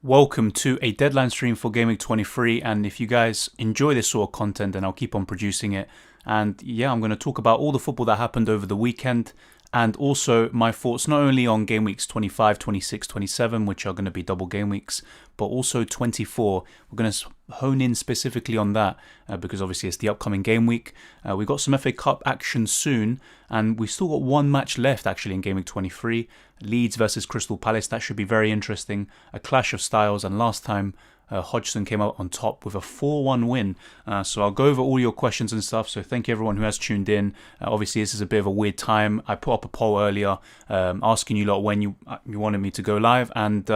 Welcome to a deadline stream for Gameweek 23, and if you guys enjoy this sort of content, then I'll keep on producing it. And yeah, I'm going to talk about all the football that happened over the weekend, and also my thoughts not only on game weeks 25, 26, 27, which are going to be double game weeks, but also 24. We're going to hone in specifically on that because obviously it's the upcoming game week. We've got some FA Cup action soon, and we've still got one match left actually in game week 23. Leeds versus Crystal Palace. That should be very interesting. A clash of styles, and last time Hodgson came out on top with a 4-1 win. So I'll go over all your questions and stuff. So thank you everyone who has tuned in. Obviously this is a bit of a weird time. I put up a poll earlier asking you lot when you wanted me to go live, and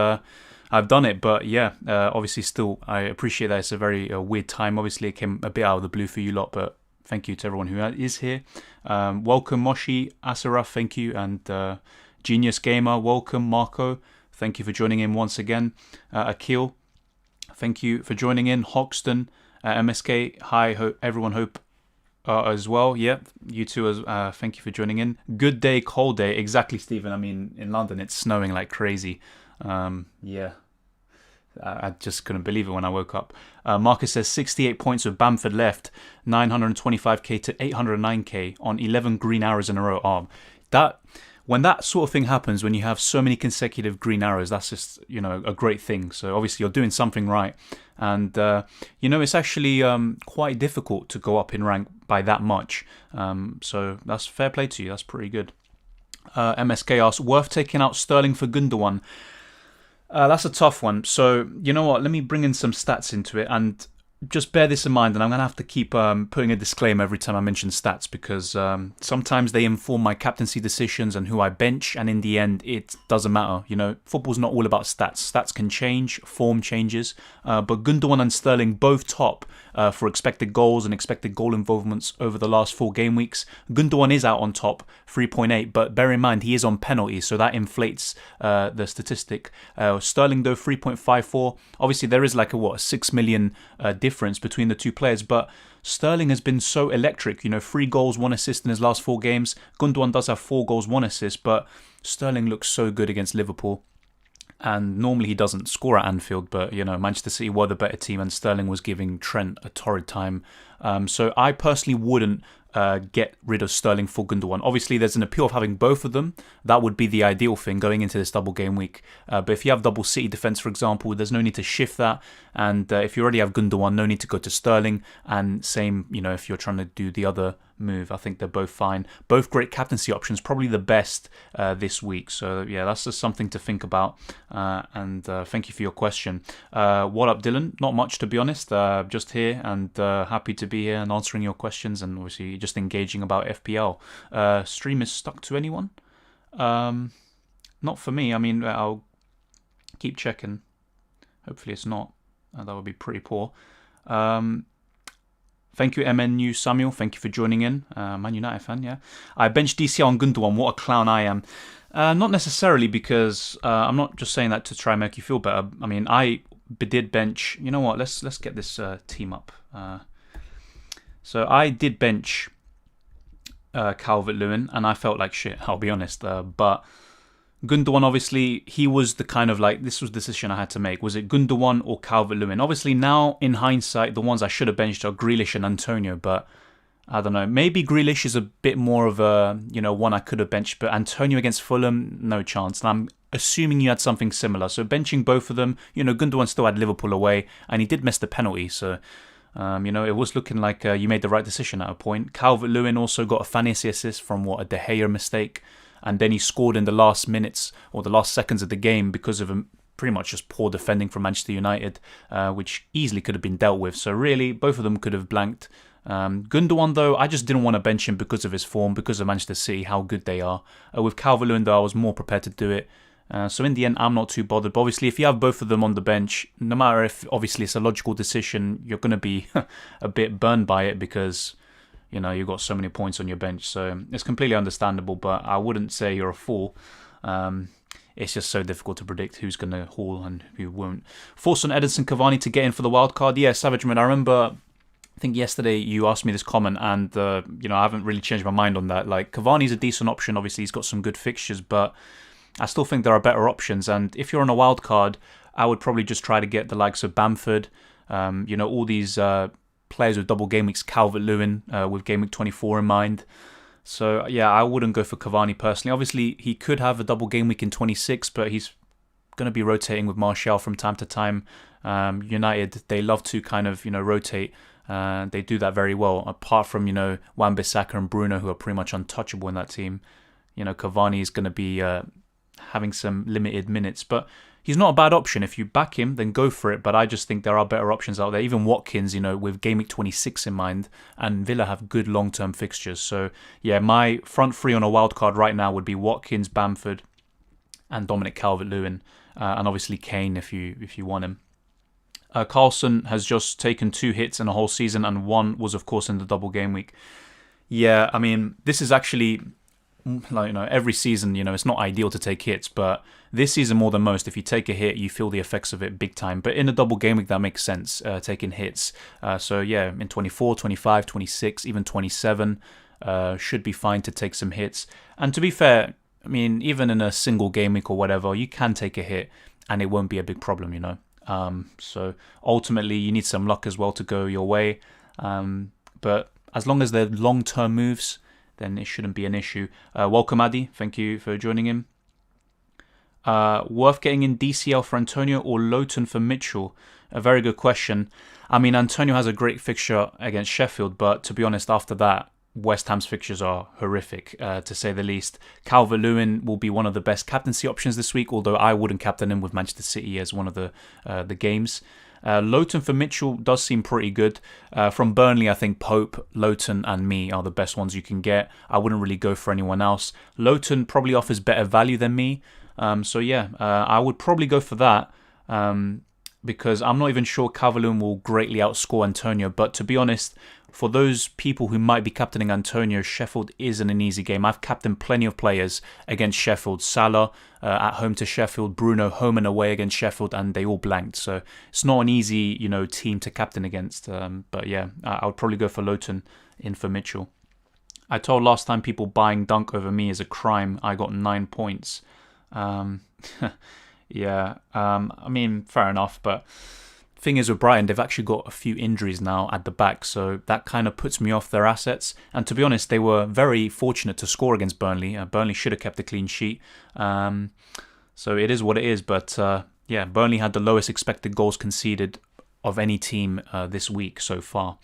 I've done it. But yeah, obviously still I appreciate that it's a very weird time. Obviously it came a bit out of the blue for you lot, but thank you to everyone who is here. Welcome Moshi, Asaraf, thank you, and Genius Gamer, welcome. Marco, thank you for joining in once again. Akil, thank you for joining in. Hoxton, MSK, hi, everyone hope as well. Yep, you too, as thank you for joining in. Good day, cold day. Exactly, Stephen. I mean, in London, it's snowing like crazy. Yeah, I just couldn't believe it when I woke up. Marcus says 68 points with Bamford left, 925k to 809k on 11 green arrows in a row. When that sort of thing happens, when you have so many consecutive green arrows, that's just, a great thing. So obviously you're doing something right. And, it's actually quite difficult to go up in rank by that much. So that's fair play to you. That's pretty good. MSK asks, worth taking out Sterling for Gundogan? That's a tough one. So, you know what? Let me bring in some stats into it, and just bear this in mind, and I'm going to have to keep putting a disclaimer every time I mention stats, because sometimes they inform my captaincy decisions and who I bench, and in the end it doesn't matter. Football's not all about stats. Stats can change, form changes, but Gundogan and Sterling both top for expected goals and expected goal involvements over the last 4 game weeks. Gundogan is out on top, 3.8, but bear in mind he is on penalties, so that inflates the statistic. Sterling though 3.54. Obviously there is like a 6 million difference between the two players, but Sterling has been so electric. 3 goals, 1 assist in his last 4 games. Gundogan does have 4 goals, 1 assist, but Sterling looks so good against Liverpool. And normally he doesn't score at Anfield, but Manchester City were the better team, and Sterling was giving Trent a torrid time. So I personally wouldn't get rid of Sterling for Gundogan. Obviously there's an appeal of having both of them. That would be the ideal thing going into this double game week. But if you have double City defence, for example, there's no need to shift that. And if you already have Gundogan, no need to go to Sterling. And same, if you're trying to do the other move, I think they're both fine. Both great captaincy options, probably the best this week. So yeah, that's just something to think about. And thank you for your question. What up, Dylan? Not much, to be honest. Just here and happy to be here and answering your questions, and obviously just engaging about FPL. Stream is stuck to anyone? Not for me. I mean, I'll keep checking. Hopefully it's not. That would be pretty poor. Thank you, MNU Samuel. Thank you for joining in. Man United fan, yeah. I benched DCL on Gundogan. What a clown I am. Not necessarily, because I'm not just saying that to try and make you feel better. I mean, I did bench. You know what? Let's get this team up. So I did bench Calvert-Lewin, and I felt like shit, I'll be honest. But Gundogan, obviously, he was the kind of this was the decision I had to make. Was it Gundogan or Calvert-Lewin? Obviously, now in hindsight, the ones I should have benched are Grealish and Antonio, but I don't know. Maybe Grealish is a bit more of a, one I could have benched, but Antonio against Fulham, no chance. And I'm assuming you had something similar. So benching both of them, Gundogan still had Liverpool away, and he did miss the penalty, so it was looking like you made the right decision at a point. Calvert-Lewin also got a fantasy assist from a De Gea mistake, and then he scored in the last minutes or the last seconds of the game because of pretty much just poor defending from Manchester United, which easily could have been dealt with. So really, both of them could have blanked. Gundogan, though, I just didn't want to bench him because of his form, because of Manchester City, how good they are. With Calvert-Lewin, though, I was more prepared to do it. So in the end, I'm not too bothered. But obviously, if you have both of them on the bench, no matter if obviously it's a logical decision, you're going to be a bit burned by it because you've got so many points on your bench. So it's completely understandable, but I wouldn't say you're a fool. It's just so difficult to predict who's going to haul and who won't. Force on Edinson Cavani to get in for the wild card. Yeah, Savage Man, I remember, I think yesterday you asked me this comment, and I haven't really changed my mind on that. Cavani's a decent option. Obviously, he's got some good fixtures, but I still think there are better options. And if you're on a wild card, I would probably just try to get the likes of Bamford, all these players with double game weeks, Calvert-Lewin with game week 24 in mind. So yeah, I wouldn't go for Cavani personally. Obviously, he could have a double game week in 26, but he's going to be rotating with Martial from time to time. United, they love to kind of rotate. They do that very well. Apart from Wan-Bissaka and Bruno, who are pretty much untouchable in that team. Cavani is going to be having some limited minutes, but he's not a bad option. If you back him, then go for it. But I just think there are better options out there. Even Watkins, with game week 26 in mind, and Villa have good long-term fixtures. So yeah, my front three on a wild card right now would be Watkins, Bamford, and Dominic Calvert-Lewin, and obviously Kane if you want him. Carlson has just taken 2 hits in a whole season, and one was of course in the double game week. Yeah, I mean, this is actually every season, it's not ideal to take hits, but this season more than most, if you take a hit, you feel the effects of it big time. But in a double game week, that makes sense, taking hits. So yeah, in 24, 25, 26, even 27, should be fine to take some hits. And to be fair, I mean, even in a single game week or whatever, you can take a hit and it won't be a big problem, So ultimately, you need some luck as well to go your way. But as long as they're long-term moves, then it shouldn't be an issue. Welcome, Addy. Thank you for joining in. Worth getting in DCL for Antonio or Lowton for Mitchell? A very good question. I mean, Antonio has a great fixture against Sheffield, but to be honest, after that, West Ham's fixtures are horrific, to say the least. Calvert-Lewin will be one of the best captaincy options this week, although I wouldn't captain him with Manchester City as one of the games. Lowton for Mitchell does seem pretty good. From Burnley, I think Pope, Lowton and me are the best ones you can get. I wouldn't really go for anyone else. Lowton probably offers better value than me. So yeah, I would probably go for that. Because I'm not even sure Calvert-Lewin will greatly outscore Antonio. But to be honest, for those people who might be captaining Antonio, Sheffield isn't an easy game. I've captained plenty of players against Sheffield. Salah at home to Sheffield, Bruno home and away against Sheffield, and they all blanked. So it's not an easy, team to captain against. But yeah, I would probably go for Lowton in for Mitchell. I told last time people buying Dunk over me is a crime. I got 9 points. Yeah, I mean, fair enough, but thing is with Brighton, they've actually got a few injuries now at the back, so that kind of puts me off their assets. And to be honest, they were very fortunate to score against Burnley. Burnley should have kept a clean sheet. So it is what it is, but yeah, Burnley had the lowest expected goals conceded of any team this week so far.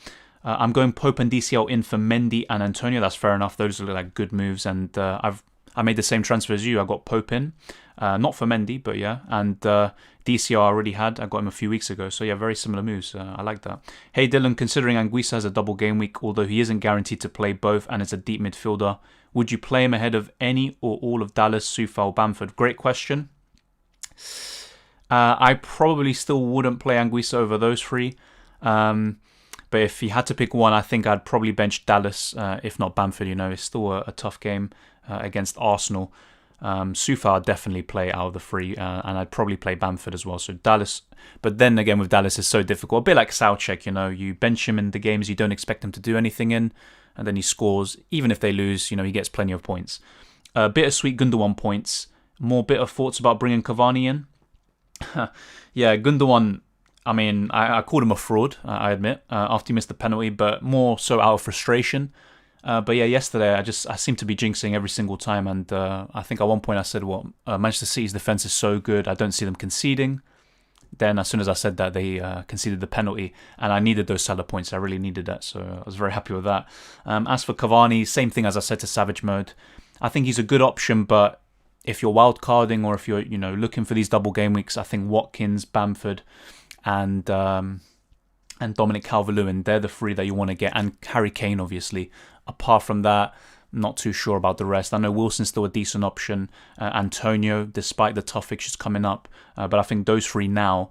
I'm going Pope and DCL in for Mendy and Antonio. That's fair enough. Those are like good moves, and I made the same transfer as you. I got Pope in. Not for Mendy, but yeah. And DCR I already had. I got him a few weeks ago. So yeah, very similar moves. I like that. Hey Dylan, considering Anguissa has a double game week, although he isn't guaranteed to play both and is a deep midfielder, would you play him ahead of any or all of Dallas, Soufal, or Bamford? Great question. I probably still wouldn't play Anguissa over those three. But if you had to pick one, I think I'd probably bench Dallas, if not Bamford. It's still a tough game against Arsenal. Soufal I'd definitely play out of the three, and I'd probably play Bamford as well. So Dallas, but then again with Dallas it's so difficult. A bit like Soucek, you bench him in the games you don't expect him to do anything in, and then he scores. Even if they lose, he gets plenty of points. Bittersweet Gundogan points. More bitter thoughts about bringing Cavani in. Yeah, Gundogan. I mean, I called him a fraud, I admit, after he missed the penalty, but more so out of frustration. But yeah, yesterday I seemed to be jinxing every single time, and I think at one point I said, Manchester City's defence is so good, I don't see them conceding. Then as soon as I said that, they conceded the penalty, and I needed those Salah points. I really needed that, so I was very happy with that. As for Cavani, same thing as I said to Savage Mode. I think he's a good option, but if you're wildcarding or if you're looking for these double game weeks, I think Watkins, Bamford, and Dominic Calvert-Lewin, they're the three that you want to get, and Harry Kane, obviously. Apart from that, not too sure about the rest. I know Wilson's still a decent option. Antonio, despite the tough fixtures coming up. But I think those three now,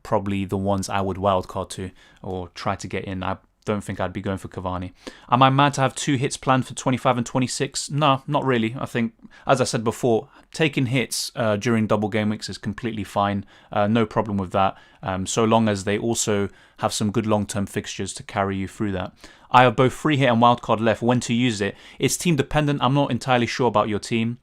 probably the ones I would wildcard to or try to get in. I don't think I'd be going for Cavani. Am I mad to have 2 hits planned for 25 and 26? No, not really. I think, as I said before, taking hits during double game weeks is completely fine. No problem with that. So long as they also have some good long-term fixtures to carry you through that. I have both free hit and wildcard left. When to use it? It's team dependent. I'm not entirely sure about your team.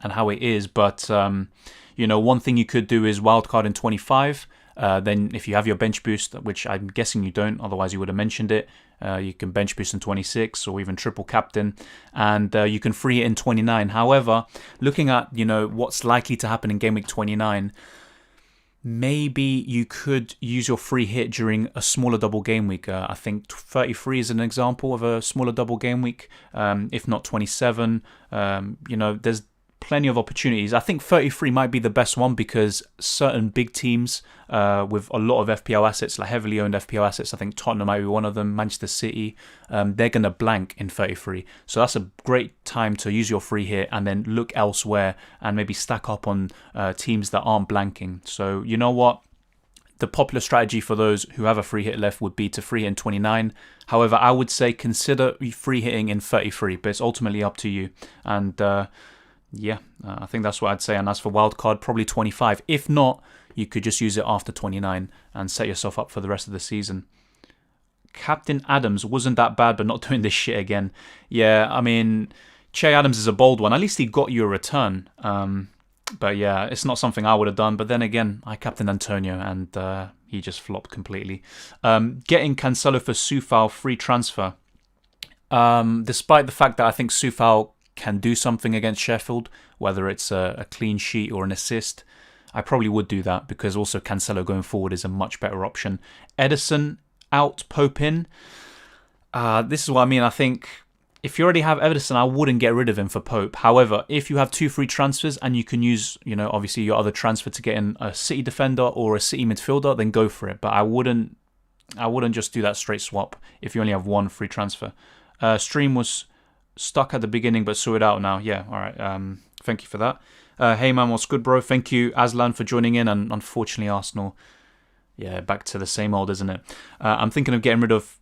and how it is. But one thing you could do is wildcard in 25. Then if you have your bench boost, which I'm guessing you don't, otherwise you would have mentioned it, you can bench boost in 26 or even triple captain, and you can free it in 29. However, looking at what's likely to happen in game week 29, maybe you could use your free hit during a smaller double game week. I think 33 is an example of a smaller double game week, if not 27. There's plenty of opportunities. I think 33 might be the best one because certain big teams with a lot of FPL assets, like heavily owned FPL assets, I think Tottenham might be one of them, Manchester City, they're going to blank in 33. So that's a great time to use your free hit and then look elsewhere and maybe stack up on teams that aren't blanking. So you know what? The popular strategy for those who have a free hit left would be to free hit in 29. However, I would say consider free hitting in 33, but it's ultimately up to you. And I think that's what I'd say. And as for wildcard, probably 25. If not, you could just use it after 29 and set yourself up for the rest of the season. Captain Adams wasn't that bad, but not doing this shit again. Yeah, I mean, Che Adams is a bold one. At least he got you a return. But yeah, it's not something I would have done. But then again, I captained Antonio and he just flopped completely. Getting Cancelo for Soufal free transfer. Despite the fact that I think Soufal can do something against Sheffield, whether it's a clean sheet or an assist, I probably would do that because also Cancelo going forward is a much better option. Ederson out, Pope in. This is what I mean. I think if you already have Ederson, I wouldn't get rid of him for Pope. However, if you have 2 free transfers and you can use, obviously your other transfer to get in a City defender or a City midfielder, then go for it. But I wouldn't just do that straight swap if you only have 1 free transfer. Stream was stuck at the beginning but sorted out now. Yeah, all right. Thank you for that. Hey man, what's good, bro? Thank you, Aslan, for joining in. And unfortunately, Arsenal, back to the same old, isn't it? I'm thinking of getting rid of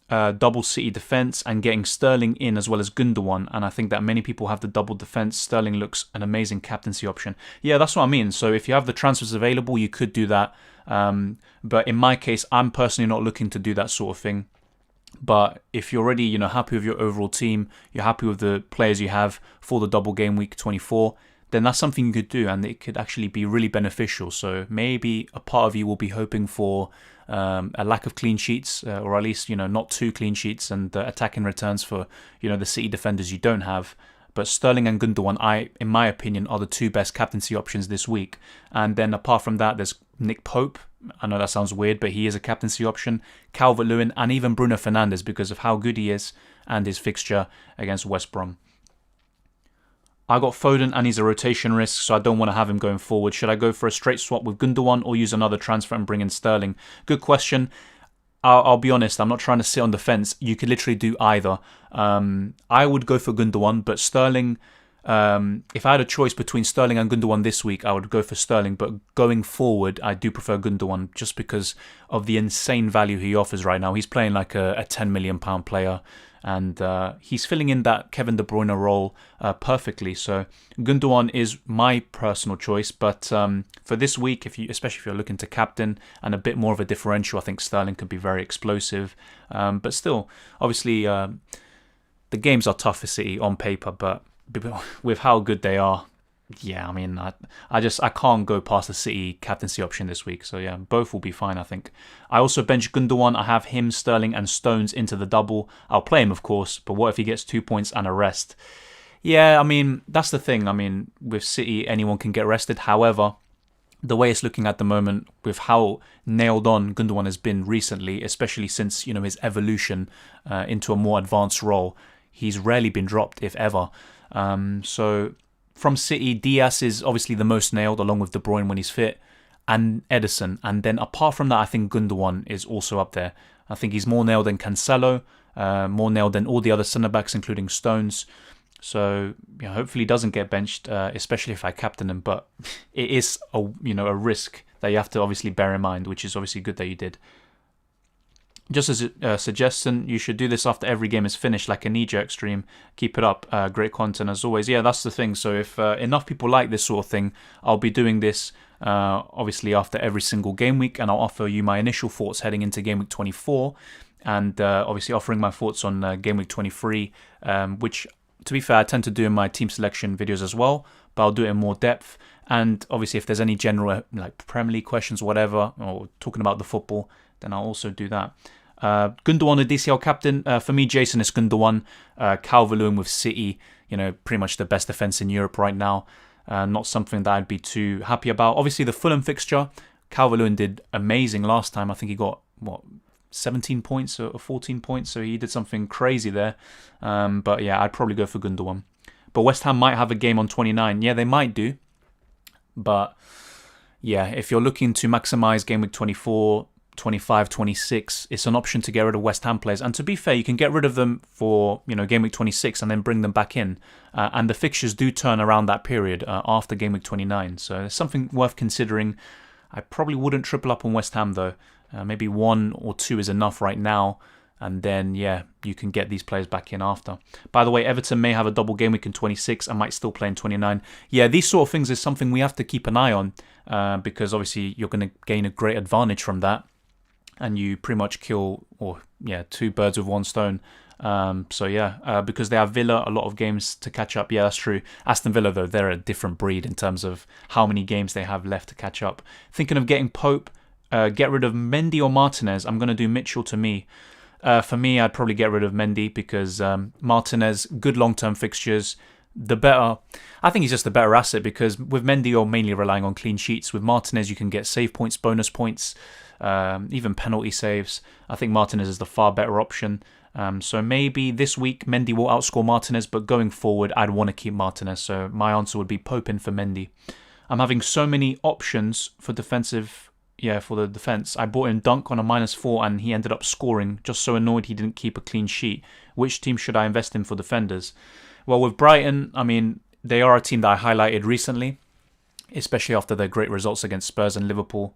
double City defence and getting Sterling in as well as Gundogan. And I think that many people have the double defence. Sterling looks an amazing captaincy option. Yeah, that's what I mean. So if you have the transfers available, you could do that. But in my case, I'm personally not looking to do that sort of thing. But if you're already, happy with your overall team, you're happy with the players you have for the double game week 24, then that's something you could do, and it could actually be really beneficial. So maybe a part of you will be hoping for a lack of clean sheets, or at least, not 2 clean sheets and attacking returns for, the City defenders you don't have. But Sterling and Gundogan, in my opinion, are the 2 best captaincy options this week. And then apart from that, there's Nick Pope. I know that sounds weird, but he is a captaincy option. Calvert-Lewin and even Bruno Fernandes because of how good he is and his fixture against West Brom. I got Foden and he's a rotation risk, so I don't want to have him going forward. Should I go for a straight swap with Gundogan or use another transfer and bring in Sterling? Good question. I'll be honest, I'm not trying to sit on the fence. You could literally do either. I would go for Gundogan, but Sterling, if I had a choice between Sterling and Gundogan this week, I would go for Sterling. But going forward, I do prefer Gundogan just because of the insane value he offers right now. He's playing like a £10 million player. And he's filling in that Kevin De Bruyne role perfectly. So Gundogan is my personal choice. But for this week, especially if you're looking to captain and a bit more of a differential, I think Sterling could be very explosive. But still, obviously, the games are tough for City on paper. But with how good they are, yeah, I mean, I can't go past the City captaincy option this week. So yeah, both will be fine, I think. I also bench Gundogan. I have him, Sterling and Stones into the double. I'll play him, of course, but what if he gets 2 points and a rest? Yeah, I mean, that's the thing. I mean, with City, anyone can get rested. However, the way it's looking at the moment, with how nailed on Gundogan has been recently, especially since, his evolution into a more advanced role, he's rarely been dropped, if ever. So from City, Diaz is obviously the most nailed, along with De Bruyne when he's fit, and Ederson. And then apart from that, I think Gundogan is also up there. I think he's more nailed than Cancelo, more nailed than all the other centre-backs, including Stones. So hopefully he doesn't get benched, especially if I captain him. But it is a risk that you have to obviously bear in mind, which is obviously good that you did. Just as a suggestion, you should do this after every game is finished, like a knee-jerk stream. Keep it up. Great content as always. Yeah, that's the thing. So if enough people like this sort of thing, I'll be doing this obviously after every single game week, and I'll offer you my initial thoughts heading into game week 24, and obviously offering my thoughts on game week 23, which to be fair, I tend to do in my team selection videos as well, but I'll do it in more depth. And obviously, if there's any general like Premier League questions, whatever, or talking about the football, then I'll also do that. Gundogan, the DCL captain. For me, Jason is Gundogan. Calvert-Lewin with City, pretty much the best defence in Europe right now. Not something that I'd be too happy about. Obviously, the Fulham fixture, Calvert-Lewin did amazing last time. I think he got, 17 points or 14 points, so he did something crazy there. But yeah, I'd probably go for Gundogan. But West Ham might have a game on 29. Yeah, they might do. But yeah, if you're looking to maximise game week 24, 25, 26, it's an option to get rid of West Ham players. And to be fair, you can get rid of them for game week 26 and then bring them back in. And the fixtures do turn around that period after game week 29. So it's something worth considering. I probably wouldn't triple up on West Ham though. Maybe 1 or 2 is enough right now. And then, yeah, you can get these players back in after. By the way, Everton may have a double game week in 26. I might still play in 29. Yeah, these sort of things is something we have to keep an eye on because obviously you're going to gain a great advantage from that. And you pretty much kill, 2 birds with 1 stone. Because they have Villa, a lot of games to catch up. Yeah, that's true. Aston Villa, though, they're a different breed in terms of how many games they have left to catch up. Thinking of getting Pope, get rid of Mendy or Martinez. I'm going to do Mitchell to me. For me, I'd probably get rid of Mendy because Martinez, good long-term fixtures. I think he's just the better asset because with Mendy, you're mainly relying on clean sheets. With Martinez, you can get save points, bonus points, even penalty saves. I think Martinez is the far better option. So maybe this week, Mendy will outscore Martinez, but going forward, I'd want to keep Martinez. So my answer would be Pope in for Mendy. I'm having so many options for for the defence. I bought in Dunk on a -4 and he ended up scoring. Just so annoyed he didn't keep a clean sheet. Which team should I invest in for defenders? Well, with Brighton, I mean, they are a team that I highlighted recently, especially after their great results against Spurs and Liverpool.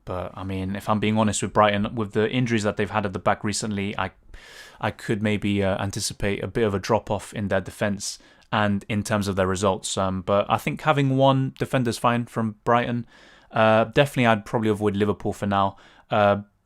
But, I mean, if I'm being honest with Brighton, with the injuries that they've had at the back recently, I could maybe anticipate a bit of a drop-off in their defence and in terms of their results. But I think having one defender's fine from Brighton. Definitely, I'd probably avoid Liverpool for now.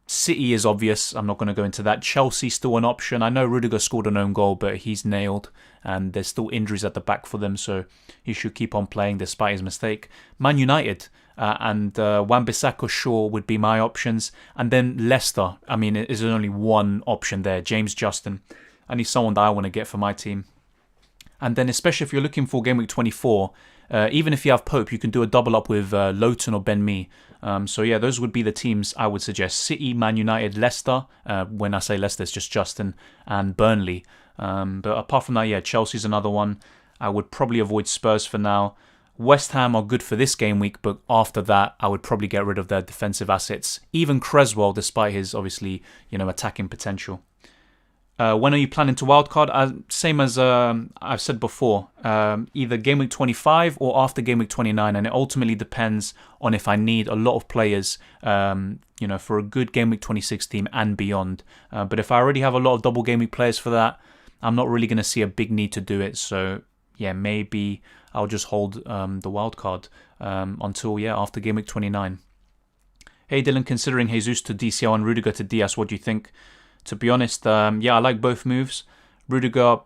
City is obvious. I'm not going to go into that. Chelsea still an option. I know Rudiger scored an own goal, but he's nailed. And there's still injuries at the back for them, so he should keep on playing despite his mistake. Man United and Wan-Bissaka Shaw would be my options. And then Leicester. I mean, there's only one option there. James Justin. And he's someone that I want to get for my team. And then especially if you're looking for Game Week 24, even if you have Pope, you can do a double up with Lowton or Ben Mee. Those would be the teams I would suggest. City, Man United, Leicester. When I say Leicester, it's just Justin and Burnley. But apart from that, Chelsea's another one. I would probably avoid Spurs for now. West Ham are good for this game week, but after that, I would probably get rid of their defensive assets. Even Creswell, despite his, obviously, attacking potential. When are you planning to wildcard? Same as I've said before, either game week 25 or after game week 29, and it ultimately depends on if I need a lot of players, for a good game week 26 team and beyond. But if I already have a lot of double game week players for that, I'm not really going to see a big need to do it. So yeah, maybe I'll just hold the wildcard until after game week 29. Hey Dylan, considering Jesus to DCL and Rudiger to Diaz, what do you think? To be honest, I like both moves. Rudiger,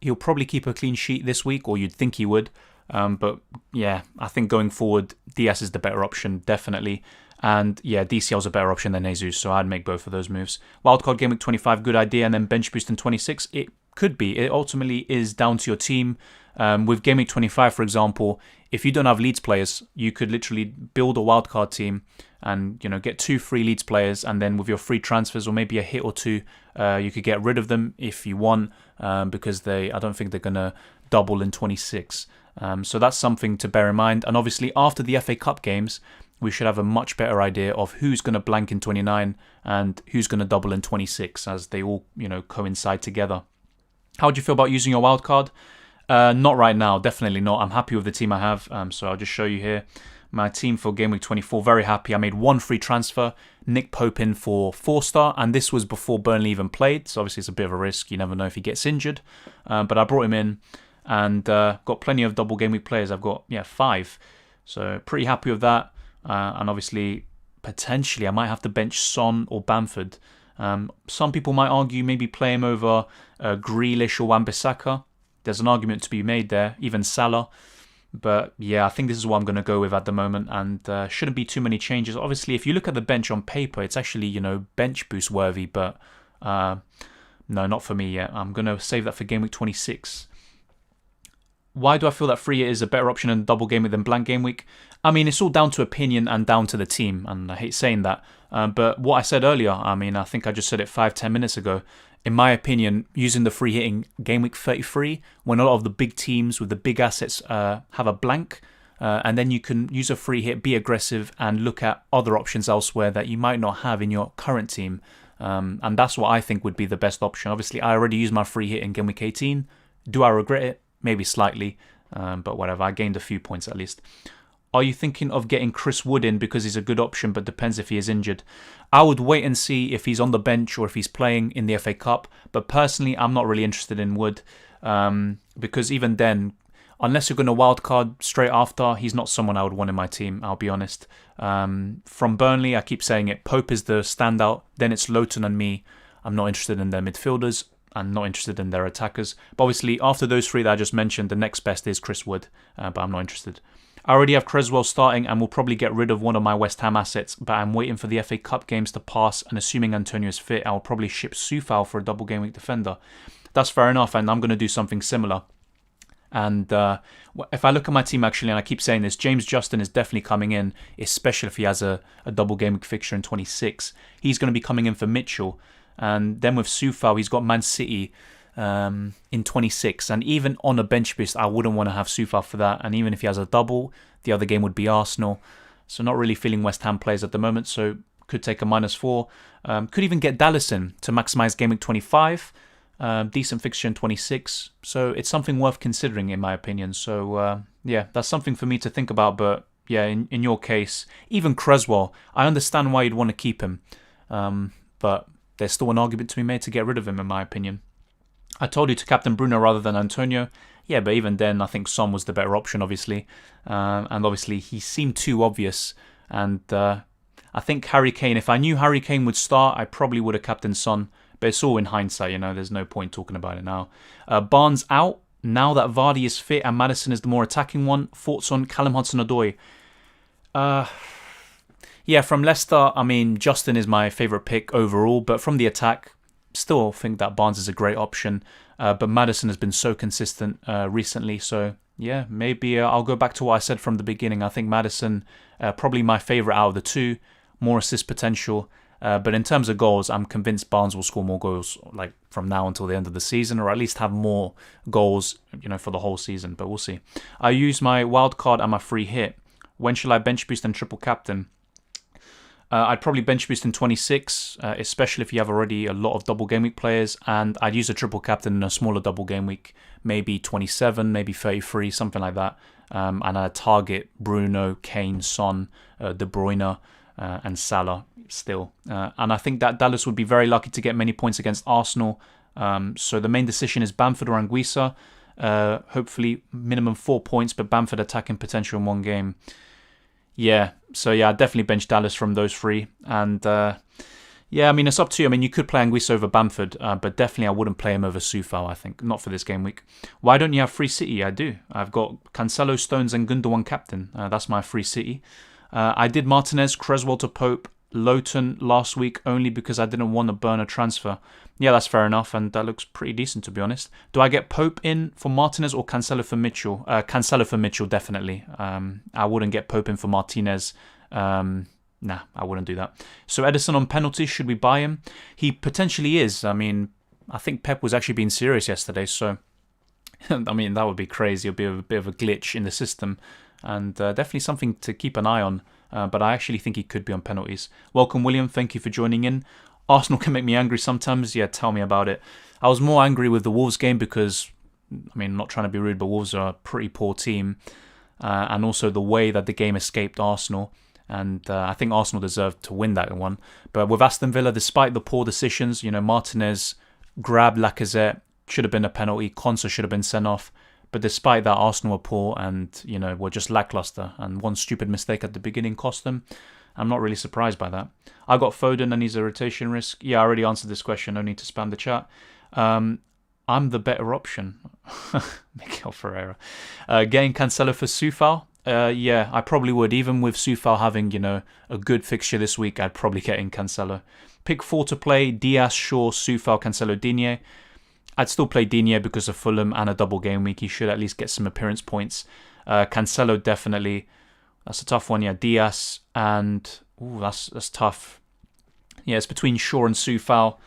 he'll probably keep a clean sheet this week, or you'd think he would. But yeah, I think going forward, Diaz is the better option, definitely. And yeah, DCL's a better option than Jesus, so I'd make both of those moves. Wildcard game week 25, good idea. And then bench boost in 26, it could be. It ultimately is down to your team. With game week 25, for example, if you don't have Leeds players, you could literally build a wildcard team and get 2 free Leeds players, and then with your free transfers or maybe a hit or 2, you could get rid of them if you want, because I don't think they're gonna double in 26. So that's something to bear in mind. And obviously after the FA Cup games, we should have a much better idea of who's going to blank in 29 and who's going to double in 26, as they all coincide together. How do you feel about using your wildcard? Not right now, definitely not. I'm happy with the team I have, so I'll just show you here. My team for Game Week 24, very happy. I made 1 free transfer, Nick Pope in for 4-star, and this was before Burnley even played, so obviously it's a bit of a risk. You never know if he gets injured, but I brought him in and got plenty of double Game Week players. I've got 5, so pretty happy with that. And obviously, potentially, I might have to bench Son or Bamford, Some people might argue maybe play him over Grealish or Wan-Bissaka. There's an argument to be made there, even Salah. But yeah, I think this is what I'm going to go with at the moment, and shouldn't be too many changes. Obviously, if you look at the bench on paper, it's actually, bench boost worthy, but no, not for me yet. I'm going to save that for Game Week 26. Why do I feel that free hit is a better option in double game week than blank game week? I mean, it's all down to opinion and down to the team, and I hate saying that. But what I said earlier, I think I just said it 5-10 minutes ago. In my opinion, using the free hit in game week 33, when a lot of the big teams with the big assets have a blank, and then you can use a free hit, be aggressive, and look at other options elsewhere that you might not have in your current team. And that's what I think would be the best option. Obviously, I already used my free hit in game week 18. Do I regret it? Maybe slightly, but whatever. I gained a few points at least. Are you thinking of getting Chris Wood in because he's a good option, but depends if he is injured? I would wait and see if he's on the bench or if he's playing in the FA Cup. But personally, I'm not really interested in Wood because even then, unless you're going to wildcard straight after, he's not someone I would want in my team, I'll be honest. From Burnley, I keep saying it, Pope is the standout. Then it's Lowton and me. I'm not interested in their midfielders. I'm not interested in their attackers. But obviously, after those three that I just mentioned, the next best is Chris Wood. But I'm not interested. I already have Creswell starting and will probably get rid of one of my West Ham assets, but I'm waiting for the FA Cup games to pass, and assuming Antonio is fit, I'll probably ship Soufal for a double game week defender. That's fair enough, and I'm going to do something similar. And if I look at my team actually, and I keep saying this, James Justin is definitely coming in, especially if he has a double game week fixture in 26. He's going to be coming in for Mitchell. And then with Soufal, he's got Man City in 26, and even on a bench boost I wouldn't want to have Soufal for that, and even if he has a double, the other game would be Arsenal, so not really feeling West Ham players at the moment, so could take a -4. Could even get Dallas in to maximise game week 25, decent fixture in 26, so it's something worth considering in my opinion. So yeah, that's something for me to think about. But yeah, in your case, even Creswell, I understand why you'd want to keep him, but there's still an argument to be made to get rid of him in my opinion. I told you to captain Bruno rather than Antonio. Yeah, but even then, I think Son was the better option, obviously. And obviously, he seemed too obvious. And I think Harry Kane, if I knew Harry Kane would start, I probably would have captained Son. But it's all in hindsight, there's no point talking about it now. Barnes out, now that Vardy is fit and Maddison is the more attacking one. Thoughts on Callum Hudson-Odoi? Yeah, from Leicester, Justin is my favourite pick overall. But from the attack, still think that Barnes is a great option, but Maddison has been so consistent recently, so yeah, maybe I'll go back to what I said from the beginning. I think Maddison, probably my favourite out of the two, more assist potential, but in terms of goals, I'm convinced Barnes will score more goals like from now until the end of the season, or at least have more goals, for the whole season, but we'll see. I use my wild card and my free hit. When shall I bench boost and triple captain? I'd probably bench boost in 26, especially if you have already a lot of double game week players, and I'd use a triple captain in a smaller double game week, maybe 27, maybe 33, something like that, and I'd target Bruno, Kane, Son, De Bruyne, and Salah still. And I think that Dallas would be very lucky to get many points against Arsenal, so the main decision is Bamford or Anguissa, hopefully minimum 4 points, but Bamford attacking potential in one game. Yeah, so yeah, I'd definitely bench Dallas from those three. And yeah, it's up to you. You could play Anguissa over Bamford, but definitely I wouldn't play him over Soufal, I think. Not for this game week. Why don't you have free City? I do. I've got Cancelo, Stones and Gundogan captain. That's my free City. I did Martinez, Creswell to Pope, Lowton last week only because I didn't want to burn a transfer. Yeah, that's fair enough, and that looks pretty decent, to be honest. Do I get Pope in for Martinez or Cancelo for Mitchell? Cancelo for Mitchell, definitely. I wouldn't get Pope in for Martinez. Nah, I wouldn't do that. So Edison on penalty, should we buy him? He potentially is. I think Pep was actually being serious yesterday, so that would be crazy. It would be a bit of a glitch in the system, and definitely something to keep an eye on. But I actually think he could be on penalties. Welcome, William. Thank you for joining in. Arsenal can make me angry sometimes. Yeah, tell me about it. I was more angry with the Wolves game because, not trying to be rude, but Wolves are a pretty poor team. And also the way that the game escaped Arsenal. And I think Arsenal deserved to win that one. But with Aston Villa, despite the poor decisions, Martinez grabbed Lacazette, should have been a penalty. Konsa should have been sent off. But despite that, Arsenal were poor and, were just lackluster. And one stupid mistake at the beginning cost them. I'm not really surprised by that. I got Foden and he's a rotation risk. Yeah, I already answered this question. No need to spam the chat. I'm the better option. Miguel Ferreira. Getting Cancelo for Sufal? Yeah, I probably would. Even with Sufal having, a good fixture this week, I'd probably get in Cancelo. Pick 4 to play. Diaz, Shaw, Sufal, Cancelo, Digne. I'd still play Digne because of Fulham and a double game week. He should at least get some appearance points. Cancelo, definitely. That's a tough one, yeah. Diaz and... Ooh, that's tough. Yeah, it's between Shaw and Sufal.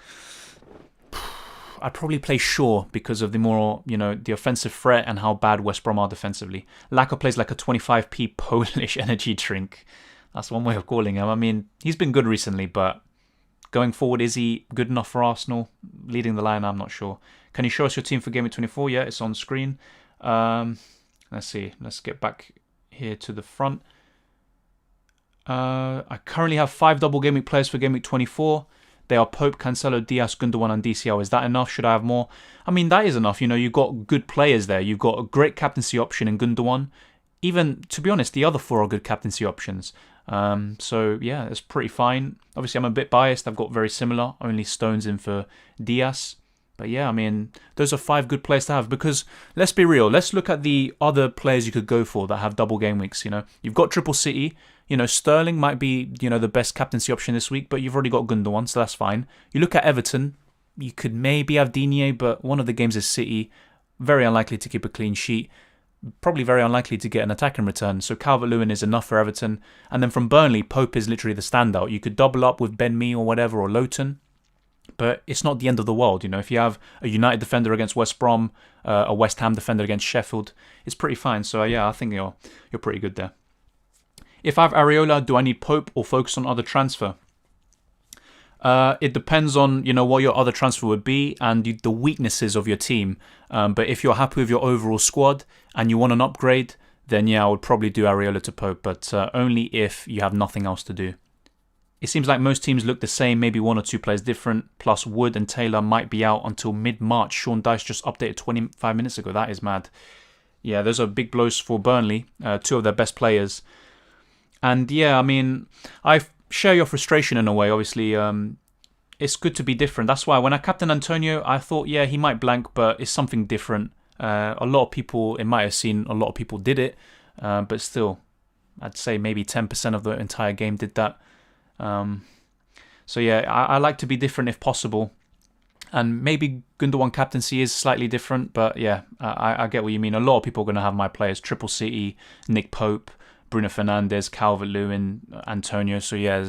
I'd probably play Shaw because of the more, the offensive threat and how bad West Brom are defensively. Laka plays like a 25p Polish energy drink. That's one way of calling him. I mean, he's been good recently, but going forward, is he good enough for Arsenal? Leading the line, I'm not sure. Can you show us your team for Game Week 24? Yeah, it's on screen. Let's see. Let's get back here to the front. I currently have 5 double Game Week players for Game Week 24. They are Pope, Cancelo, Diaz, Gundogan and DCL. Is that enough? Should I have more? I mean, that is enough. You've got good players there. You've got a great captaincy option in Gundogan. Even, to be honest, the other 4 are good captaincy options. So, yeah, it's pretty fine. Obviously, I'm a bit biased. I've got very similar. Only Stones in for Diaz. But, yeah, I mean, those are 5 good players to have. Because, let's be real. Let's look at the other players you could go for that have double game weeks. You've got Triple City. Sterling might be, the best captaincy option this week, but you've already got Gundogan, so that's fine. You look at Everton, you could maybe have Digne, but one of the games is City. Very unlikely to keep a clean sheet. Probably very unlikely to get an attack in return. So Calvert-Lewin is enough for Everton. And then from Burnley, Pope is literally the standout. You could double up with Ben Mee or whatever, or Lowton. But it's not the end of the world. If you have a United defender against West Brom, a West Ham defender against Sheffield, it's pretty fine. So yeah, I think you're pretty good there. If I have Areola, do I need Pope or focus on other transfer? It depends on, what your other transfer would be and the weaknesses of your team. But if you're happy with your overall squad and you want an upgrade, then yeah, I would probably do Areola to Pope, but only if you have nothing else to do. It seems like most teams look the same, maybe 1 or 2 players different, plus Wood and Taylor might be out until mid-March. Sean Dyche just updated 25 minutes ago. That is mad. Yeah, those are big blows for Burnley, 2 of their best players. And yeah, I mean, I share your frustration in a way. Obviously, it's good to be different. That's why when I captained Antonio, I thought, yeah, he might blank, but it's something different. A lot of people, it might have seen, a lot of people did it. But still, I'd say maybe 10% of the entire game did that. So yeah, I like to be different if possible. And maybe Gundogan captaincy is slightly different. But yeah, I get what you mean. A lot of people are going to have my players. Triple City, Nick Pope, Bruno Fernandes, Calvert-Lewin, Antonio. So yeah,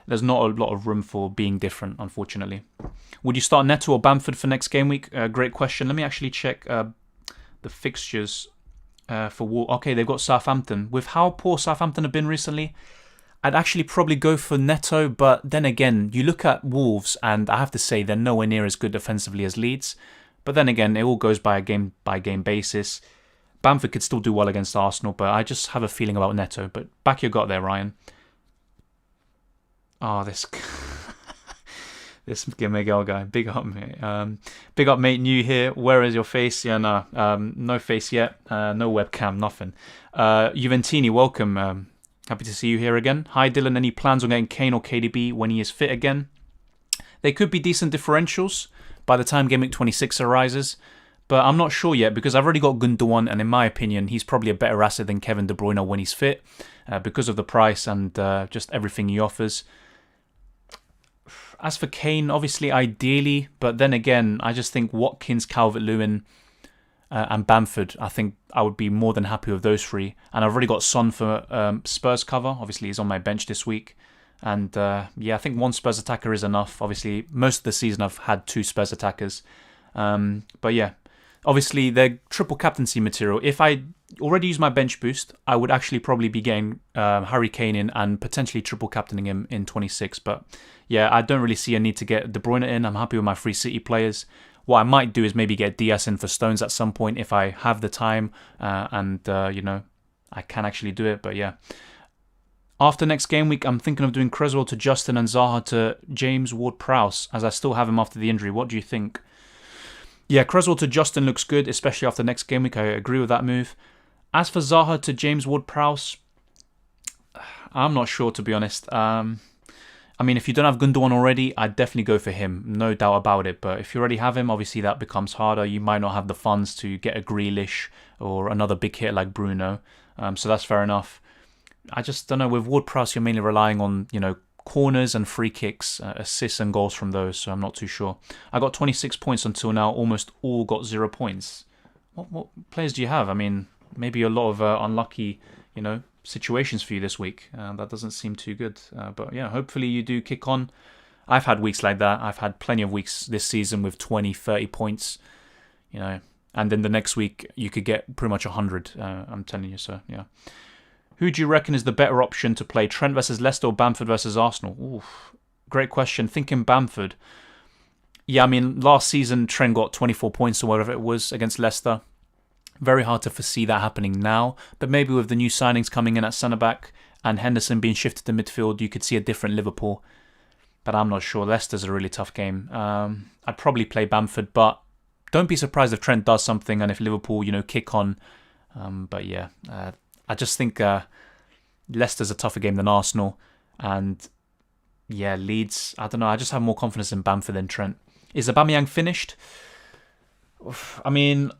there's not a lot of room for being different, unfortunately. Would you start Neto or Bamford for next game week? Great question. Let me actually check the fixtures for Wolves. Okay, they've got Southampton. With how poor Southampton have been recently, I'd actually probably go for Neto. But then again, you look at Wolves, and I have to say they're nowhere near as good defensively as Leeds. But then again, it all goes by a game-by-game basis. Bamford could still do well against Arsenal, but I just have a feeling about Neto. But back your gut there, Ryan. Oh, this Miguel guy. Big up, mate. Big up, mate. New here. Where is your face? Yeah, no. No face yet. No webcam. Nothing. Juventini, welcome. Happy to see you here again. Hi, Dylan. Any plans on getting Kane or KDB when he is fit again? They could be decent differentials by the time Game Week 26 arises. But I'm not sure yet because I've already got Gundogan, and in my opinion, he's probably a better asset than Kevin De Bruyne when he's fit because of the price and just everything he offers. As for Kane, obviously, ideally, but then again, I just think Watkins, Calvert-Lewin and Bamford, I think I would be more than happy with those 3. And I've already got Son for Spurs cover. Obviously, he's on my bench this week. And yeah, I think 1 Spurs attacker is enough. Obviously, most of the season I've had 2 Spurs attackers. But yeah. Obviously, they're triple captaincy material. If I already use my bench boost, I would actually probably be getting Harry Kane in and potentially triple captaining him in 26. But yeah, I don't really see a need to get De Bruyne in. I'm happy with my 3 City players. What I might do is maybe get Diaz in for Stones at some point if I have the time and I can actually do it. But yeah. After next game week, I'm thinking of doing Creswell to Justin and Zaha to James Ward-Prowse, as I still have him after the injury. What do you think? Yeah, Creswell to Justin looks good, especially after next game week. I agree with that move. As for Zaha to James Ward-Prowse, I'm not sure, to be honest. I mean, if you don't have Gundogan already, I'd definitely go for him, no doubt about it. But if you already have him, obviously that becomes harder. You might not have the funds to get a Grealish or another big hit like Bruno. So that's fair enough. I just don't know. With Ward-Prowse, you're mainly relying on, corners and free kicks, assists and goals from those. So I'm not too sure. I got 26 points until now. Almost all got 0 points. What players do you have? I mean, maybe a lot of unlucky, situations for you this week. That doesn't seem too good. But yeah, hopefully you do kick on. I've had weeks like that. I've had plenty of weeks this season with 20, 30 points, and then the next week you could get pretty much 100. I'm telling you so, yeah. Who do you reckon is the better option to play? Trent versus Leicester or Bamford versus Arsenal? Oof, great question. Thinking Bamford. Yeah, I mean, last season Trent got 24 points or whatever it was against Leicester. Very hard to foresee that happening now, but maybe with the new signings coming in at centre-back and Henderson being shifted to midfield, you could see a different Liverpool. But I'm not sure. Leicester's a really tough game. I'd probably play Bamford, but don't be surprised if Trent does something and if Liverpool, kick on. But yeah, I just think Leicester's a tougher game than Arsenal. And yeah, Leeds, I don't know. I just have more confidence in Bamford than Trent. Is Aubameyang finished? I mean,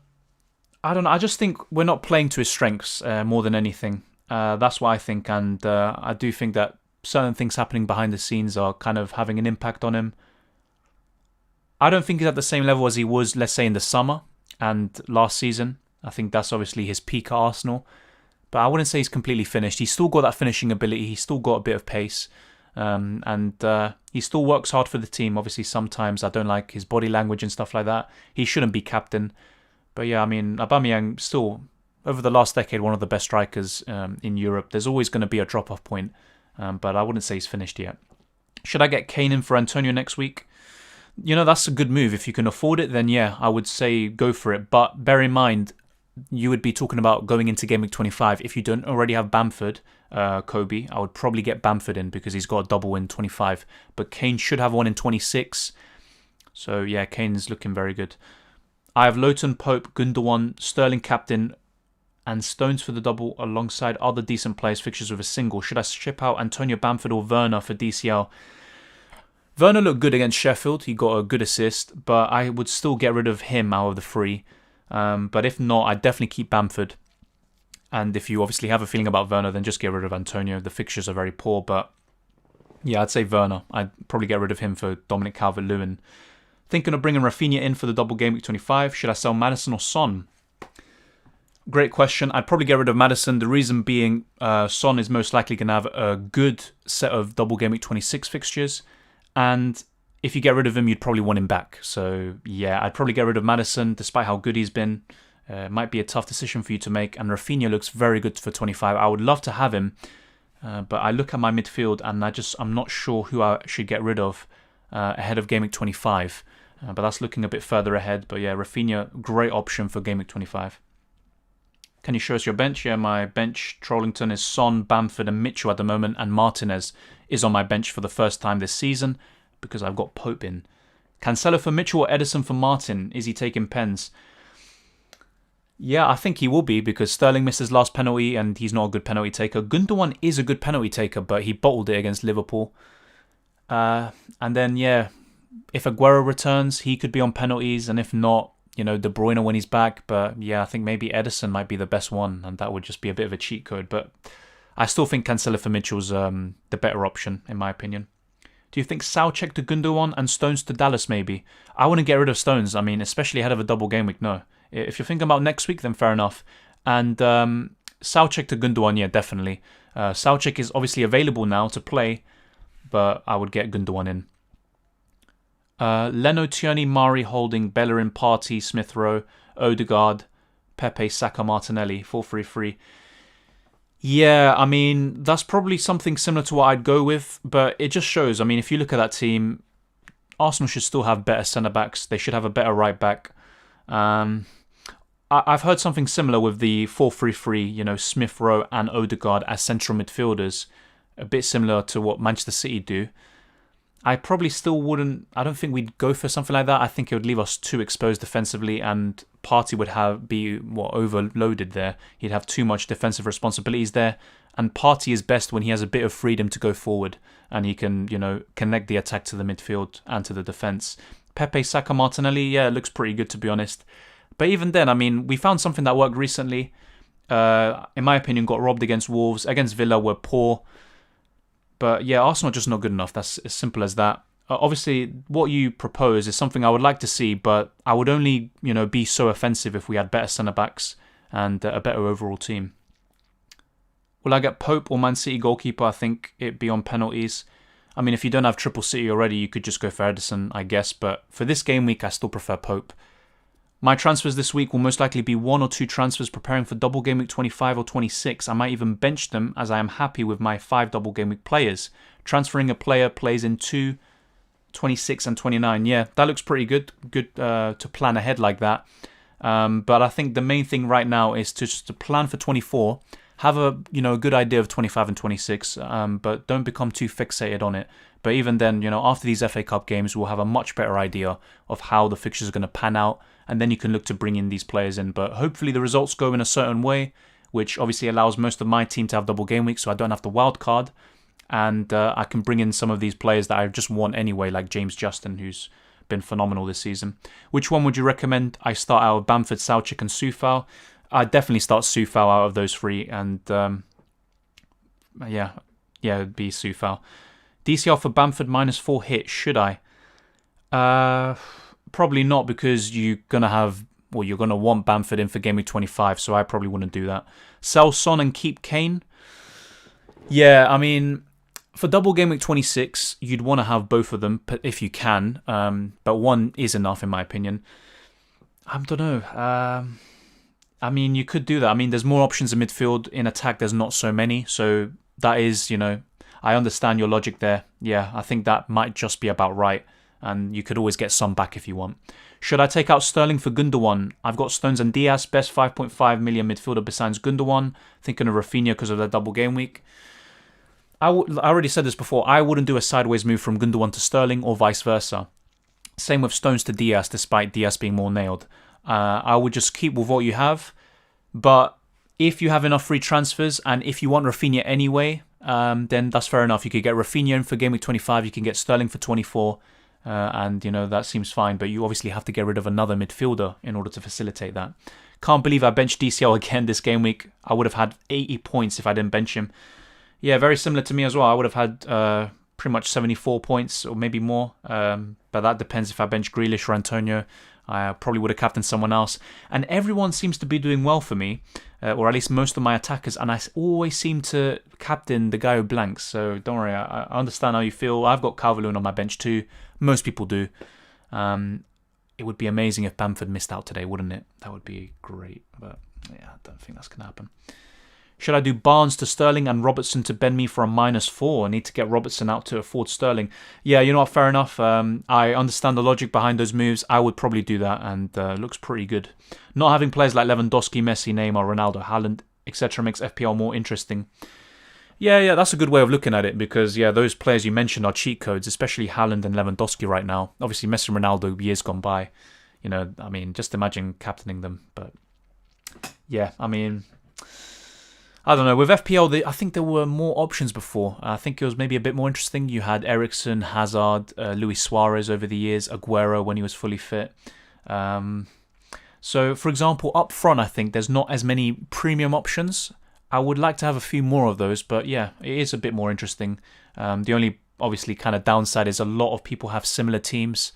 I don't know. I just think we're not playing to his strengths more than anything. That's what I think. And I do think that certain things happening behind the scenes are kind of having an impact on him. I don't think he's at the same level as he was, let's say, in the summer and last season. I think that's obviously his peak at Arsenal. But I wouldn't say he's completely finished. He's still got that finishing ability. He's still got a bit of pace. And he still works hard for the team. Obviously, sometimes I don't like his body language and stuff like that. He shouldn't be captain. But yeah, I mean, Aubameyang still, over the last decade, one of the best strikers in Europe. There's always going to be a drop-off point, but I wouldn't say he's finished yet. Should I get Kane in for Antonio next week? That's a good move. If you can afford it, then yeah, I would say go for it. But bear in mind, you would be talking about going into Gameweek 25. If you don't already have Bamford, Kobe, I would probably get Bamford in because he's got a double in 25. But Kane should have one in 26. So yeah, Kane's looking very good. I have Lowton, Pope, Gundogan, Sterling captain, and Stones for the double alongside other decent players, fixtures with a single. Should I ship out Antonio Bamford or Werner for DCL? Werner looked good against Sheffield. He got a good assist, but I would still get rid of him out of the three. But if not, I'd definitely keep Bamford. And if you obviously have a feeling about Werner, then just get rid of Antonio. The fixtures are very poor, but yeah, I'd say Werner. I'd probably get rid of him for Dominic Calvert-Lewin. Thinking of bringing Rafinha in for the double game week 25. Should I sell Maddison or Son? Great question. I'd probably get rid of Maddison. The reason being Son is most likely going to have a good set of double game week 26 fixtures. And if you get rid of him, you'd probably want him back. So yeah, I'd probably get rid of Maddison despite how good he's been. It might be a tough decision for you to make. And Rafinha looks very good for 25. I would love to have him. But I look at my midfield and I'm not sure who I should get rid of ahead of Game Week 25. But that's looking a bit further ahead. But yeah, Rafinha, great option for Game Week 25. Can you show us your bench? Yeah, my bench, Trollington, is Son, Bamford and Mitchell at the moment. And Martinez is on my bench for the first time this season because I've got Pope in. Cancelo for Mitchell or Edison for Martin? Is he taking pens? Yeah, I think he will be because Sterling missed his last penalty and he's not a good penalty taker. Gundogan is a good penalty taker, but he bottled it against Liverpool. And then, yeah, if Aguero returns, he could be on penalties. And if not, De Bruyne when he's back. But yeah, I think maybe Edison might be the best one. And that would just be a bit of a cheat code. But I still think Cancelo for Mitchell's the better option, in my opinion. Do you think Soucek to Gundogan and Stones to Dallas maybe? I wouldn't get rid of Stones. I mean, especially ahead of a double game week, no. If you're thinking about next week, then fair enough. And Soucek to Gundogan, yeah, definitely. Soucek is obviously available now to play, but I would get Gundogan in. Leno, Tierney, Mari, Holding, Bellerin, Partey, Smith Rowe, Odegaard, Pepe, Saka, Martinelli, 4-3-3. Yeah, I mean, that's probably something similar to what I'd go with, but it just shows, I mean, if you look at that team, Arsenal should still have better centre-backs. They should have a better right-back. I've heard something similar with the 4-3-3, Smith Rowe and Odegaard as central midfielders, a bit similar to what Manchester City do. I probably still wouldn't. I don't think we'd go for something like that. I think it would leave us too exposed defensively, and Partey would be overloaded there. He'd have too much defensive responsibilities there, and Partey is best when he has a bit of freedom to go forward and he can, connect the attack to the midfield and to the defense. Pepe, Saka, Martinelli, yeah, it looks pretty good to be honest. But even then, I mean, we found something that worked recently. In my opinion, got robbed against Wolves. Against Villa, we're poor. But yeah, Arsenal are just not good enough. That's as simple as that. Obviously, what you propose is something I would like to see, but I would only, be so offensive if we had better centre-backs and a better overall team. Will I get Pope or Man City goalkeeper? I think it'd be on penalties. I mean, if you don't have Triple City already, you could just go for Edison, I guess. But for this game week, I still prefer Pope. My transfers this week will most likely be 1 or 2 transfers preparing for double game week 25 or 26. I might even bench them as I am happy with my 5 double game week players. Transferring a player plays in 2, 26 and 29. Yeah, that looks pretty good. Good to plan ahead like that. But I think the main thing right now is to plan for 24. Have a good idea of 25 and 26, but don't become too fixated on it. But even then, after these FA Cup games, we'll have a much better idea of how the fixtures are going to pan out, and then you can look to bring in these players in. But hopefully the results go in a certain way, which obviously allows most of my team to have double game week, so I don't have the wild card, and I can bring in some of these players that I just want anyway, like James Justin, who's been phenomenal this season. Which one would you recommend I start out of? Bamford, Soucek and Soufal? I'd definitely start Soufal out of those 3, and yeah, it'd be Soufal. DCL for Bamford -4 hit. Should I? Probably not, because you're gonna want Bamford in for game week 25, so I probably wouldn't do that. Sell Son and keep Kane. Yeah, I mean, for double game week 26, you'd want to have both of them if you can, but one is enough in my opinion. I don't know. I mean, you could do that. I mean, there's more options in midfield. In attack, there's not so many. So that is, I understand your logic there. Yeah, I think that might just be about right. And you could always get some back if you want. Should I take out Sterling for Gundogan? I've got Stones and Diaz, best 5.5 million midfielder besides Gundogan. Thinking of Rafinha because of their double game week. I already said this before. I wouldn't do a sideways move from Gundogan to Sterling or vice versa. Same with Stones to Diaz, despite Diaz being more nailed. I would just keep with what you have, but if you have enough free transfers and if you want Rafinha anyway, then that's fair enough. You could get Rafinha in for game week 25, you can get Sterling for 24, and that seems fine, but you obviously have to get rid of another midfielder in order to facilitate that. Can't believe I benched DCL again this game week. I would have had 80 points if I didn't bench him. Yeah, very similar to me as well. I would have had pretty much 74 points or maybe more, but that depends if I bench Grealish or Antonio. I probably would have captained someone else. And everyone seems to be doing well for me, or at least most of my attackers. And I always seem to captain the guy who blanks. So don't worry, I understand how you feel. I've got Calvert-Lewin on my bench too. Most people do. It would be amazing if Bamford missed out today, wouldn't it? That would be great. But yeah, I don't think that's going to happen. Should I do Barnes to Sterling and Robertson to Ben me for a -4? I need to get Robertson out to afford Sterling. Yeah, you know what? Fair enough. I understand the logic behind those moves. I would probably do that, and looks pretty good. Not having players like Lewandowski, Messi, Neymar, Ronaldo, Haaland, etc. makes FPL more interesting. Yeah, that's a good way of looking at it, because yeah, those players you mentioned are cheat codes, especially Haaland and Lewandowski right now. Obviously, Messi and Ronaldo, years gone by. I mean, just imagine captaining them. But yeah, I mean, I don't know. With FPL, I think there were more options before. I think it was maybe a bit more interesting. You had Eriksen, Hazard, Luis Suarez over the years, Aguero when he was fully fit. So, for example, up front, I think there's not as many premium options. I would like to have a few more of those, but yeah, it is a bit more interesting. The only, obviously, kind of downside is a lot of people have similar teams.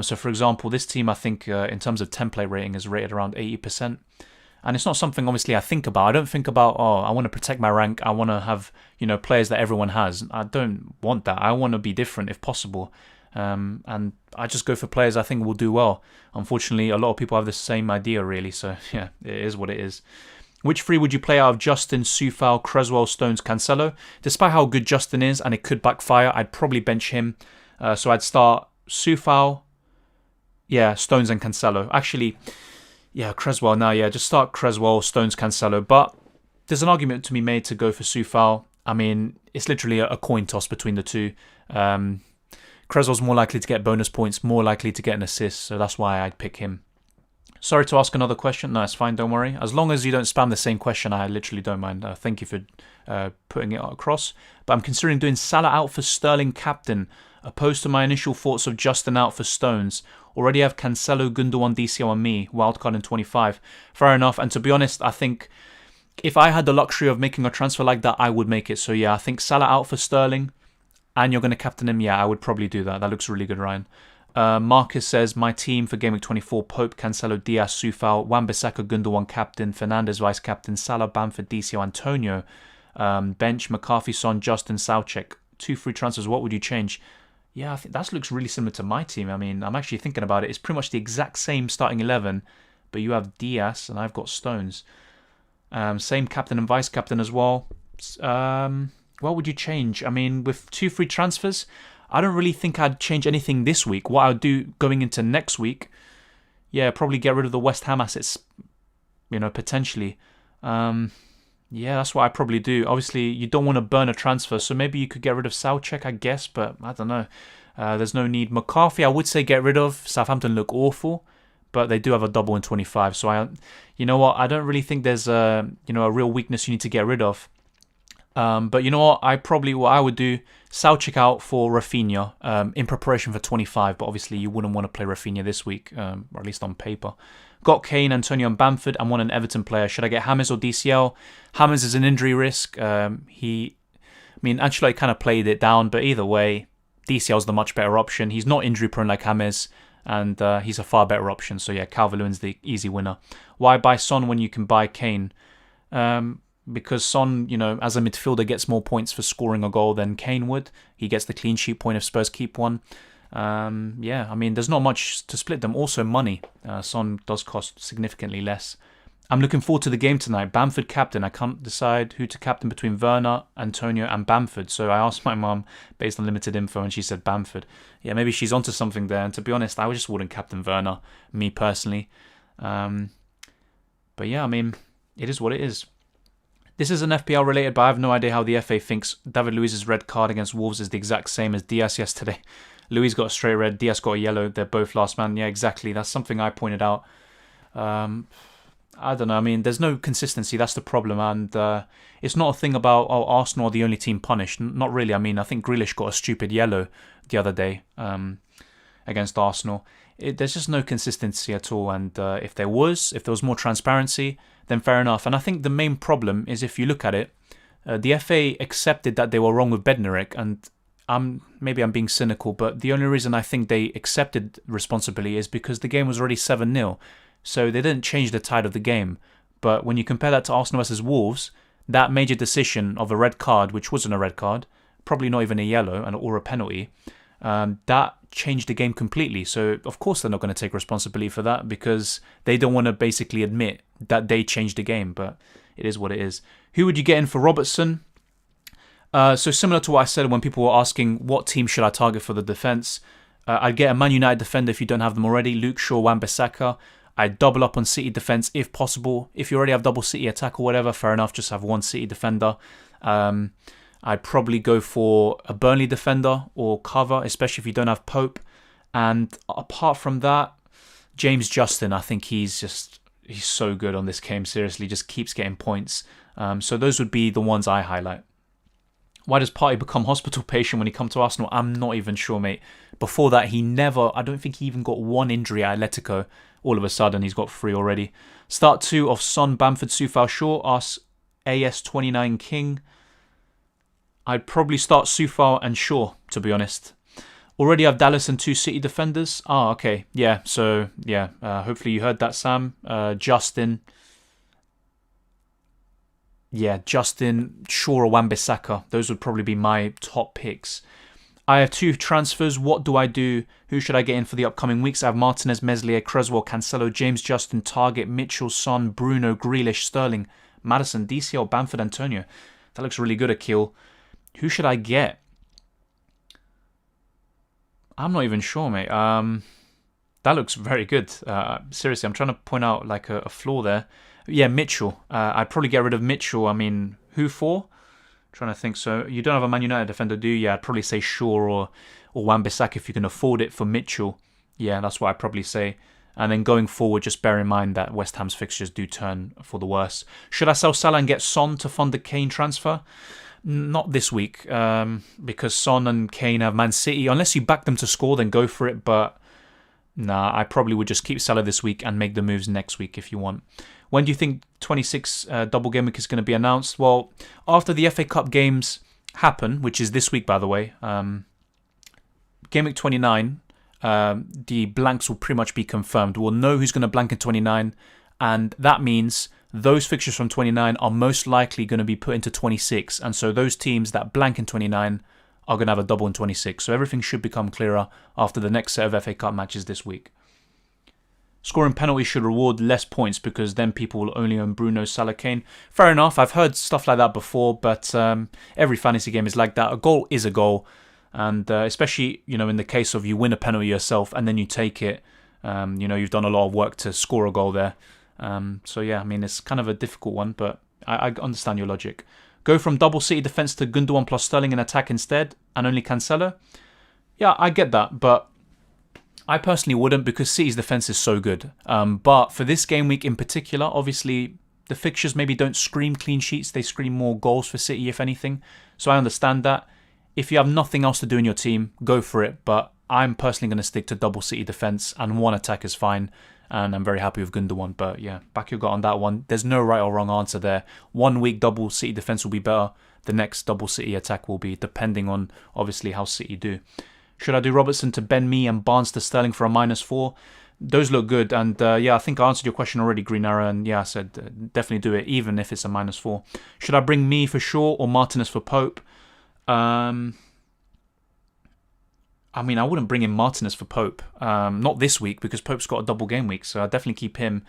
So, for example, this team, I think, in terms of template rating, is rated around 80%. And it's not something, obviously, I think about. I don't think about, I want to protect my rank. I want to have, players that everyone has. I don't want that. I want to be different if possible. And I just go for players I think will do well. Unfortunately, a lot of people have the same idea, really. So, yeah, it is what it is. Which 3 would you play out of Justin, Soufal, Creswell, Stones, Cancelo? Despite how good Justin is, and it could backfire, I'd probably bench him. So I'd start Soufal, Stones and Cancelo. Actually, Creswell now, just start Creswell, Stones, Cancelo. But there's an argument to be made to go for Soufal. I mean, it's literally a coin toss between the two. Creswell's more likely to get bonus points, more likely to get an assist, so that's why I'd pick him. Sorry to ask another question. No, it's fine, don't worry. As long as you don't spam the same question, I literally don't mind. Thank you for putting it across. But I'm considering doing Salah out for Sterling captain, opposed to my initial thoughts of Justin out for Stones. Already have Cancelo, Gundogan, DCL and me, wildcard in 25. Fair enough, and to be honest, I think if I had the luxury of making a transfer like that, I would make it. So yeah, I think Salah out for Sterling, and you're going to captain him. Yeah, I would probably do that. That looks really good, Ryan. Marcus says, my team for Gameweek 24, Pope, Cancelo, Diaz, Soufal, Wan-Bissaka, Gundogan captain, Fernandes vice-captain, Salah, Bamford, DCL, Antonio, bench, McCarthy, Son, Justin, Soucek. 2 free transfers, what would you change? Yeah, I think that looks really similar to my team. I mean, I'm actually thinking about it. It's pretty much the exact same starting 11, but you have Diaz and I've got Stones. Same captain and vice-captain as well. What would you change? I mean, with 2 free transfers, I don't really think I'd change anything this week. What I'd do going into next week, yeah, probably get rid of the West Ham assets, potentially. Yeah, that's what I'd probably do. Obviously, you don't want to burn a transfer, so maybe you could get rid of Soucek, I guess, but I don't know. There's no need. McCarthy, I would say get rid of. Southampton look awful, but they do have a double in 25, so you know what? I don't really think there's a real weakness you need to get rid of. But you know what? What I would do, Soucek out for Rafinha in preparation for 25. But obviously, you wouldn't want to play Rafinha this week, or at least on paper. Got Kane, Antonio, and Bamford, and want an Everton player. Should I get James or DCL? James is an injury risk. Ancelotti kind of played it down, but either way, DCL is the much better option. He's not injury prone like James, and he's a far better option. So yeah, Calvert-Lewin's the easy winner. Why buy Son when you can buy Kane? Because Son, as a midfielder, gets more points for scoring a goal than Kane would. He gets the clean sheet point if Spurs keep one. There's not much to split them. Also, money. Son does cost significantly less. I'm looking forward to the game tonight. Bamford captain. I can't decide who to captain between Werner, Antonio, and Bamford. So I asked my mum based on limited info, and she said Bamford. Yeah, maybe she's onto something there. And to be honest, I just wouldn't captain Werner, me personally. But yeah, it is what it is. This isn't FPL related, but I have no idea how the FA thinks David Luiz's red card against Wolves is the exact same as Diaz yesterday. Luiz got a straight red, Diaz got a yellow. They're both last man. Yeah, exactly. That's something I pointed out. I don't know. There's no consistency. That's the problem. And it's not a thing about, Arsenal are the only team punished. Not really. I think Grealish got a stupid yellow the other day against Arsenal. There's just no consistency at all. And if there was more transparency, then fair enough. And I think the main problem is, if you look at it, the FA accepted that they were wrong with Bednarek, and maybe I'm being cynical, but the only reason I think they accepted responsibility is because the game was already 7-0, so they didn't change the tide of the game. But when you compare that to Arsenal versus Wolves, that major decision of a red card, which wasn't a red card, probably not even a yellow or a penalty, that changed the game completely. So of course they're not going to take responsibility for that, because they don't want to basically admit that they changed the game. But it is what it is. Who would you get in for Robertson? So similar to what I said when people were asking what team should I target for the defence, I'd get a Man United defender if you don't have them already. Luke Shaw, Wan-Bissaka. I'd double up on City defence if possible. If you already have double City attack or whatever, fair enough, just have one City defender. I'd probably go for a Burnley defender or cover, especially if you don't have Pope. And apart from that, James Justin, I think he's so good on this game, seriously, just keeps getting points. So those would be the ones I highlight. Why does Partey become hospital patient when he comes to Arsenal? I'm not even sure, mate. Before that, I don't think he even got one injury at Atletico. All of a sudden, he's got 3 already. Start 2 of Son, Bamford, Soufal, Shaw. Ask AS29 King. I'd probably start Soufal and Shaw, to be honest. Already have Dallas and 2 City defenders. Okay. Yeah, so, yeah. Hopefully you heard that, Sam. Justin, Shaw or Wan-Bissaka. Those would probably be my top picks. I have 2 transfers. What do I do? Who should I get in for the upcoming weeks? I have Martinez, Meslier, Creswell, Cancelo, James Justin, Target, Mitchell, Son, Bruno, Grealish, Sterling, Maddison, DCL, Bamford, Antonio. That looks really good, Akil. Who should I get? I'm not even sure, mate. That looks very good. Seriously, I'm trying to point out like a flaw there. Yeah, Mitchell. I'd probably get rid of Mitchell. Who for? Trying to think. So you don't have a Man United defender, do you? Yeah, I'd probably say Shaw or Wan-Bissaka if you can afford it for Mitchell. Yeah, that's what I'd probably say. And then going forward, just bear in mind that West Ham's fixtures do turn for the worse. Should I sell Salah and get Son to fund the Kane transfer? Not this week, because Son and Kane have Man City. Unless you back them to score, then go for it. But nah, I probably would just keep Salah this week and make the moves next week if you want. When do you think 26 double game week is going to be announced? Well, after the FA Cup games happen, which is this week, by the way, game week 29, the blanks will pretty much be confirmed. We'll know who's going to blank in 29, and that means those fixtures from 29 are most likely going to be put into 26, and so those teams that blank in 29 are going to have a double in 26. So everything should become clearer after the next set of FA Cup matches this week. Scoring penalties should reward less points because then people will only own Bruno, Salah, Kane. Fair enough, I've heard stuff like that before, but every fantasy game is like that. A goal is a goal, and especially in the case of you win a penalty yourself and then you take it, you've done a lot of work to score a goal there. So yeah, I mean, it's kind of a difficult one, but I understand your logic. Go from double City defence to Gundogan plus Sterling in attack instead and only Cancelo? Yeah, I get that, but I personally wouldn't because City's defence is so good. But for this game week in particular, obviously the fixtures maybe don't scream clean sheets. They scream more goals for City, if anything. So I understand that. If you have nothing else to do in your team, go for it. But I'm personally going to stick to double City defence and one attack is fine. And I'm very happy with Gundogan. But yeah, back your gut on that one. There's no right or wrong answer there. 1 week double City defence will be better. The next double City attack will be, depending on obviously how City do. Should I do Robertson to Ben Mee and Barnes to Sterling for a -4? Those look good. And yeah, I think I answered your question already, Green Arrow. And yeah, I said definitely do it, even if it's a -4. Should I bring Mee for Shaw or Martinez for Pope? I mean, I wouldn't bring in Martinez for Pope. Not this week because Pope's got a double game week. So I'd definitely keep him.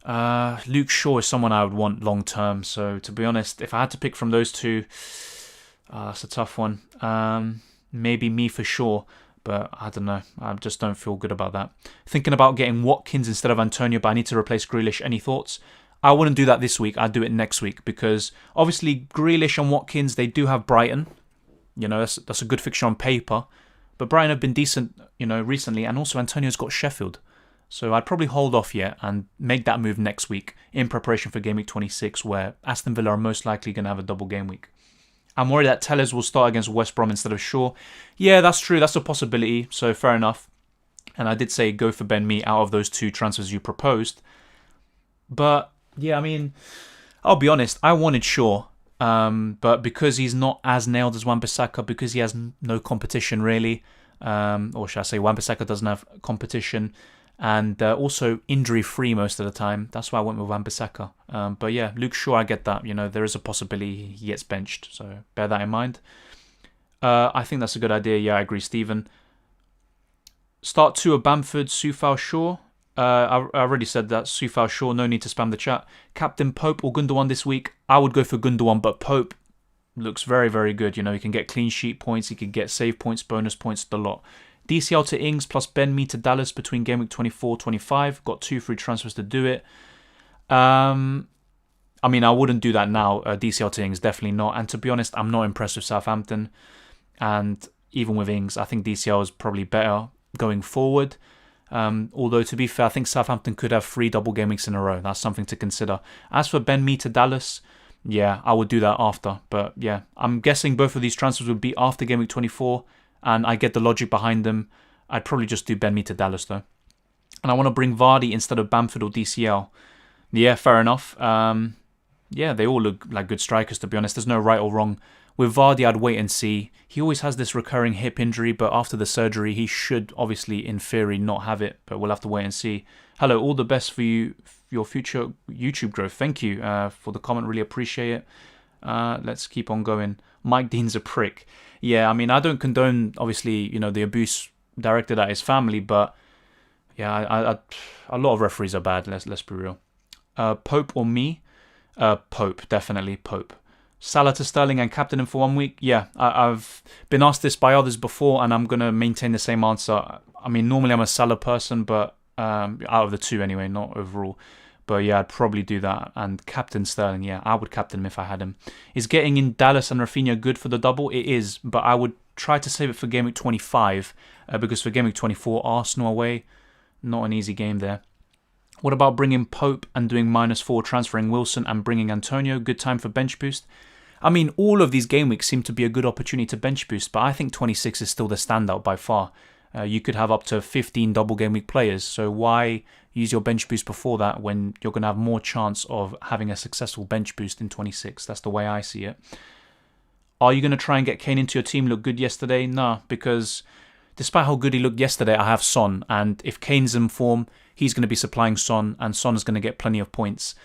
Luke Shaw is someone I would want long term. So to be honest, if I had to pick from those two, that's a tough one. Maybe Mee for Shaw, but I don't know. I just don't feel good about that. Thinking about getting Watkins instead of Antonio, but I need to replace Grealish. Any thoughts? I wouldn't do that this week. I'd do it next week because obviously Grealish and Watkins, they do have Brighton. That's a good fixture on paper. But Brighton have been decent, recently. And also Antonio's got Sheffield. So I'd probably hold off yet and make that move next week in preparation for Game Week 26 where Aston Villa are most likely going to have a double game week. I'm worried that Telles will start against West Brom instead of Shaw. Yeah, that's true. That's a possibility. So fair enough. And I did say go for Ben Mee out of those two transfers you proposed. But yeah, I mean, I'll be honest. I wanted Shaw. But because he's not as nailed as Wan-Bissaka, because he has no competition really, or should I say Wan-Bissaka doesn't have competition, and also injury-free most of the time, that's why I went with Wan-Bissaka. But yeah, Luke Shaw, I get that. There is a possibility he gets benched, so bear that in mind. I think that's a good idea. Yeah, I agree, Stephen. Start 2 of Bamford, Soufal, Shaw. I already said that. Soufal, Shaw, no need to spam the chat. Captain Pope or Gundogan this week? I would go for Gundogan, but Pope looks very, very good. He can get clean sheet points, he can get save points, bonus points, the lot. DCL to Ings plus Ben Mee to Dallas between Game Week 24-25. Got 2 free transfers to do it. I mean, I wouldn't do that now. DCL to Ings, definitely not. And to be honest, I'm not impressed with Southampton. And even with Ings, I think DCL is probably better going forward. Although, to be fair, I think Southampton could have 3 double game weeks in a row. That's something to consider. As for Ben Mee to Dallas, yeah, I would do that after. But yeah, I'm guessing both of these transfers would be after Game Week 24. And I get the logic behind them. I'd probably just do Ben Mee to Dallas, though. And I want to bring Vardy instead of Bamford or DCL. Yeah, fair enough. Yeah, they all look like good strikers, to be honest. There's no right or wrong. With Vardy, I'd wait and see. He always has this recurring hip injury, but after the surgery, he should obviously, in theory, not have it. But we'll have to wait and see. Hello, all the best for you, for your future YouTube growth. Thank you for the comment. Really appreciate it. Let's keep on going. Mike Dean's a prick. Yeah, I mean, I don't condone, obviously, the abuse directed at his family, but yeah, a lot of referees are bad. Let's be real. Pope or me? Pope, definitely Pope. Salah to Sterling and captain him for 1 week? Yeah, I've been asked this by others before, and I'm going to maintain the same answer. I mean, normally I'm a Salah person, but out of the two anyway, not overall. But yeah, I'd probably do that. And captain Sterling, yeah, I would captain him if I had him. Is getting in Dallas and Rafinha good for the double? It is, but I would try to save it for Game Week 25 because for Game Week 24, Arsenal away, not an easy game there. What about bringing Pope and doing -4, transferring Wilson and bringing Antonio? Good time for bench boost. I mean, all of these game weeks seem to be a good opportunity to bench boost, but I think 26 is still the standout by far. You could have up to 15 double game week players, so why use your bench boost before that when you're going to have more chance of having a successful bench boost in 26? That's the way I see it. Are you going to try and get Kane into your team? Look good yesterday? No, because despite how good he looked yesterday, I have Son, and if Kane's in form, he's going to be supplying Son, and Son is going to get plenty of points.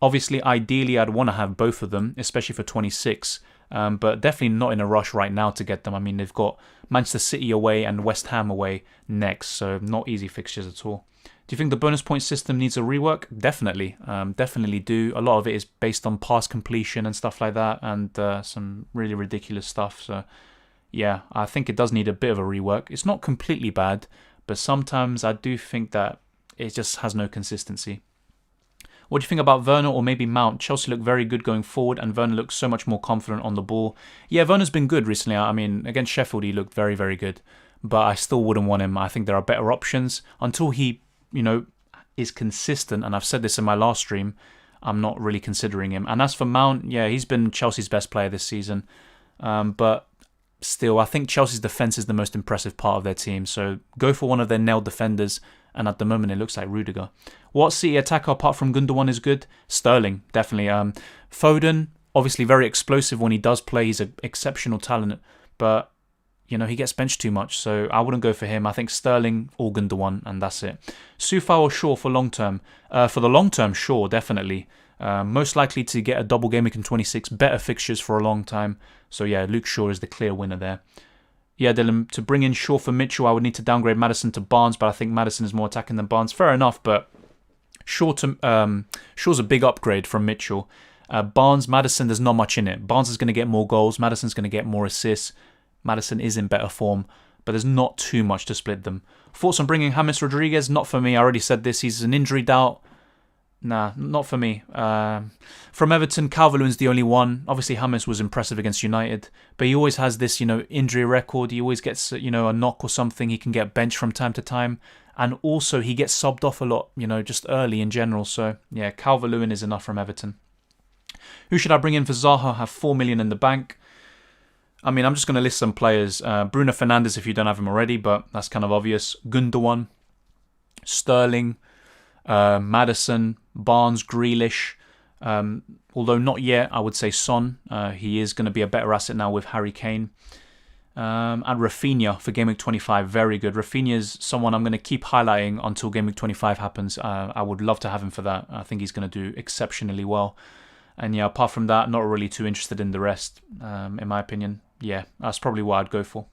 Obviously, ideally, I'd want to have both of them, especially for 26, but definitely not in a rush right now to get them. I mean, they've got Manchester City away and West Ham away next, so not easy fixtures at all. Do you think the bonus point system needs a rework? Definitely. Definitely do. A lot of it is based on pass completion and stuff like that, and some really ridiculous stuff. So, yeah, I think it does need a bit of a rework. It's not completely bad, but sometimes I do think that it just has no consistency. What do you think about Werner or maybe Mount? Chelsea look very good going forward, and Werner looks so much more confident on the ball. Yeah, Werner's been good recently. I mean, against Sheffield, he looked very, very good. But I still wouldn't want him. I think there are better options. Until he, is consistent, and I've said this in my last stream, I'm not really considering him. And as for Mount, yeah, he's been Chelsea's best player this season. But still, I think Chelsea's defence is the most impressive part of their team. So go for one of their nailed defenders. And at the moment, it looks like Rudiger. What City attacker apart from Gundogan is good? Sterling, definitely. Foden, obviously very explosive when he does play. He's an exceptional talent. But, he gets benched too much. So I wouldn't go for him. I think Sterling or Gundogan, and that's it. Sufa or Shaw for long term? For the long term, Shaw, definitely. Most likely to get a double game week in 26. Better fixtures for a long time. So yeah, Luke Shaw is the clear winner there. Yeah, Dylan, to bring in Shaw for Mitchell, I would need to downgrade Maddison to Barnes, but I think Maddison is more attacking than Barnes. Fair enough, but Shaw's a big upgrade from Mitchell. Barnes, Maddison, there's not much in it. Barnes is going to get more goals. Maddison's going to get more assists. Maddison is in better form, but there's not too much to split them. Thoughts on bringing James Rodriguez? Not for me. I already said this. He's an injury doubt. Nah, not for me. From Everton, Calvert-Lewin's the only one. Obviously, James was impressive against United, but he always has this, injury record. He always gets, a knock or something. He can get benched from time to time, and also he gets subbed off a lot, just early in general. So yeah, Calvert-Lewin is enough from Everton. Who should I bring in for Zaha? Have 4 million in the bank. I mean, I'm just going to list some players. Bruno Fernandes, if you don't have him already, but that's kind of obvious. Gundogan, Sterling, Maddison, Barnes, Grealish. Although not yet, I would say Son. He is going to be a better asset now with Harry Kane. And Rafinha for Game Week 25, very good. Rafinha is someone I'm going to keep highlighting until Game Week 25 happens. I would love to have him for that. I think he's going to do exceptionally well. And yeah, apart from that, not really too interested in the rest, in my opinion. Yeah, that's probably what I'd go for.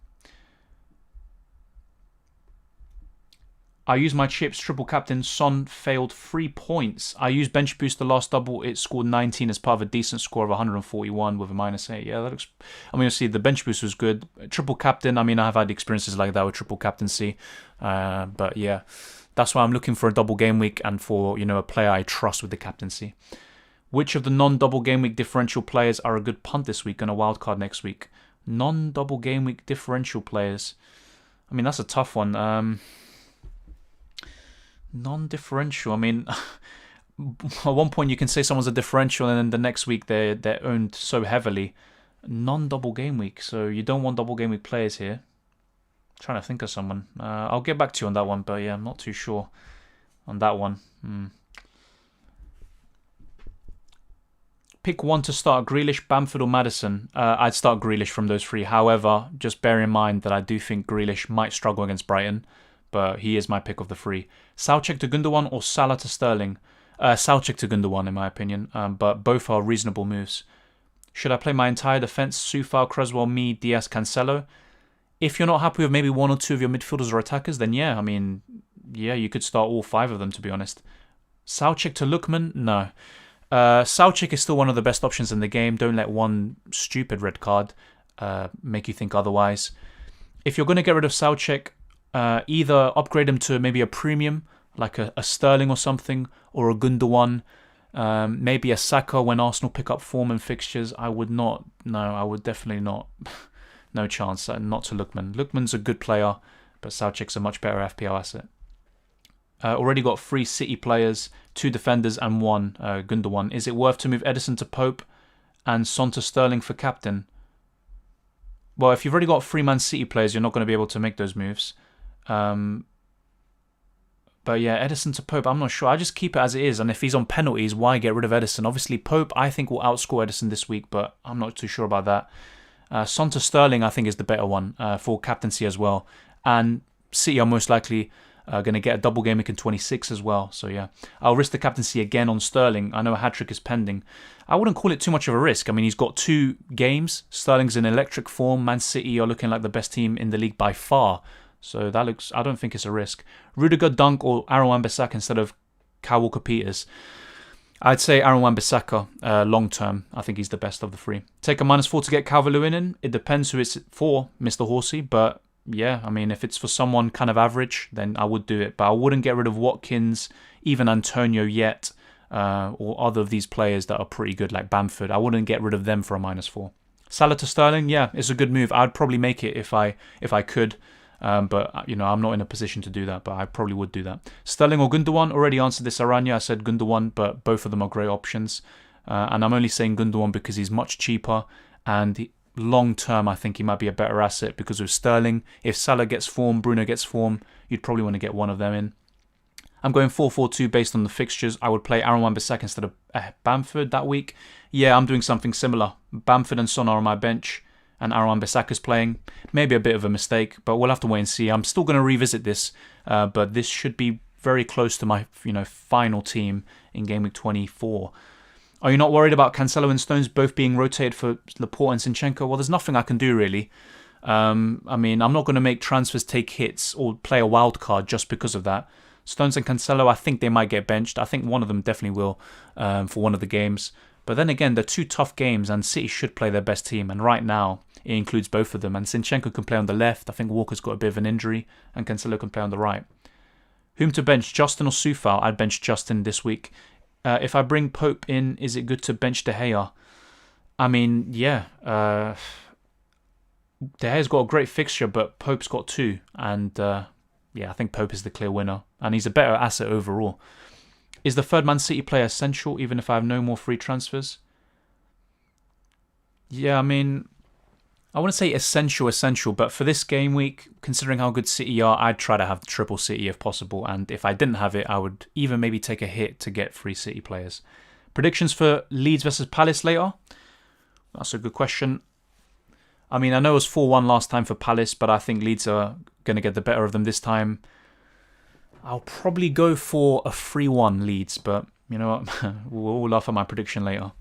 I used my chips, triple captain, Son failed 3 points. I used bench boost the last double, it scored 19 as part of a decent score of 141 with a -8. Yeah, that looks... I mean, see, the bench boost was good. Triple captain, I mean, I've had experiences like that with triple captaincy. But yeah, that's why I'm looking for a double game week and for, a player I trust with the captaincy. Which of the non-double game week differential players are a good punt this week and a wildcard next week? Non-double game week differential players. I mean, that's a tough one. Non-differential. I mean, at one point you can say someone's a differential, and then the next week they're owned so heavily. Non-double game week, so you don't want double game week players here. I'm trying to think of someone. I'll get back to you on that one, but yeah, I'm not too sure on that one. Pick one to start, Grealish, Bamford or Maddison. I'd start Grealish from those three. However, just bear in mind that I do think Grealish might struggle against Brighton, but he is my pick of the three. Soucek to Gundogan or Salah to Sterling? Soucek to Gundogan in my opinion, but both are reasonable moves. Should I play my entire defence, Soufal, Creswell, me, Diaz, Cancelo? If you're not happy with maybe one or two of your midfielders or attackers, then yeah, I mean, yeah, you could start all five of them, to be honest. Soucek to Lookman? No. Soucek is still one of the best options in the game. Don't let one stupid red card make you think otherwise. If you're going to get rid of Soucek, either upgrade him to maybe a premium like a Sterling or something, or a Gundogan, maybe a Saka when Arsenal pick up form and fixtures. I would not. No, I would definitely not. No chance. Not to Lookman. Lookman's a good player, but Soucek's a much better FPL asset. Already got 3 City players, 2 defenders and 1 Gundogan. Is it worth to move Edison to Pope and Son to Sterling for captain? Well, if you've already got 3 Man City players, you're not going to be able to make those moves. But yeah, Edison to Pope, I'm not sure. I just keep it as it is. And if he's on penalties, why get rid of Edison? Obviously, Pope, I think, will outscore Edison this week, but I'm not too sure about that. Son to Sterling, I think, is the better one for captaincy as well. And City are most likely going to get a double game week in 26 as well. So yeah, I'll risk the captaincy again on Sterling. I know a hat-trick is pending. I wouldn't call it too much of a risk. I mean, he's got 2 games. Sterling's in electric form. Man City are looking like the best team in the league by far. So that looks, I don't think it's a risk. Rudiger, Dunk or Aaron Wan-Bissaka instead of Kyle Walker-Peters. I'd say Aaron Wan-Bissaka long term. I think he's the best of the 3. Take a -4 to get Calvert-Lewin in. It depends who it's for, Mr. Horsey, but yeah, I mean, if it's for someone kind of average, then I would do it. But I wouldn't get rid of Watkins, even Antonio yet, or other of these players that are pretty good, like Bamford. I wouldn't get rid of them for a -4. Salah to Sterling, yeah, it's a good move. I'd probably make it if I could. But, you know, I'm not in a position to do that, but I probably would do that. Sterling or Gundogan, already answered this, Aranya. I said Gundogan, but both of them are great options. And I'm only saying Gundogan because he's much cheaper, and long term, I think he might be a better asset because with Sterling, if Salah gets form, Bruno gets form, you'd probably want to get one of them in. I'm going 4-4-2 based on the fixtures. I would play Aaron Wan-Bissaka instead of Bamford that week. Yeah, I'm doing something similar. Bamford and Son are on my bench, and Aaron Wan-Bissaka's playing. Maybe a bit of a mistake, but we'll have to wait and see. I'm still going to revisit this, but this should be very close to my final team in Game Week 24. Are you not worried about Cancelo and Stones both being rotated for Laporte and Zinchenko? Well, there's nothing I can do, really. I mean, I'm not going to make transfers take hits or play a wild card just because of that. Stones and Cancelo, I think they might get benched. I think one of them definitely will for one of the games. But then again, they're 2 tough games and City should play their best team. And right now, it includes both of them. And Zinchenko can play on the left. I think Walker's got a bit of an injury. And Cancelo can play on the right. Whom to bench, Justin or Soufal? I'd bench Justin this week. If I bring Pope in, is it good to bench De Gea? I mean, yeah. De Gea's got a great fixture, but Pope's got 2. And yeah, I think Pope is the clear winner. And he's a better asset overall. Is the third Man City player essential, even if I have no more free transfers? Yeah, I mean, I wouldn't say essential, but for this game week, considering how good City are, I'd try to have the triple City if possible. And if I didn't have it, I would even maybe take a hit to get 3 City players. Predictions for Leeds versus Palace later? That's a good question. I mean, I know it was 4-1 last time for Palace, but I think Leeds are going to get the better of them this time. I'll probably go for a 3-1 Leeds, but you know what? We'll all laugh at my prediction later.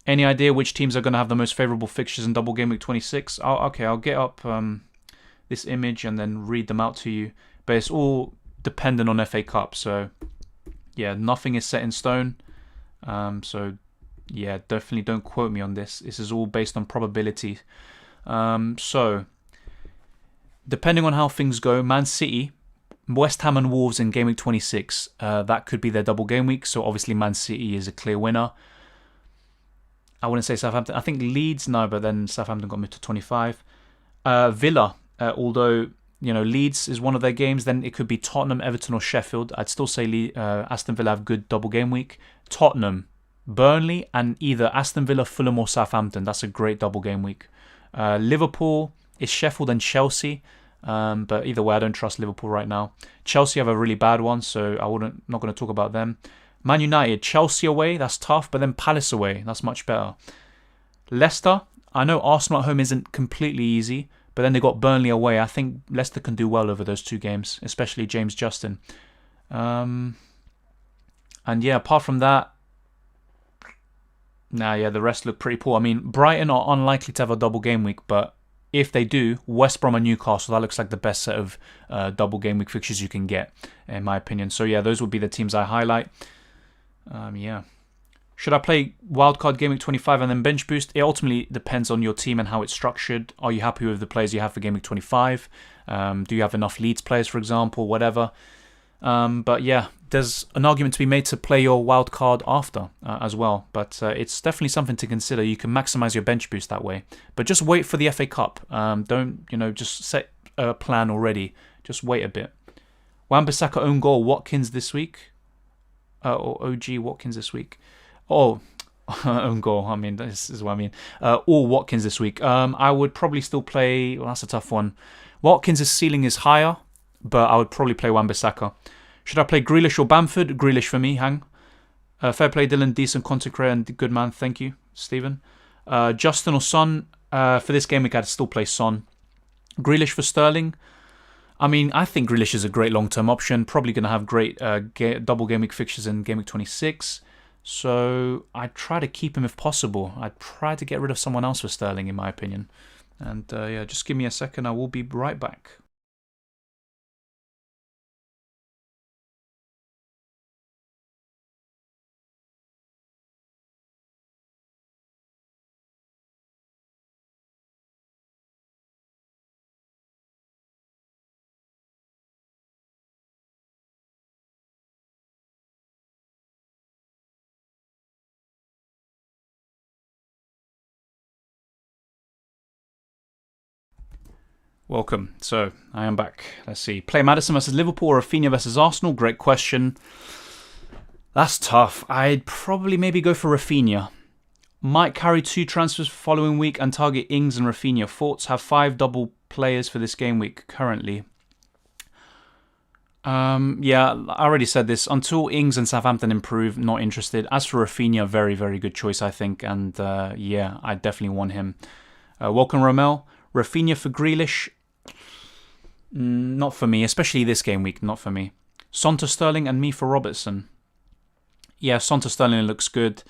Any idea which teams are going to have the most favourable fixtures in Double Game Week 26? Okay, I'll get up this image and then read them out to you. But it's all dependent on FA Cup, so yeah, nothing is set in stone. So yeah, definitely don't quote me on this. This is all based on probability. So depending on how things go, Man City, West Ham and Wolves in Game Week 26. That could be their double game week, so obviously Man City is a clear winner. I wouldn't say Southampton. I think Leeds, no, but then Southampton got moved to 25. Villa, although Leeds is one of their games, then it could be Tottenham, Everton or Sheffield. I'd still say Aston Villa have good double game week. Tottenham, Burnley, and either Aston Villa, Fulham or Southampton. That's a great double game week. Liverpool is Sheffield and Chelsea. But either way, I don't trust Liverpool right now. Chelsea have a really bad one, so not going to talk about them. Man United, Chelsea away, that's tough, but then Palace away, that's much better. Leicester, I know Arsenal at home isn't completely easy, but then they got Burnley away. I think Leicester can do well over those 2 games, especially James Justin. And yeah, apart from that, the rest look pretty poor. I mean, Brighton are unlikely to have a double game week, but if they do, West Brom and Newcastle, that looks like the best set of double game week fixtures you can get, in my opinion. So yeah, those would be the teams I highlight. Yeah. Should I play Wildcard Game Week 25 and then bench boost? It ultimately depends on your team and how it's structured. Are you happy with the players you have for Game Week 25? Do you have enough Leeds players, for example? Whatever. But yeah, there's an argument to be made to play your wild card after as well. But it's definitely something to consider. You can maximize your bench boost that way. But just wait for the FA Cup. Don't, just set a plan already. Just wait a bit. Wan-Bissaka own goal, Watkins this week. Or OG Watkins this week. Oh, own goal. I mean, this is what I mean. Or Watkins this week. I would probably still play. Well, that's a tough one. Watkins' ceiling is higher, but I would probably play Wan-Bissaka. Should I play Grealish or Bamford? Grealish for me, hang. Fair play, Dylan. Decent content creator and good man. Thank you, Stephen. Justin or Son? For this game week, I'd still play Son. Grealish for Sterling. I mean, I think Grealish is a great long-term option. Probably going to have great double game week fixtures in game week 26. So I'd try to keep him if possible. I'd try to get rid of someone else for Sterling, in my opinion. And yeah, just give me a second. I will be right back. Welcome. So, I am back. Let's see. Play Maddison versus Liverpool or Rafinha versus Arsenal? Great question. That's tough. I'd probably maybe go for Rafinha. Might carry 2 transfers following week and target Ings and Rafinha. Thoughts? Have 5 double players for this game week currently. Yeah, I already said this. Until Ings and Southampton improve, not interested. As for Rafinha, very, very good choice, I think. And yeah, I definitely want him. Welcome, Romel. Rafinha for Grealish. Not for me, especially this game week, not for me. Son to Sterling and me for Robertson. Yeah, Son to Sterling looks good.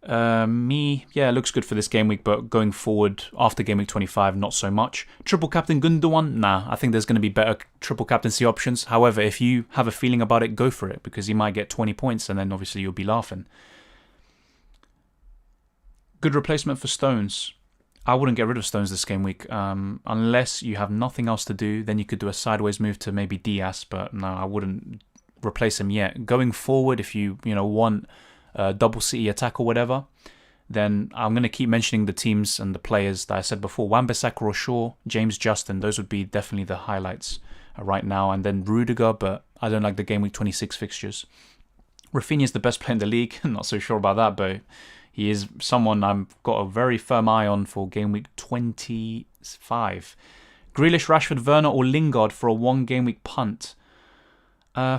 It looks good for this game week, but going forward, after game week 25, not so much. Triple captain Gundogan? Nah, I think there's going to be better triple captaincy options. However, if you have a feeling about it, go for it, because he might get 20 points, and then obviously you'll be laughing. Good replacement for Stones. I wouldn't get rid of Stones this game week. Unless you have nothing else to do, then you could do a sideways move to maybe Diaz, but no, I wouldn't replace him yet. Going forward, if you want a double City attack or whatever, then I'm going to keep mentioning the teams and the players that I said before. Wan-Bissaka or Shaw, James Justin, those would be definitely the highlights right now. And then Rudiger, but I don't like the game week 26 fixtures. Rafinha is the best player in the league. Not so sure about that, but he is someone I've got a very firm eye on for game week 25. Grealish, Rashford, Werner or Lingard for a 1 game week punt. I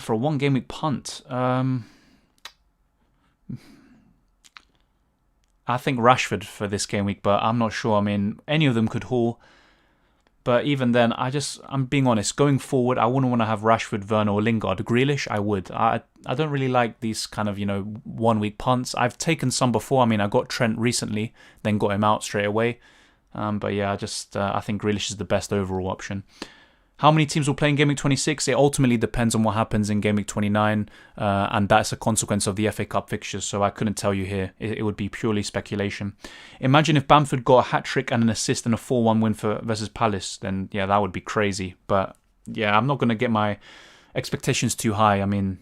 think Rashford for this game week, but I'm not sure. I mean, any of them could haul. But even then, I'm being honest. Going forward, I wouldn't want to have Rashford, Werner or Lingard. Grealish, I would. I don't really like these kind of, 1 week punts. I've taken some before. I mean, I got Trent recently, then got him out straight away. But yeah, I think Grealish is the best overall option. How many teams will play in Game Week 26? It ultimately depends on what happens in Game Week 29, and that's a consequence of the FA Cup fixtures, so I couldn't tell you here. It would be purely speculation. Imagine if Bamford got a hat-trick and an assist and a 4-1 win versus Palace, then yeah, that would be crazy. But yeah, I'm not going to get my expectations too high. I mean,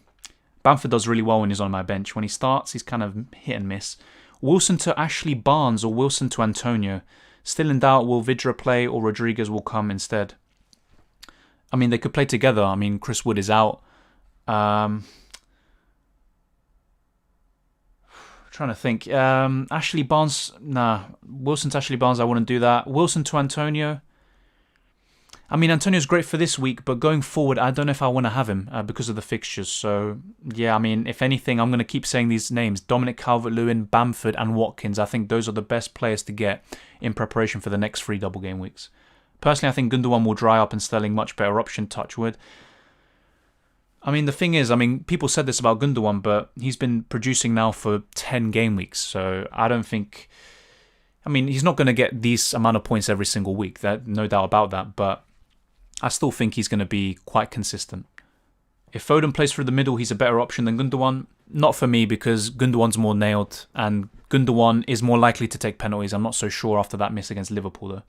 Bamford does really well when he's on my bench. When he starts, he's kind of hit and miss. Wilson to Ashley Barnes or Wilson to Antonio. Still in doubt, will Vidra play or Rodriguez will come instead? I mean, they could play together. I mean, Chris Wood is out. Trying to think. Ashley Barnes, nah. Wilson to Ashley Barnes, I wouldn't do that. Wilson to Antonio. I mean, Antonio's great for this week, but going forward, I don't know if I want to have him because of the fixtures. So, yeah, I mean, if anything, I'm going to keep saying these names. Dominic Calvert-Lewin, Bamford and Watkins. I think those are the best players to get in preparation for the next 3 double game weeks. Personally, I think Gundogan will dry up and Sterling much better option, touch wood. I mean, the thing is, people said this about Gundogan, but he's been producing now for 10 game weeks. So I don't think... he's not going to get these amount of points every single week. No doubt about that. But I still think he's going to be quite consistent. If Foden plays through the middle, he's a better option than Gundogan. Not for me, because Gundogan's more nailed. And Gundogan is more likely to take penalties. I'm not so sure after that miss against Liverpool, though.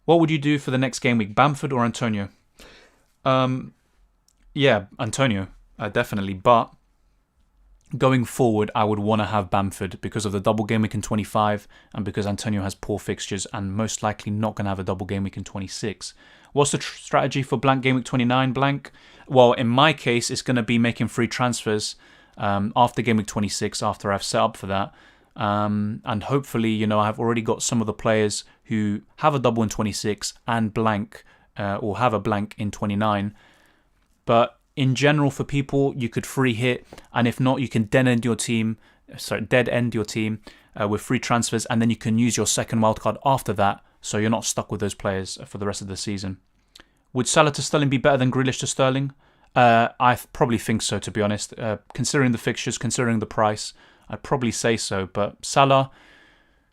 What would you do for the next game week, Bamford or Antonio? Yeah, Antonio, definitely. But going forward, I would want to have Bamford because of the double game week in 25 and because Antonio has poor fixtures and most likely not going to have a double game week in 26. What's the strategy for blank game week 29 blank? Well, in my case, it's going to be making free transfers after game week 26 after I've set up for that. And hopefully, I've already got some of the players who have a double in 26 and blank or have a blank in 29. But in general, for people, you could free hit, and if not, you can dead end your team with free transfers, and then you can use your second wildcard after that, so you're not stuck with those players for the rest of the season. Would Salah to Sterling be better than Grealish to Sterling? I probably think so, to be honest. Considering the fixtures, considering the price, I'd probably say so. But Salah,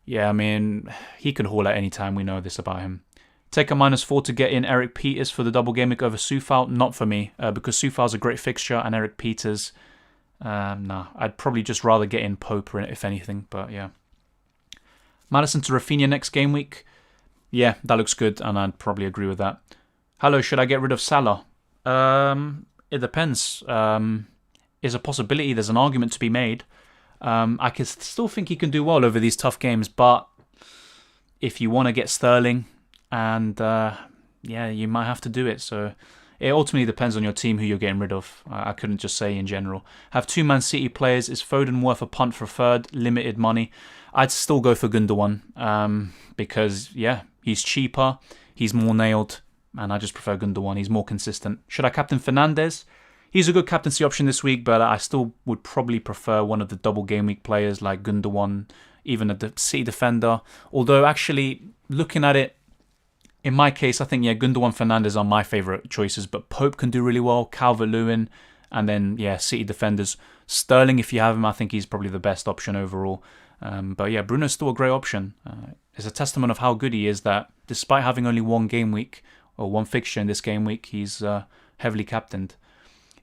yeah, I mean, he can haul at any time. We know this about him. Take a -4 to get in Eric Peters for the double game week over Soufal. Not for me, because Soufal's a great fixture and Eric Peters, nah. I'd probably just rather get in Pope, if anything, but yeah. Maddison to Rafinha next game week. Yeah, that looks good, and I'd probably agree with that. Hello, should I get rid of Salah? It depends. Is a possibility. There's an argument to be made. I can still think he can do well over these tough games, but if you want to get Sterling, and yeah, you might have to do it. So it ultimately depends on your team who you're getting rid of. I couldn't just say in general. Have two Man City players. Is Foden worth a punt for third? Limited money. I'd still go for Gundogan because, yeah, he's cheaper. He's more nailed. And I just prefer Gundogan. He's more consistent. Should I captain Fernandes? He's a good captaincy option this week, but I still would probably prefer one of the double game week players like Gundogan, even a City defender. Although, actually, looking at it, in my case, I think, yeah, Gundogan, Fernandes are my favourite choices, but Pope can do really well, Calvert-Lewin, and then, yeah, City defenders. Sterling, if you have him, I think he's probably the best option overall. But yeah, Bruno's still a great option. It's a testament of how good he is that despite having only one game week, or one fixture in this game week, he's heavily captained.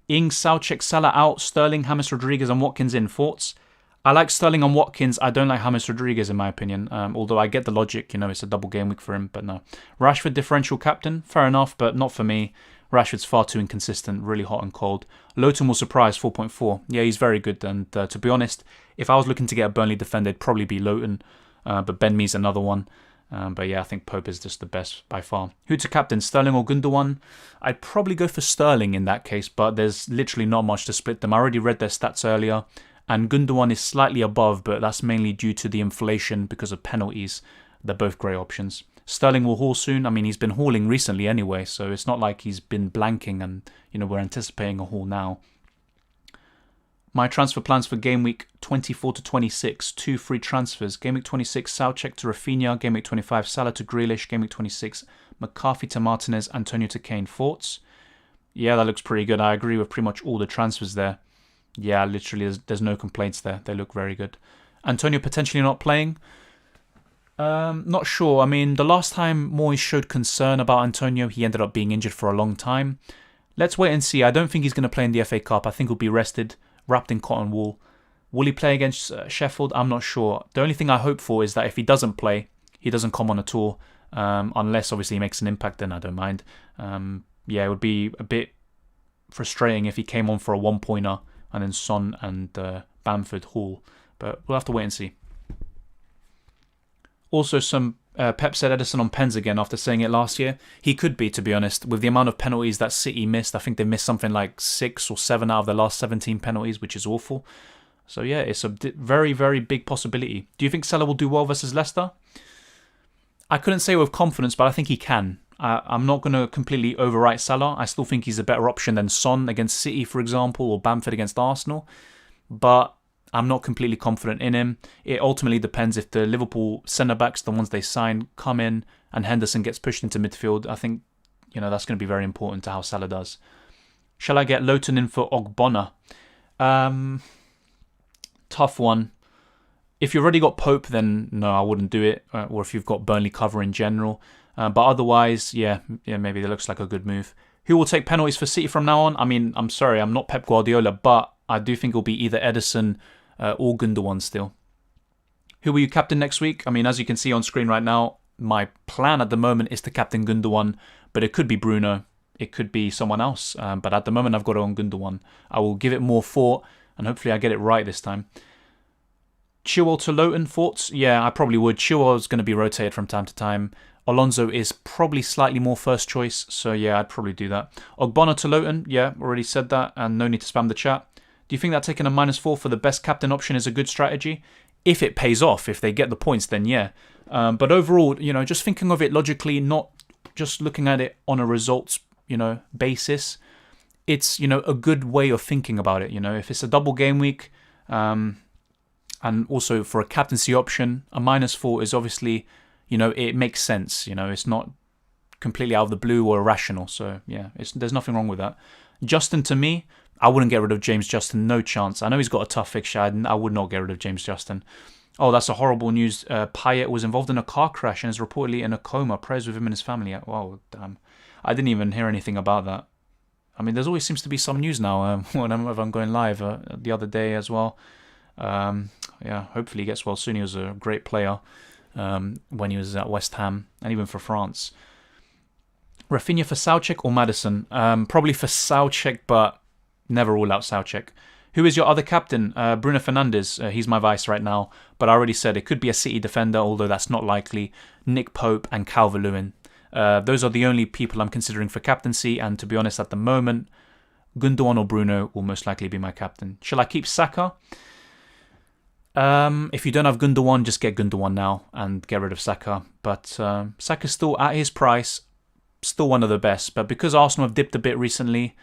Ings, Soucek, Salah out, Sterling, James Rodriguez and Watkins in. Thoughts? I like Sterling and Watkins. I don't like James Rodriguez in my opinion. Although I get the logic, it's a double game week for him, but no. Rashford differential captain, fair enough, but not for me. Rashford's far too inconsistent, really hot and cold. Lowton will surprise, 4.4. Yeah, he's very good, and to be honest, if I was looking to get a Burnley defender, it'd probably be Lowton, but Ben Mee's another one. But yeah, I think Pope is just the best by far. Who to captain, Sterling or Gundogan? I'd probably go for Sterling in that case, but there's literally not much to split them. I already read their stats earlier, and Gundogan is slightly above, but that's mainly due to the inflation because of penalties. They're both great options. Sterling will haul soon. I mean, he's been hauling recently anyway, so it's not like he's been blanking and, we're anticipating a haul now. My transfer plans for game week 24 to 26, 2 free transfers. Game week 26, Soucek to Rafinha. Game week 25, Salah to Grealish. Game week 26, McCarthy to Martinez, Antonio to Kane. Thoughts? Yeah, that looks pretty good. I agree with pretty much all the transfers there. Yeah, literally, there's no complaints there. They look very good. Antonio potentially not playing. Not sure. I mean, the last time Moyes showed concern about Antonio, he ended up being injured for a long time. Let's wait and see. I don't think he's going to play in the FA Cup. I think he'll be rested, wrapped in cotton wool. Will he play against Sheffield? I'm not sure. The only thing I hope for is that if he doesn't play, he doesn't come on at all. Unless, obviously, he makes an impact, then I don't mind. Yeah, it would be a bit frustrating if he came on for a one-pointer and then Son and Bamford haul. But we'll have to wait and see. Also, some Pep said Ederson on pens again after saying it last year. He could be, to be honest. With the amount of penalties that City missed, I think they missed something like 6 or 7 out of their last 17 penalties, which is awful. So yeah, it's a very, very big possibility. Do you think Salah will do well versus Leicester? I couldn't say with confidence, but I think he can. I'm not going to completely overwrite Salah. I still think he's a better option than Son against City, for example, or Bamford against Arsenal. But I'm not completely confident in him. It ultimately depends if the Liverpool centre-backs, the ones they sign, come in and Henderson gets pushed into midfield. I think, that's going to be very important to how Salah does. Shall I get Lowton in for Ogbonna? Tough one. If you've already got Pope, then no, I wouldn't do it. Or if you've got Burnley cover in general. But otherwise, yeah, maybe that looks like a good move. Who will take penalties for City from now on? I mean, I'm sorry, I'm not Pep Guardiola, but I do think it'll be either Ederson or Gundogan still. Who will you captain next week? I mean, as you can see on screen right now, my plan at the moment is to captain Gundogan, but it could be Bruno. it could be someone else. But at the moment, I've got it on Gundogan. I will give it more thought, and hopefully I get it right this time. Chilwell to Luton, thoughts? Yeah, I probably would. Chilwell's going to be rotated from time to time. Alonso is probably slightly more first choice, so yeah, I'd probably do that. Ogbonna to Luton, yeah, already said that, and no need to spam the chat. Do you think that taking a -4 for the best captain option is a good strategy? If it pays off, if they get the points, then yeah. But overall, just thinking of it logically, not just looking at it on a results, basis, it's, a good way of thinking about it. If it's a double game week, and also for a captaincy option, a -4 is obviously, it makes sense. It's not completely out of the blue or irrational. So yeah, there's nothing wrong with that. Justin, to me, I wouldn't get rid of James Justin, no chance. I know he's got a tough fixture. I would not get rid of James Justin. Oh, that's a horrible news. Payet was involved in a car crash and is reportedly in a coma. Prayers with him and his family. Wow, damn. I didn't even hear anything about that. I mean, there always seems to be some news now whenever I'm going live. The other day as well. Yeah, hopefully he gets well soon. He was a great player when he was at West Ham and even for France. Rafinha for Soucek or Maddison? Probably for Soucek, but never rule out Soucek. Who is your other captain? Bruno Fernandes. He's my vice right now, but I already said it could be a City defender, although that's not likely. Nick Pope and Calvert-Lewin. Those are the only people I'm considering for captaincy, and to be honest, at the moment, Gundogan or Bruno will most likely be my captain. Shall I keep Saka? If you don't have Gundogan, just get Gundogan now and get rid of Saka. But Saka's still at his price, still one of the best. But because Arsenal have dipped a bit recently,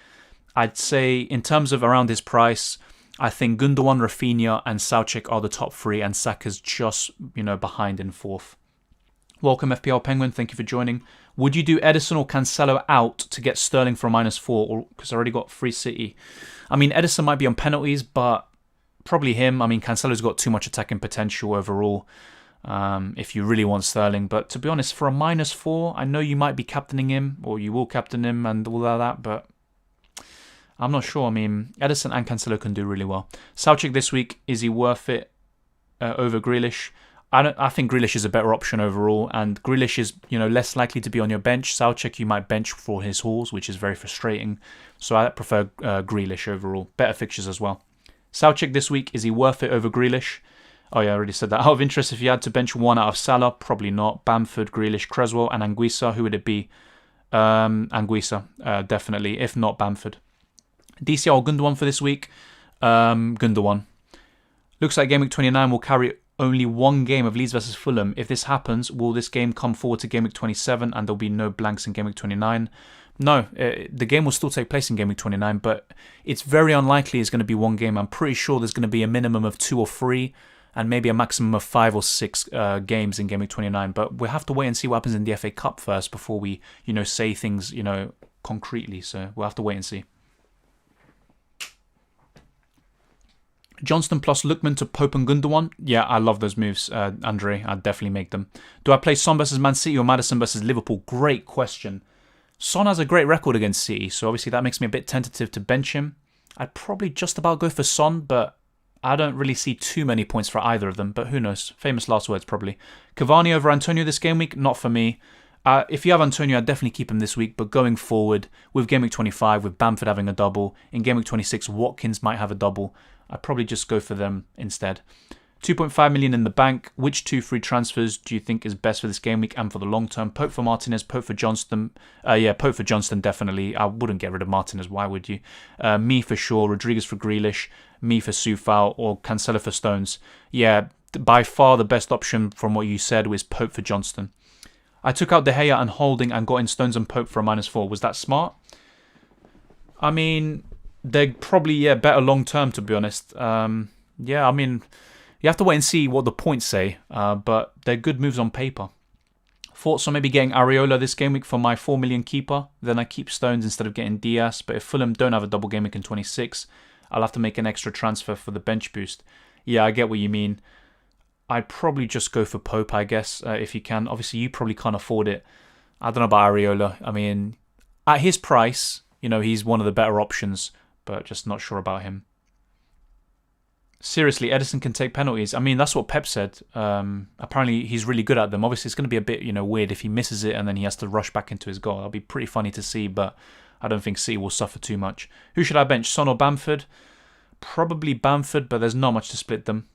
I'd say in terms of around his price, I think Gundogan, Rafinha and Soucek are the top three, and Saka's just, behind in fourth. Welcome FPL Penguin, thank you for joining. Would you do Edison or Cancelo out to get Sterling for a -4, or because I already got free City? I mean, Edison might be on penalties, but probably him. I mean, Cancelo's got too much attacking potential overall if you really want Sterling. But to be honest, for a -4, I know you might be captaining him, or you will captain him and all of that, but I'm not sure. I mean, Edison and Cancelo can do really well. Soucek this week, is he worth it over Grealish? I think Grealish is a better option overall, and Grealish is less likely to be on your bench. Soucek you might bench for his hauls, which is very frustrating. So I prefer Grealish overall. Better fixtures as well. Soucek this week, is he worth it over Grealish? Oh yeah, I already said that. Out of interest, if you had to bench one out of Salah, probably not. Bamford, Grealish, Creswell, and Anguissa. Who would it be? Anguissa, definitely. If not, Bamford. DCL or Gundogan for this week? Gundogan. Looks like Game Week 29 will carry only one game of Leeds versus Fulham. If this happens, will this game come forward to Game Week 27 and there'll be no blanks in Game Week 29? No, the game will still take place in Game Week 29, but it's very unlikely it's going to be one game. I'm pretty sure there's going to be a minimum of 2 or 3 and maybe a maximum of 5 or 6 games in Game Week 29. But we'll have to wait and see what happens in the FA Cup first before we, say things, concretely. So we'll have to wait and see. Johnston plus Lookman to Pope and Gundogan. Yeah, I love those moves, Andre. I'd definitely make them. Do I play Son versus Man City or Maddison versus Liverpool? Great question. Son has a great record against City, so obviously that makes me a bit tentative to bench him. I'd probably just about go for Son, but I don't really see too many points for either of them, but who knows? Famous last words, probably. Cavani over Antonio this game week? Not for me. If you have Antonio, I'd definitely keep him this week, but going forward, with Game Week 25, with Bamford having a double, in Game Week 26, Watkins might have a double. I'd probably just go for them instead. 2.5 million in the bank. Which 2 free transfers do you think is best for this game week and for the long term? Pope for Martinez, Pope for Johnston. Yeah, Pope for Johnston, definitely. I wouldn't get rid of Martinez. Why would you? Me for sure. Rodriguez for Grealish. Me for Soufal or Cancelo for Stones. Yeah, by far the best option from what you said was Pope for Johnston. I took out De Gea and Holding and got in Stones and Pope for a -4. Was that smart? I mean, they're probably better long term, to be honest. Yeah, I mean, you have to wait and see what the points say, but they're good moves on paper. Thoughts on maybe getting Areola this game week for my 4 million keeper. Then I keep Stones instead of getting Diaz. But if Fulham don't have a double game week in 26, I'll have to make an extra transfer for the bench boost. Yeah, I get what you mean. I'd probably just go for Pope, I guess, if you can. Obviously, you probably can't afford it. I don't know about Areola. I mean, at his price, he's one of the better options, but just not sure about him. Seriously, Edison can take penalties. I mean, that's what Pep said. Apparently, he's really good at them. Obviously, it's going to be a bit, weird if he misses it and then he has to rush back into his goal. That'll be pretty funny to see, but I don't think City will suffer too much. Who should I bench? Son or Bamford? Probably Bamford, but there's not much to split them.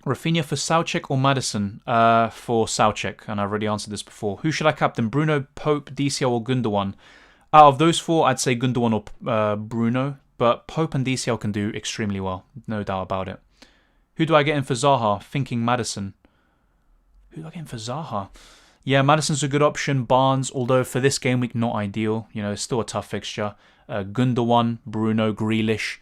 Rafinha for Soucek or Maddison? For Soucek, and I've already answered this before. Who should I captain? Bruno, Pope, DCL or Gundogan? Out of those four, I'd say Gundogan or Bruno, but Pope and DCL can do extremely well, no doubt about it. Who do I get in for Zaha? Thinking Maddison. Who do I get in for Zaha? Yeah, Maddison's a good option. Barnes, although for this game week, not ideal. You know, it's still a tough fixture. Gundogan, Bruno, Grealish,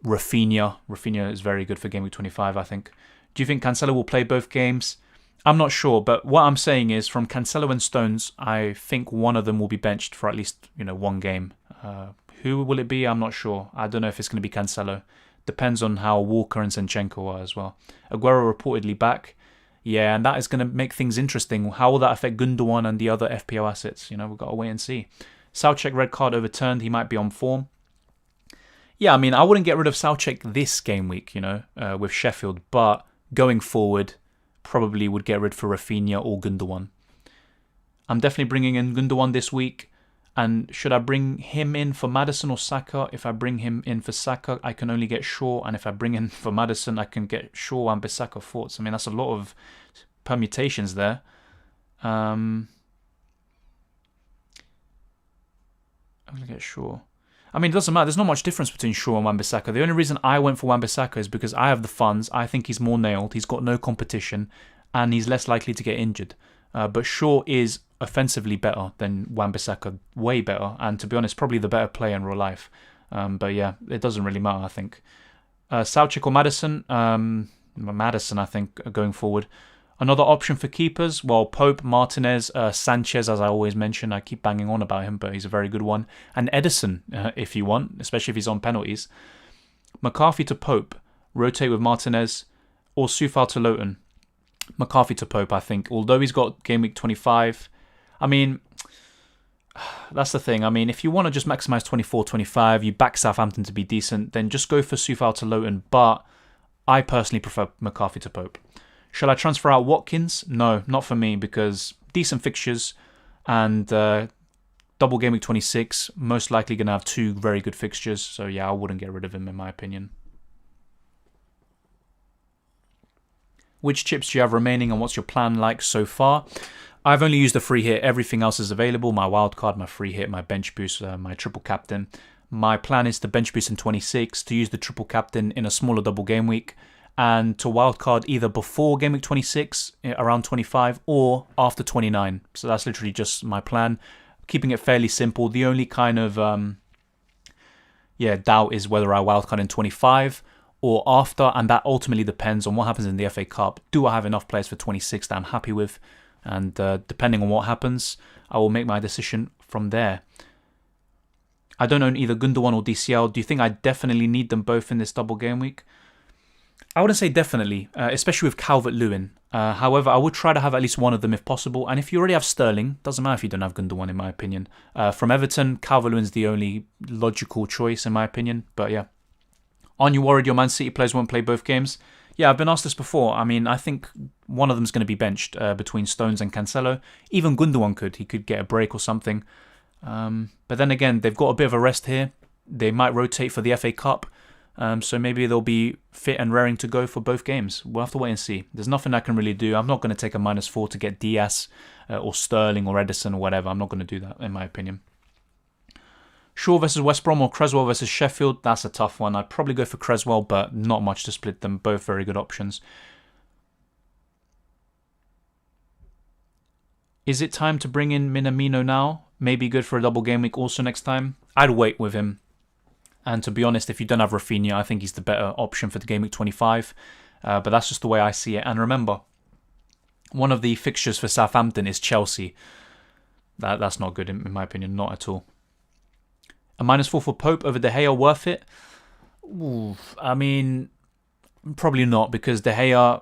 Rafinha. Rafinha is very good for game week 25, I think. Do you think Cancelo will play both games? I'm not sure, but what I'm saying is from Cancelo and Stones, I think one of them will be benched for at least, one game. Who will it be? I'm not sure. I don't know if it's going to be Cancelo. Depends on how Walker and Zinchenko are as well. Aguero reportedly back. Yeah, and that is going to make things interesting. How will that affect Gundogan and the other FPL assets? We've got to wait and see. Soucek red card overturned. He might be on form. Yeah, I mean, I wouldn't get rid of Soucek this game week, with Sheffield. But going forward, probably would get rid for Rafinha or Gundogan. I'm definitely bringing in Gundogan this week. And should I bring him in for Maddison or Saka? If I bring him in for Saka, I can only get Shaw. And if I bring in for Maddison, I can get Shaw and Bissaka thoughts. I mean, that's a lot of permutations there. I'm going to get Shaw. I mean, it doesn't matter. There's not much difference between Shaw and Wan-Bissaka. The only reason I went for Wan-Bissaka is because I have the funds. I think he's more nailed. He's got no competition. And he's less likely to get injured. But Shaw is offensively better than Wan-Bissaka, way better, and to be honest, probably the better player in real life. But yeah, it doesn't really matter, I think. Soucek or Maddison? Maddison, I think, going forward. Another option for keepers? Well, Pope, Martinez, Sanchez, as I always mention. I keep banging on about him, but he's a very good one. And Edison, if you want, especially if he's on penalties. McCarthy to Pope. Rotate with Martinez. Or Sufal to Lowton. McCarthy to Pope, I think. Although he's got game week 25... I mean, that's the thing. I mean, if you want to just maximize 24-25, you back Southampton to be decent, then just go for Sufal to Lowton. But I personally prefer McCarthy to Pope. Shall I transfer out Watkins? No, not for me, because decent fixtures and double game week 26, most likely going to have two very good fixtures. So yeah, I wouldn't get rid of him in my opinion. Which chips do you have remaining and what's your plan like so far? I've only used the free hit. Everything else is available. My wildcard, my free hit, my bench boost, my triple captain. My plan is to bench boost in 26, to use the triple captain in a smaller double game week, and to wildcard either before game week 26, around 25, or after 29. So that's literally just my plan. Keeping it fairly simple. The only kind of doubt is whether I wildcard in 25 or after, and that ultimately depends on what happens in the FA Cup. Do I have enough players for 26 that I'm happy with? And depending on what happens, I will make my decision from there. I don't own either Gundogan or DCL. Do you think I definitely need them both in this double game week? I wouldn't say definitely, especially with Calvert-Lewin. However, I would try to have at least one of them if possible. And if you already have Sterling, doesn't matter if you don't have Gundogan, in my opinion. From Everton, Calvert-Lewin's the only logical choice, in my opinion. But yeah. Aren't you worried your Man City players won't play both games? Yeah, I've been asked this before. I mean, I think one of them's going to be benched between Stones and Cancelo. Even Gundogan could. He could get a break or something. But then again, they've got a bit of a rest here. They might rotate for the FA Cup. So maybe they'll be fit and raring to go for both games. We'll have to wait and see. There's nothing I can really do. I'm not going to take a -4 to get Diaz or Sterling or Edison or whatever. I'm not going to do that, in my opinion. Shaw versus West Brom or Creswell versus Sheffield? That's a tough one. I'd probably go for Creswell, but not much to split them. Both very good options. Is it time to bring in Minamino now? Maybe good for a double game week also next time. I'd wait with him. And to be honest, if you don't have Rafinha, I think he's the better option for the game week 25. But that's just the way I see it. And remember, one of the fixtures for Southampton is Chelsea. That's not good in my opinion, not at all. A -4 for Pope over De Gea, worth it? Ooh, I mean, probably not, because De Gea,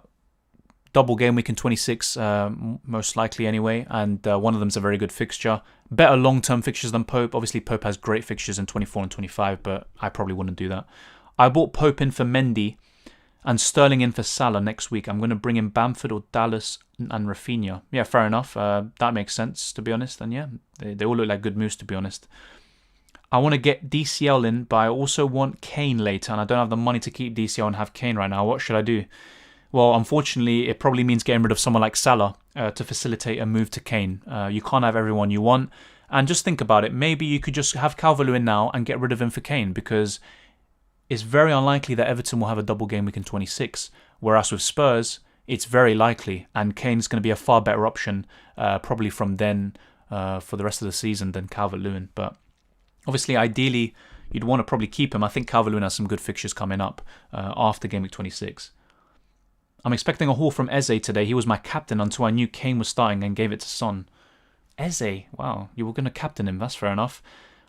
double game week in 26, most likely anyway, and one of them's a very good fixture. Better long-term fixtures than Pope. Obviously, Pope has great fixtures in 24 and 25, but I probably wouldn't do that. I bought Pope in for Mendy, and Sterling in for Salah next week. I'm going to bring in Bamford or Dallas and Rafinha. Yeah, fair enough. That makes sense, to be honest. And yeah, they all look like good moves, to be honest. I want to get DCL in, but I also want Kane later, and I don't have the money to keep DCL and have Kane right now. What should I do? Well, unfortunately, it probably means getting rid of someone like Salah to facilitate a move to Kane. You can't have everyone you want. And just think about it. Maybe you could just have Calvert-Lewin now and get rid of him for Kane, because it's very unlikely that Everton will have a double game week in 26. Whereas with Spurs, it's very likely. And Kane's going to be a far better option probably from then for the rest of the season than Calvert-Lewin. But obviously, ideally, you'd want to probably keep him. I think Calvert-Lewin has some good fixtures coming up after game week 26. I'm expecting a haul from Eze today. He was my captain until I knew Kane was starting and gave it to Son. Eze, wow, you were going to captain him. That's fair enough.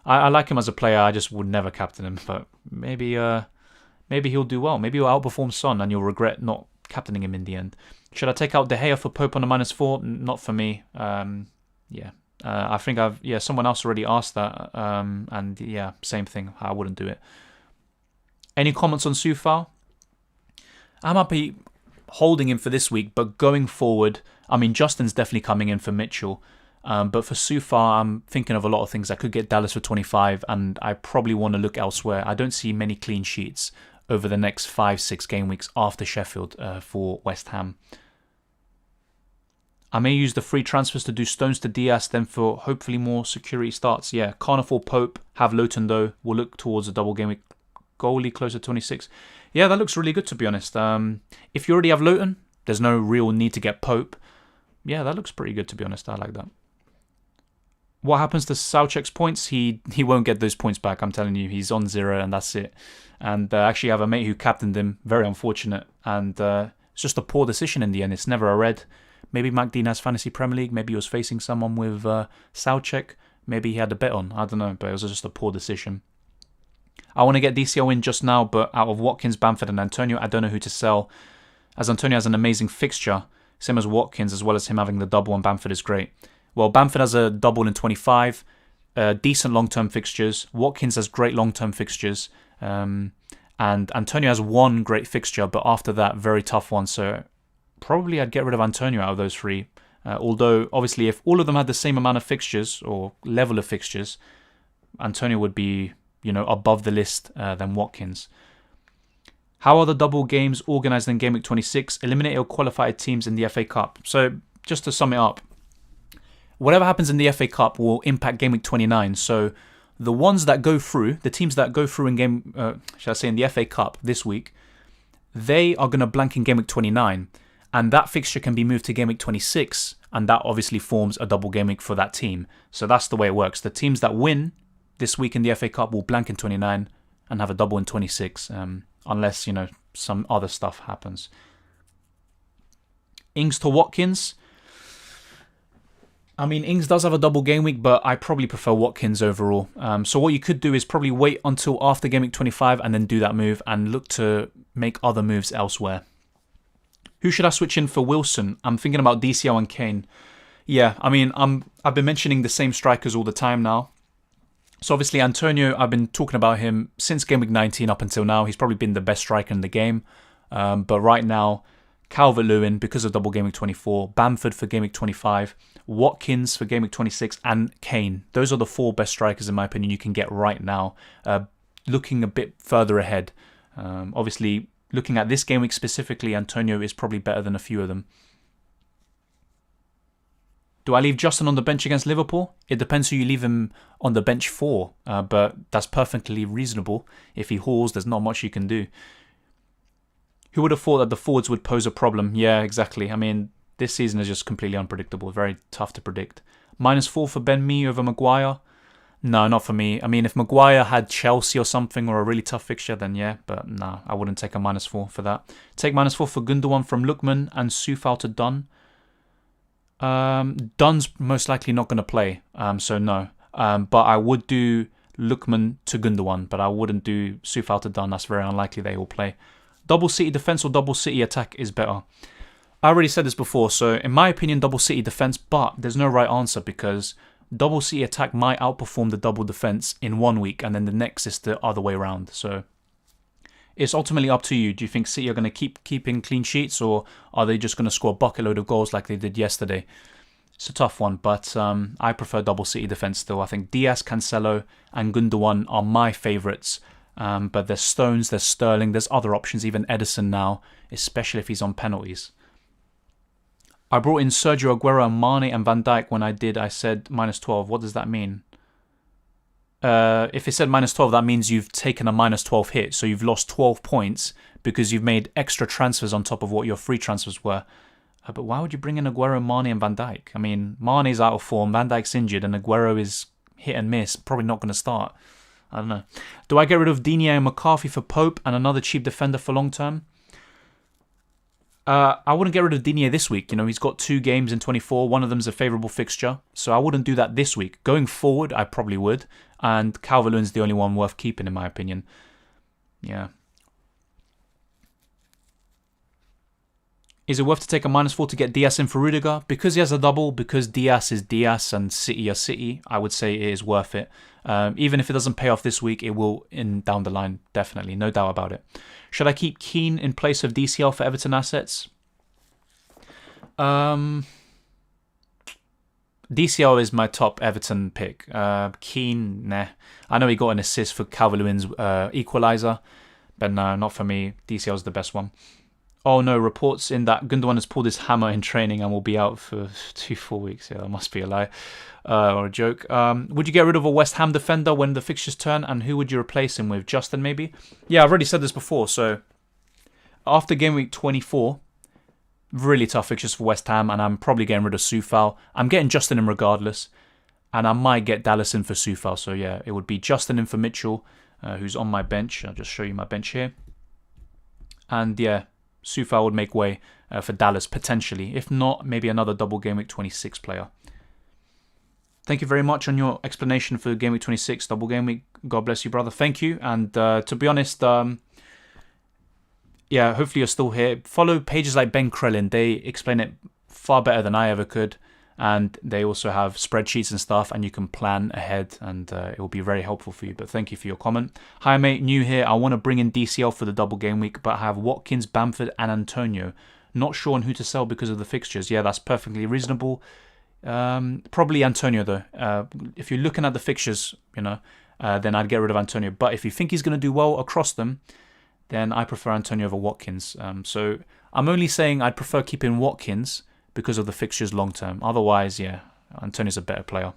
I like him as a player. I just would never captain him. But maybe he'll do well. Maybe he'll outperform Son and you'll regret not captaining him in the end. Should I take out De Gea for Pope on a -4? Not for me. Yeah. I think someone else already asked that. And yeah, same thing. I wouldn't do it. Any comments on Soufal? I might be holding him for this week, but going forward, I mean, Justin's definitely coming in for Mitchell. But for Soufal, I'm thinking of a lot of things. I could get Dallas for 25, and I probably want to look elsewhere. I don't see many clean sheets over the next 5-6 game weeks after Sheffield for West Ham. I may use the free transfers to do Stones to Diaz, then for hopefully more security starts. Yeah, can't afford Pope, have Lowton though. We'll look towards a double game week. Goalie closer to 26. Yeah, that looks really good, to be honest. If you already have Lowton, there's no real need to get Pope. Yeah, that looks pretty good, to be honest. I like that. What happens to Soucek's points? He won't get those points back. I'm telling you, he's on 0 and that's it. And actually, I have a mate who captained him. Very unfortunate. And it's just a poor decision in the end. It's never a red. Maybe MacDean has Fantasy Premier League. Maybe he was facing someone with Soucek. Maybe he had a bet on. I don't know, but it was just a poor decision. I want to get DCL in just now, but out of Watkins, Bamford and Antonio, I don't know who to sell. As Antonio has an amazing fixture, same as Watkins, as well as him having the double, and Bamford is great. Well, Bamford has a double in 25, decent long-term fixtures. Watkins has great long-term fixtures. And Antonio has one great fixture, but after that, very tough one. So probably I'd get rid of Antonio out of those three. Although, obviously, if all of them had the same amount of fixtures or level of fixtures, Antonio would be, above the list than Watkins. How are the double games organised in Game Week 26? Eliminate or qualified teams in the FA Cup. So, just to sum it up, whatever happens in the FA Cup will impact Game Week 29. So, the ones that go through, the teams that go through in in the FA Cup this week, they are going to blank in Game Week 29. And that fixture can be moved to Game Week 26. And that obviously forms a double game week for that team. So, that's the way it works. The teams that win this week in the FA Cup will blank in 29 and have a double in 26, unless, some other stuff happens. Ings to Watkins. I mean, Ings does have a double game week, but I probably prefer Watkins overall. So what you could do is probably wait until after game week 25 and then do that move and look to make other moves elsewhere. Who should I switch in for Wilson? I'm thinking about DCL and Kane. Yeah, I mean, I've been mentioning the same strikers all the time now. So obviously Antonio, I've been talking about him since Game Week 19 up until now. He's probably been the best striker in the game. But right now, Calvert-Lewin because of double Game Week 24, Bamford for Game Week 25, Watkins for Game Week 26, and Kane. Those are the 4 best strikers, in my opinion, you can get right now. Looking a bit further ahead. Obviously, looking at this game week specifically, Antonio is probably better than a few of them. Do I leave Justin on the bench against Liverpool? It depends who you leave him on the bench for, but that's perfectly reasonable. If he hauls, there's not much you can do. Who would have thought that the forwards would pose a problem? Yeah, exactly. I mean, this season is just completely unpredictable. Very tough to predict. -4 for Ben Mee over Maguire? No, not for me. I mean, if Maguire had Chelsea or something or a really tough fixture, then yeah. But no, I wouldn't take a -4 for that. Take -4 for Gundogan from Lookman and Soufal to Dunn. Dunn's most likely not going to play, so no. But I would do Lookman to Gundogan, but I wouldn't do Soufal to Dunn. That's very unlikely they will play. Double City defense or double City attack is better. I already said this before, so in my opinion, double City defense, but there's no right answer because double City attack might outperform the double defense in one week, and then the next is the other way around. So it's ultimately up to you. Do you think City are going to keep keeping clean sheets, or are they just going to score a bucket load of goals like they did yesterday? It's a tough one, but I prefer double City defence still. I think Diaz, Cancelo and Gundogan are my favourites. But there's Stones, there's Sterling, there's other options, even Edison now, especially if he's on penalties. I brought in Sergio Aguero and Mane and Van Dijk. When I did, I said -12. What does that mean? If it said -12, that means you've taken a -12 hit. So you've lost 12 points because you've made extra transfers on top of what your free transfers were. But why would you bring in Aguero, Mane and Van Dijk? I mean, Mane's out of form, Van Dijk's injured, and Aguero is hit and miss. Probably not going to start. I don't know. Do I get rid of Digne and McCarthy for Pope and another cheap defender for long term? I wouldn't get rid of Digne this week. He's got 2 games in 24. One of them's a favourable fixture. So I wouldn't do that this week. Going forward, I probably would. And Calvert-Lewin's the only one worth keeping, in my opinion. Yeah. Is it worth to take a -4 to get Diaz in for Rudiger? Because he has a double, because Diaz is Diaz and City are City, I would say it is worth it. Even if it doesn't pay off this week, it will down the line, definitely, no doubt about it. Should I keep Keane in place of DCL for Everton assets? DCL is my top Everton pick. Keane, nah. I know he got an assist for Calvert-Lewin's equaliser, but no, not for me. DCL is the best one. Oh no, reports in that Gundogan has pulled his hammer in training and will be out for 2-4 weeks. Yeah, that must be a lie or a joke. Would you get rid of a West Ham defender when the fixtures turn, and who would you replace him with? Justin, maybe? Yeah, I've already said this before. So after game week 24, really tough fixtures for West Ham, and I'm probably getting rid of Soufal. I'm getting Justin in regardless, and I might get Dallas in for Soufal. So yeah, it would be Justin in for Mitchell, who's on my bench. I'll just show you my bench here. And yeah, Soufal would make way for Dallas potentially. If not, maybe another double Game Week 26 player. Thank you very much on your explanation for Game Week 26 double Game Week. God bless you, brother. Thank you. And to be honest, yeah, hopefully you're still here. Follow pages like Ben Krellin. They explain it far better than I ever could. And they also have spreadsheets and stuff, and you can plan ahead, and it will be very helpful for you. But thank you for your comment. Hi mate, new here. I want to bring in DCL for the double game week, but I have Watkins, Bamford and Antonio. Not sure on who to sell because of the fixtures. Yeah, that's perfectly reasonable. Probably Antonio though. If you're looking at the fixtures, then I'd get rid of Antonio. But if you think he's going to do well across them, then I prefer Antonio over Watkins. So I'm only saying I'd prefer keeping Watkins because of the fixtures long term. Otherwise, yeah, Antonio's a better player.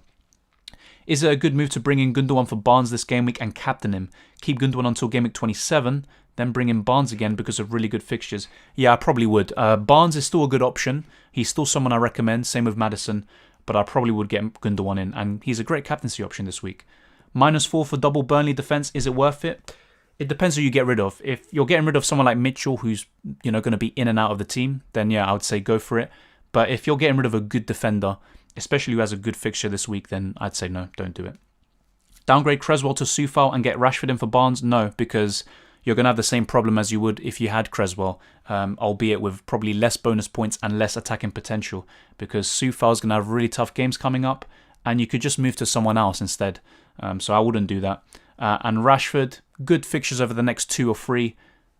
Is it a good move to bring in Gundogan for Barnes this game week and captain him? Keep Gundogan until game week 27, then bring in Barnes again because of really good fixtures. Yeah, I probably would. Barnes is still a good option. He's still someone I recommend. Same with Maddison. But I probably would get Gundogan in. And he's a great captaincy option this week. -4 for double Burnley defence. Is it worth it? It depends who you get rid of. If you're getting rid of someone like Mitchell, who's going to be in and out of the team, then yeah, I would say go for it. But if you're getting rid of a good defender, especially who has a good fixture this week, then I'd say no, don't do it. Downgrade Creswell to Soufal and get Rashford in for Barnes? No, because you're going to have the same problem as you would if you had Creswell, albeit with probably less bonus points and less attacking potential, because Soufal's going to have really tough games coming up, and you could just move to someone else instead. So I wouldn't do that. And Rashford, good fixtures over the next 2 or 3,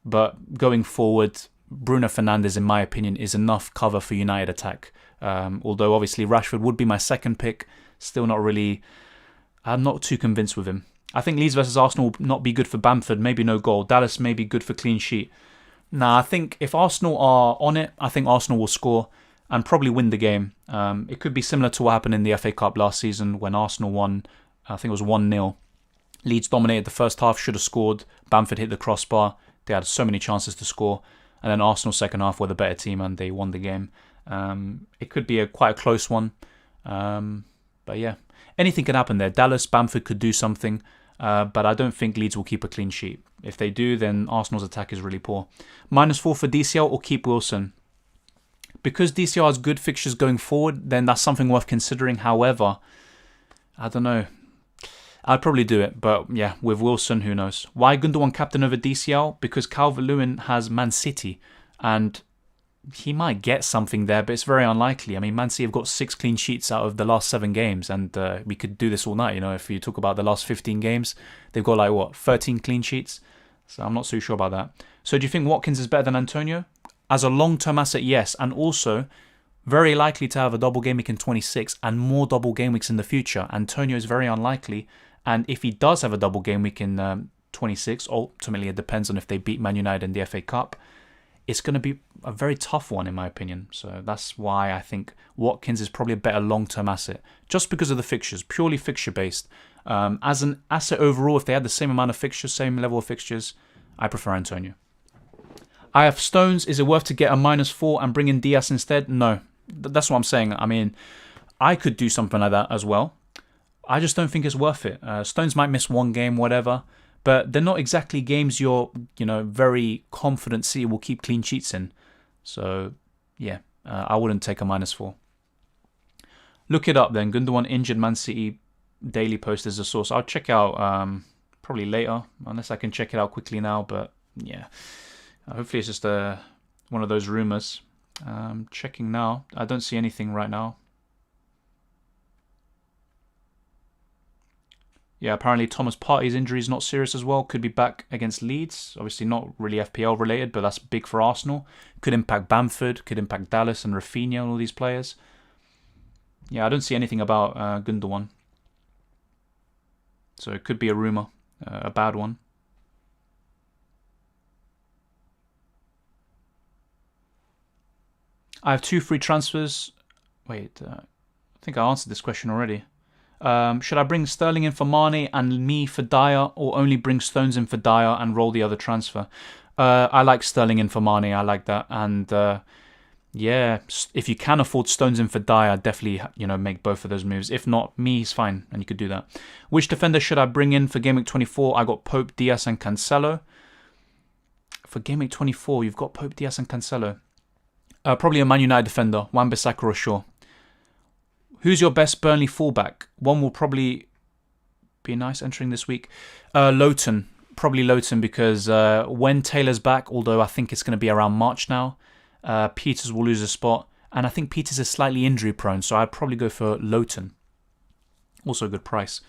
but going forward, Bruno Fernandes, in my opinion, is enough cover for United attack. Although obviously Rashford would be my second pick, still not really. I'm not too convinced with him. I think Leeds versus Arsenal will not be good for Bamford. Maybe no goal. Dallas may be good for clean sheet. Nah, I think if Arsenal are on it, I think Arsenal will score and probably win the game. It could be similar to what happened in the FA Cup last season when Arsenal won. I think it was 1-0. Leeds dominated the first half, should have scored. Bamford hit the crossbar. They had so many chances to score. And then Arsenal second half were the better team and they won the game. It could be quite a close one. But yeah, anything can happen there. Dallas, Bamford could do something. But I don't think Leeds will keep a clean sheet. If they do, then Arsenal's attack is really poor. -4 for DCL or keep Wilson. Because DCL has good fixtures going forward, then that's something worth considering. However, I don't know. I'd probably do it, but yeah, with Wilson, who knows? Why Gundogan captain over DCL? Because Calvert-Lewin has Man City, and he might get something there, but it's very unlikely. I mean, Man City have got 6 clean sheets out of the last 7 games, and we could do this all night. If you talk about the last 15 games, they've got 13 clean sheets. So I'm not so sure about that. So do you think Watkins is better than Antonio? As a long-term asset, yes. And also, very likely to have a double game week in 26 and more double game weeks in the future. Antonio is very unlikely. And if he does have a double game week in 26, ultimately it depends on if they beat Man United in the FA Cup. It's going to be a very tough one, in my opinion. So that's why I think Watkins is probably a better long-term asset, just because of the fixtures, purely fixture-based. As an asset overall, if they had the same amount of fixtures, same level of fixtures, I prefer Antonio. I have Stones. Is it worth to get a -4 and bring in Diaz instead? No. That's what I'm saying. I mean, I could do something like that as well. I just don't think it's worth it. Stones might miss one game, whatever. But they're not exactly games you're, very confident City will keep clean sheets in. So, yeah, I wouldn't take a -4. Look it up then. Gundogan injured Man City Daily Post as a source. I'll check out probably later, unless I can check it out quickly now. But, yeah, hopefully it's just one of those rumours. Checking now. I don't see anything right now. Yeah, apparently Thomas Partey's injury is not serious as well. Could be back against Leeds. Obviously not really FPL related, but that's big for Arsenal. Could impact Bamford, could impact Dallas and Rafinha and all these players. Yeah, I don't see anything about Gundogan. So it could be a rumour, a bad one. I have 2 free transfers. Wait, I think I answered this question already. Should I bring Sterling in for Mane and me for Dyer, or only bring Stones in for Dyer and roll the other transfer? I like Sterling in for Mane. I like that. And yeah, if you can afford Stones in for Dyer, definitely make both of those moves. If not, me, he's fine, and you could do that. Which defender should I bring in for Game Week 24? I got Pope, Diaz, and Cancelo. For Game Week 24, you've got Pope, Diaz, and Cancelo. Probably a Man United defender, Wan-Bissaka or Shaw. Who's your best Burnley fullback? One will probably be nice entering this week. Lowton. Probably Lowton because when Taylor's back, although I think it's going to be around March now, Peters will lose a spot. And I think Peters is slightly injury prone, so I'd probably go for Lowton. Also a good price.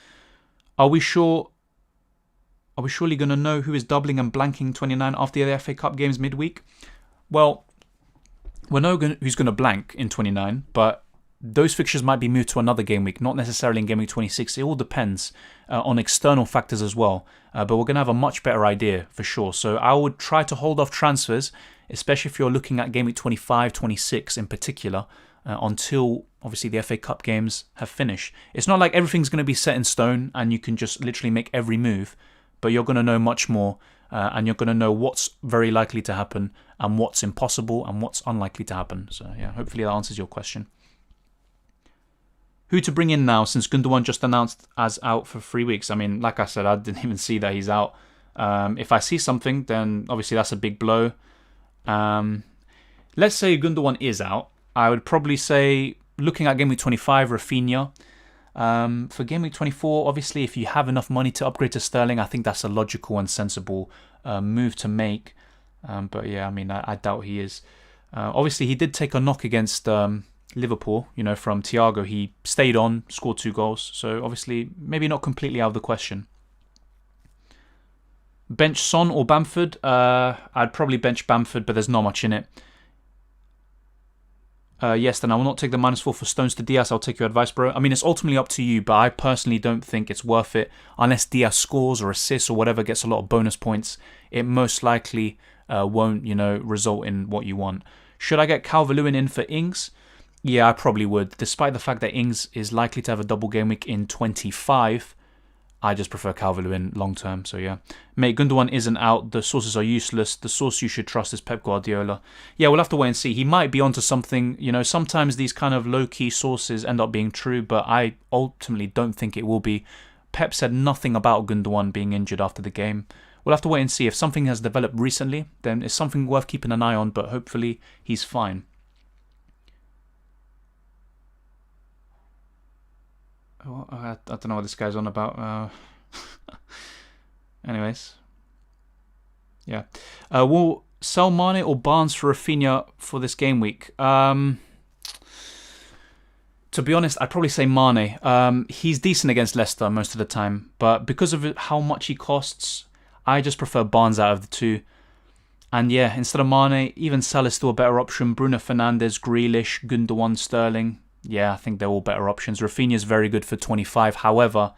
Are we surely going to know who is doubling and blanking 29 after the FA Cup games midweek? Well, we know who's going to blank in 29, but those fixtures might be moved to another game week, not necessarily in Game Week 26. It all depends on external factors as well. But we're going to have a much better idea for sure. So I would try to hold off transfers, especially if you're looking at Game Week 25, 26 in particular, until obviously the FA Cup games have finished. It's not like everything's going to be set in stone and you can just literally make every move, but you're going to know much more and you're going to know what's very likely to happen and what's impossible and what's unlikely to happen. So yeah, hopefully that answers your question. Who to bring in now since Gundogan just announced as out for 3 weeks? I mean, like I said, I didn't even see that he's out. If I see something, then obviously that's a big blow. Let's say Gundogan is out. I would probably say, looking at Game Week 25, Rafinha. For Game Week 24, obviously, if you have enough money to upgrade to Sterling, I think that's a logical and sensible move to make. But yeah, I mean, I doubt he is. Obviously, he did take a knock against Liverpool, from Thiago. He stayed on, scored 2 goals. So obviously, maybe not completely out of the question. Bench Son or Bamford? I'd probably bench Bamford, but there's not much in it. Yes, then I will not take the -4 for Stones to Diaz. I'll take your advice, bro. I mean, it's ultimately up to you, but I personally don't think it's worth it. Unless Diaz scores or assists or whatever, gets a lot of bonus points, it most likely won't, result in what you want. Should I get Calvert-Lewin in for Ings? Yeah, I probably would. Despite the fact that Ings is likely to have a double game week in 25, I just prefer Calvert-Lewin long term. So yeah. Mate, Gundogan isn't out. The sources are useless. The source you should trust is Pep Guardiola. Yeah, we'll have to wait and see. He might be onto something. Sometimes these kind of low-key sources end up being true, but I ultimately don't think it will be. Pep said nothing about Gundogan being injured after the game. We'll have to wait and see. If something has developed recently, then it's something worth keeping an eye on, but hopefully he's fine. I don't know what this guy's on about. Anyways. Yeah. Will sell Mane or Barnes for Rafinha for this game week? To be honest, I'd probably say Mane. He's decent against Leicester most of the time. But because of how much he costs, I just prefer Barnes out of the two. And yeah, instead of Mane, even Salah's still a better option. Bruno Fernandes, Grealish, Gundogan, Sterling. Yeah, I think they're all better options. Rafinha's very good for 25. However,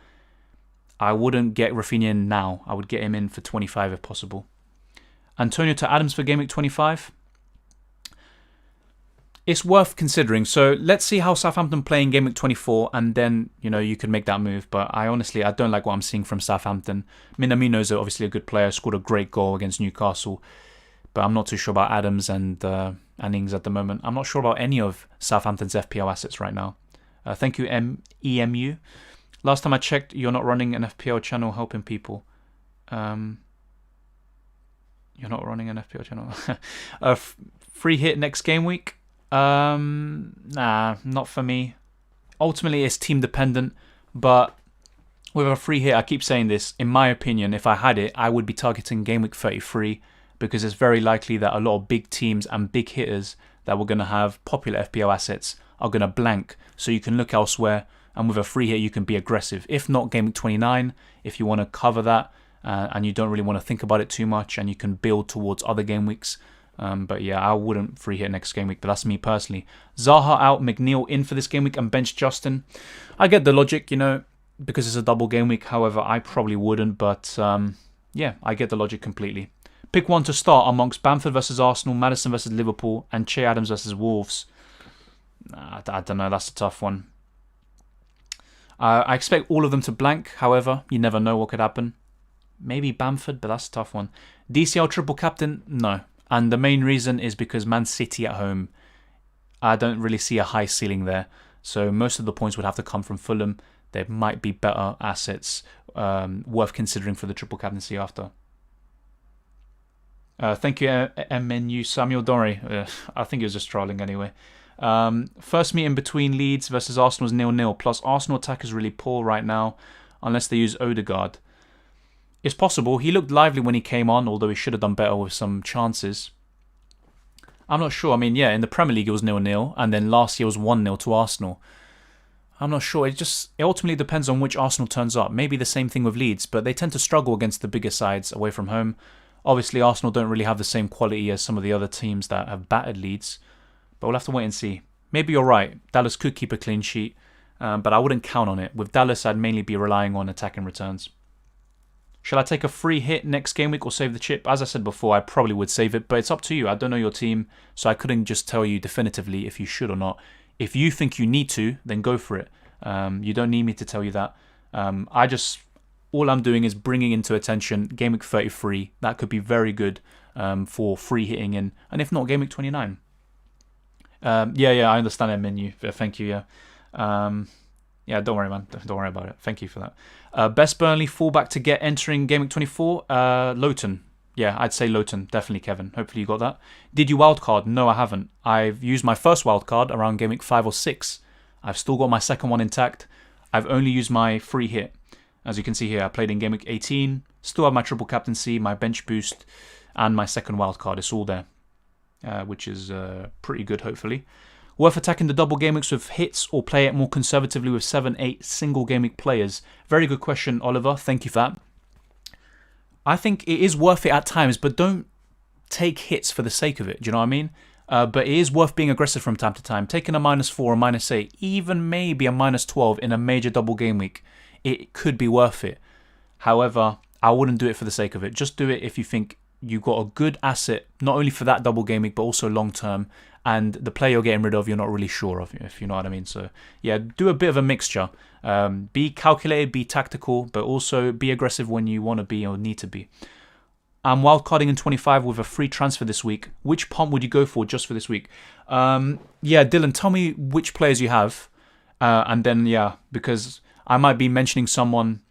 I wouldn't get Rafinha in now. I would get him in for 25 if possible. Antonio to Adams for Game Week 25. It's worth considering. So let's see how Southampton play in Game Week 24, and then you can make that move. But I don't like what I'm seeing from Southampton. Minamino's obviously a good player, scored a great goal against Newcastle, but I'm not too sure about Adams and Ings at the moment. I'm not sure about any of Southampton's FPL assets right now. Thank you, EMU. Last time I checked, you're not running an FPL channel helping people. You're not running an FPL channel. Free hit next game week. Nah, not for me. Ultimately, it's team dependent, but with a free hit, I keep saying this, in my opinion, if I had it, I would be targeting Game Week 33, because it's very likely that a lot of big teams and big hitters that were going to have popular FPL assets are going to blank, so you can look elsewhere, and with a free hit, you can be aggressive. If not, Game Week 29, if you want to cover that, and you don't really want to think about it too much, and you can build towards other game weeks. But yeah, I wouldn't free hit next game week, but that's me personally. Zaha out, McNeil in for this game week, and bench Justin. I get the logic, because it's a double game week. However, I probably wouldn't, but yeah, I get the logic completely. Pick one to start amongst Bamford versus Arsenal, Maddison versus Liverpool, and Che Adams versus Wolves. I don't know, that's a tough one. I expect all of them to blank, however, you never know what could happen. Maybe Bamford, but that's a tough one. DCL triple captain, no. And the main reason is because Man City at home, I don't really see a high ceiling there. So most of the points would have to come from Fulham. There might be better assets worth considering for the triple captaincy after. Thank you, MNU Samuel Dorry. I think he was just trolling anyway. First meeting between Leeds versus Arsenal is 0-0. Plus Arsenal attack is really poor right now, unless they use Odegaard. It's possible. He looked lively when he came on, although he should have done better with some chances. I'm not sure. I mean, yeah, in the Premier League it was 0-0, and then last year was 1-0 to Arsenal. I'm not sure. It ultimately depends on which Arsenal turns up. Maybe the same thing with Leeds, but they tend to struggle against the bigger sides away from home. Obviously, Arsenal don't really have the same quality as some of the other teams that have battered Leeds, but we'll have to wait and see. Maybe you're right. Dallas could keep a clean sheet, but I wouldn't count on it. With Dallas, I'd mainly be relying on attacking returns. Shall I take a free hit next game week or save the chip? As I said before, I probably would save it, but it's up to you. I don't know your team, so I couldn't just tell you definitively if you should or not. If you think you need to, then go for it. You don't need me to tell you that. All I'm doing is bringing into attention Game Week 33. That could be very good for free hitting in, and if not, Game Week 29. Yeah, I understand that menu. Thank you, yeah. Yeah, don't worry, man. Don't worry about it. Thank you for that. Best Burnley fullback to get entering Game Week 24? Lowton. Yeah, I'd say Lowton. Definitely, Kevin. Hopefully you got that. Did you wildcard? No, I haven't. I've used my first wildcard around Game Week 5 or 6. I've still got my second one intact. I've only used my free hit. As you can see here, I played in Game Week 18. Still have my triple captaincy, my bench boost, and my second wildcard. It's all there, which is pretty good, hopefully. Worth attacking the double game weeks with hits or play it more conservatively with 7-8 single game week players? Very good question, Oliver. Thank you for that. I think it is worth it at times, but don't take hits for the sake of it. Do you know what I mean? But it is worth being aggressive from time to time. Taking a -4 or -8, even maybe a -12 in a major double game week, it could be worth it. However, I wouldn't do it for the sake of it. Just do it if you think you've got a good asset, not only for that double game week, but also long term. And the player you're getting rid of, you're not really sure of, if you know what I mean. So, yeah, do a bit of a mixture. Be calculated, be tactical, but also be aggressive when you want to be or need to be. I'm wildcarding in 25 with a free transfer this week. Which pump would you go for just for this week? Yeah, Dylan, tell me which players you have. And then, yeah, because I might be mentioning someone,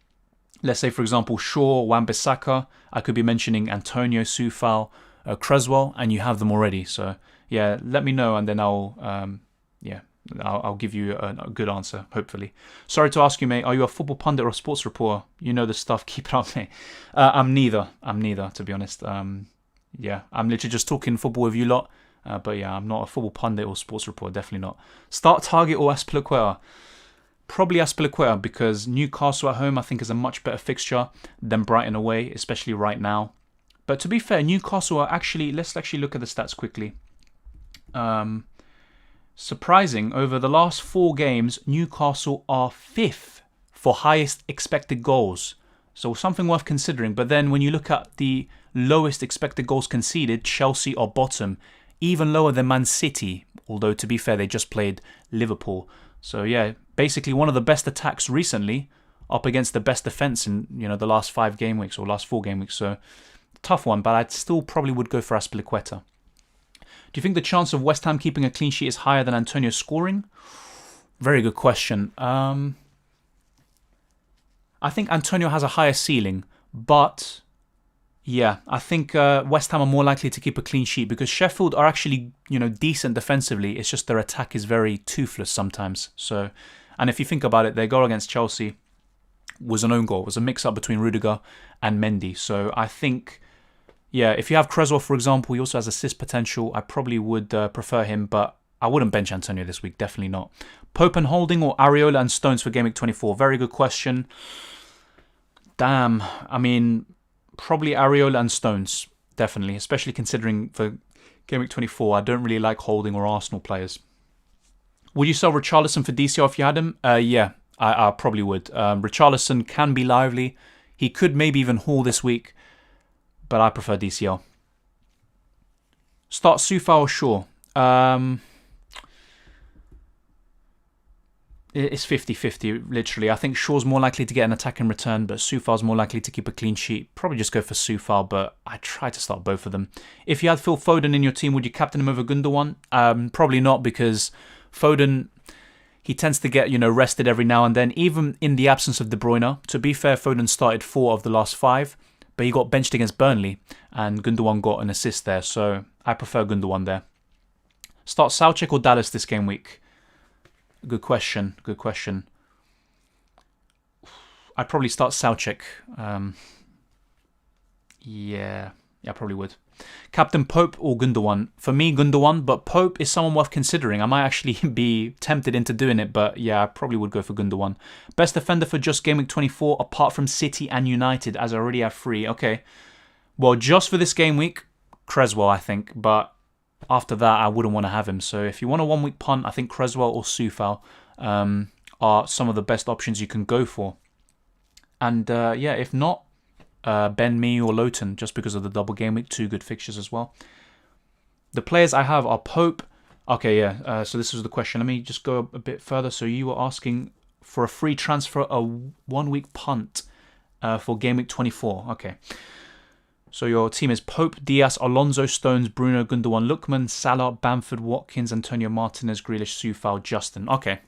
let's say, for example, Shaw, Wan-Bissaka. I could be mentioning Antonio, Soufal, Creswell, and you have them already. So, yeah, let me know, and then I'll give you a good answer, hopefully. Sorry to ask you, mate, are you a football pundit or a sports reporter? You know the stuff, keep it up, mate. I'm neither, to be honest. Yeah, I'm literally just talking football with you lot. But yeah, I'm not a football pundit or sports reporter, definitely not. Start Target or Aspilicueta? Probably Azpilicueta, because Newcastle at home I think is a much better fixture than Brighton away, especially right now. But to be fair, Newcastle are actually, let's actually look at the stats quickly. Surprising, over the last 4 games, Newcastle are 5th for highest expected goals. So something worth considering. But then when you look at the lowest expected goals conceded, Chelsea are bottom, even lower than Man City. Although to be fair, they just played Liverpool. So yeah, basically one of the best attacks recently up against the best defence in the last 5 game weeks or last 4 game weeks. So tough one, but I still probably would go for Azpilicueta. Do you think the chance of West Ham keeping a clean sheet is higher than Antonio scoring? Very good question. I think Antonio has a higher ceiling, but yeah, I think West Ham are more likely to keep a clean sheet because Sheffield are actually, decent defensively. It's just their attack is very toothless sometimes. So, and if you think about it, their goal against Chelsea was an own goal. It was a mix-up between Rudiger and Mendy. So I think, yeah, if you have Cresswell, for example, he also has assist potential. I probably would prefer him, but I wouldn't bench Antonio this week. Definitely not. Pope and Holding or Areola and Stones for Game Week 24? Very good question. Damn. I mean, probably Areola and Stones. Definitely. Especially considering for Game Week 24, I don't really like Holding or Arsenal players. Would you sell Richarlison for DCL if you had him? Yeah, I probably would. Richarlison can be lively. He could maybe even haul this week, but I prefer DCL. Start Soufal or Shaw? It's 50-50, literally. I think Shaw's more likely to get an attack in return, but Soufal's more likely to keep a clean sheet. Probably just go for Soufal, but I try to start both of them. If you had Phil Foden in your team, would you captain him over Gundogan? Probably not, because Foden, he tends to get, rested every now and then, even in the absence of De Bruyne. To be fair, Foden started 4 of the last 5, but he got benched against Burnley, and Gundogan got an assist there, so I prefer Gundogan there. Start Soucek or Dallas this game week? Good question. Good question. I'd probably start Soucek. Yeah, I probably would. Captain Pope or Gundogan? For me, Gundogan, but Pope is someone worth considering. I might actually be tempted into doing it, but yeah, I probably would go for Gundogan. Best defender for just Game Week 24, apart from City and United, as I already have 3. Okay. Well, just for this game week, Cresswell, I think, but after that, I wouldn't want to have him. So if you want a 1-week punt, I think Cresswell or Soufal are some of the best options you can go for. And yeah, if not, Ben Mee or Lowton, just because of the double game week. 2 good fixtures as well. The players I have are Pope. Okay, yeah. So this was the question. Let me just go a bit further. So you were asking for a free transfer, a 1-week punt for game week 24. Okay. So your team is Pope, Diaz, Alonso, Stones, Bruno, Gundogan, Lookman, Salah, Bamford, Watkins, Antonio Martinez, Grealish, Soufal, Justin. Okay.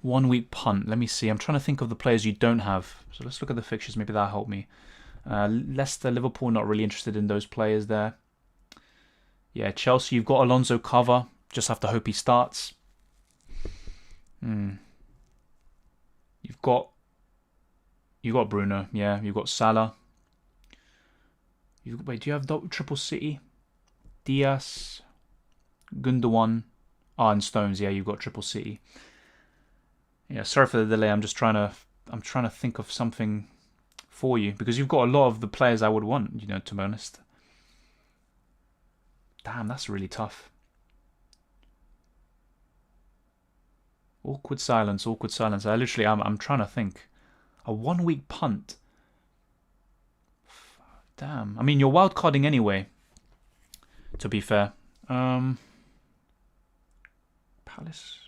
1-week punt. Let me see. I'm trying to think of the players you don't have. So let's look at the fixtures. Maybe that'll help me. Leicester, Liverpool, not really interested in those players there. Yeah, Chelsea, you've got Alonso cover. Just have to hope he starts. You've got Bruno. Yeah, you've got Salah. Wait, do you have Triple City? Diaz, Gundogan, and Stones. Yeah, you've got Triple City. Yeah, sorry for the delay. I'm trying to think of something for you because you've got a lot of the players I would want. To be honest. Damn, that's really tough. Awkward silence. Awkward silence. I'm trying to think. A 1-week punt. Damn. I mean, you're wildcarding anyway, to be fair. Palace,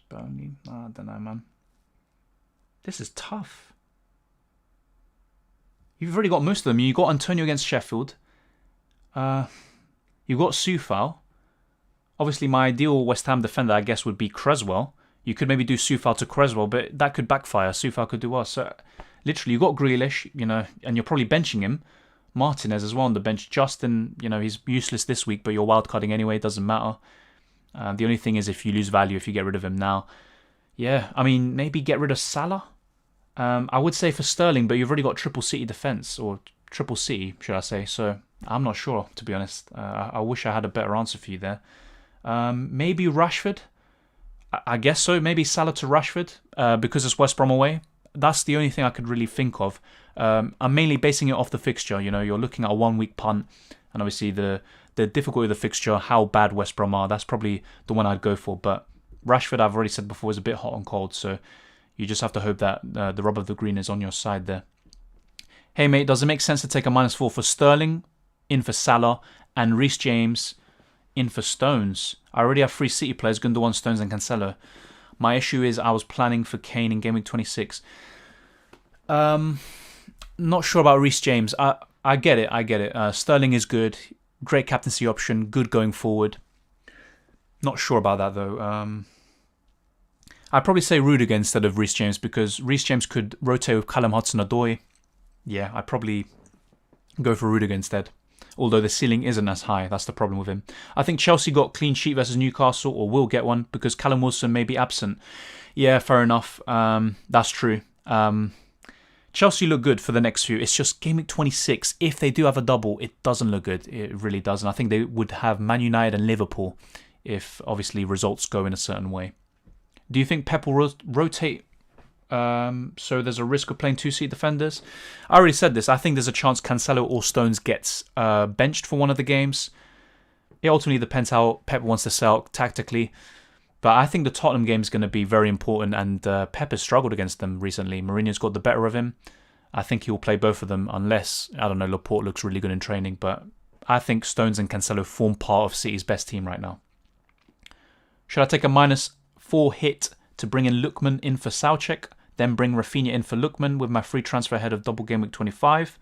Burnley. I don't know, man. This is tough. You've already got most of them. You got Antonio against Sheffield. You've got Soufal. Obviously, my ideal West Ham defender, I guess, would be Cresswell. You could maybe do Soufal to Cresswell, but that could backfire. Soufal could do worse. So, literally, you've got Grealish, and you're probably benching him. Martinez as well on the bench. Justin, he's useless this week, but you're wildcarding anyway. It doesn't matter. The only thing is if you lose value if you get rid of him now. Yeah, I mean, maybe get rid of Salah. I would say for Sterling, but you've already got Triple City defence, or Triple City, should I say. So I'm not sure, to be honest. I wish I had a better answer for you there. Maybe Rashford. I guess so. Maybe Salah to Rashford because it's West Brom away. That's the only thing I could really think of. I'm mainly basing it off the fixture. You're looking at a 1 week punt, and obviously the difficulty of the fixture, how bad West Brom are. That's probably the one I'd go for. But Rashford, I've already said before, is a bit hot and cold, so you just have to hope that the rub of the green is on your side there. Hey mate, does it make sense to take a -4 for Sterling, in for Salah, and Reece James in for Stones? I already have 3 City players, Gundogan, Stones and Cancelo. My issue is I was planning for Kane in Game Week 26. Not sure about Reece James. I get it. Sterling is good. Great captaincy option. Good going forward. Not sure about that though. I'd probably say Rudiger instead of Reece James because Reece James could rotate with Callum Hudson-Odoi. Yeah, I'd probably go for Rudiger instead. Although the ceiling isn't as high. That's the problem with him. I think Chelsea got clean sheet versus Newcastle, or will get one, because Callum Wilson may be absent. Yeah, fair enough. That's true. Chelsea look good for the next few. It's just Game Week 26. If they do have a double, it doesn't look good. It really doesn't. I think they would have Man United and Liverpool if, obviously, results go in a certain way. Do you think Pep will rotate so there's a risk of playing 2-seat defenders? I already said this. I think there's a chance Cancelo or Stones gets benched for one of the games. It ultimately depends how Pep wants to sell tactically. But I think the Tottenham game is going to be very important, and Pep has struggled against them recently. Mourinho's got the better of him. I think he'll play both of them unless, I don't know, Laporte looks really good in training. But I think Stones and Cancelo form part of City's best team right now. Should I take a -4 hit to bring in Lookman in for Soucek, then bring Rafinha in for Lookman with my free transfer ahead of double Game Week 25?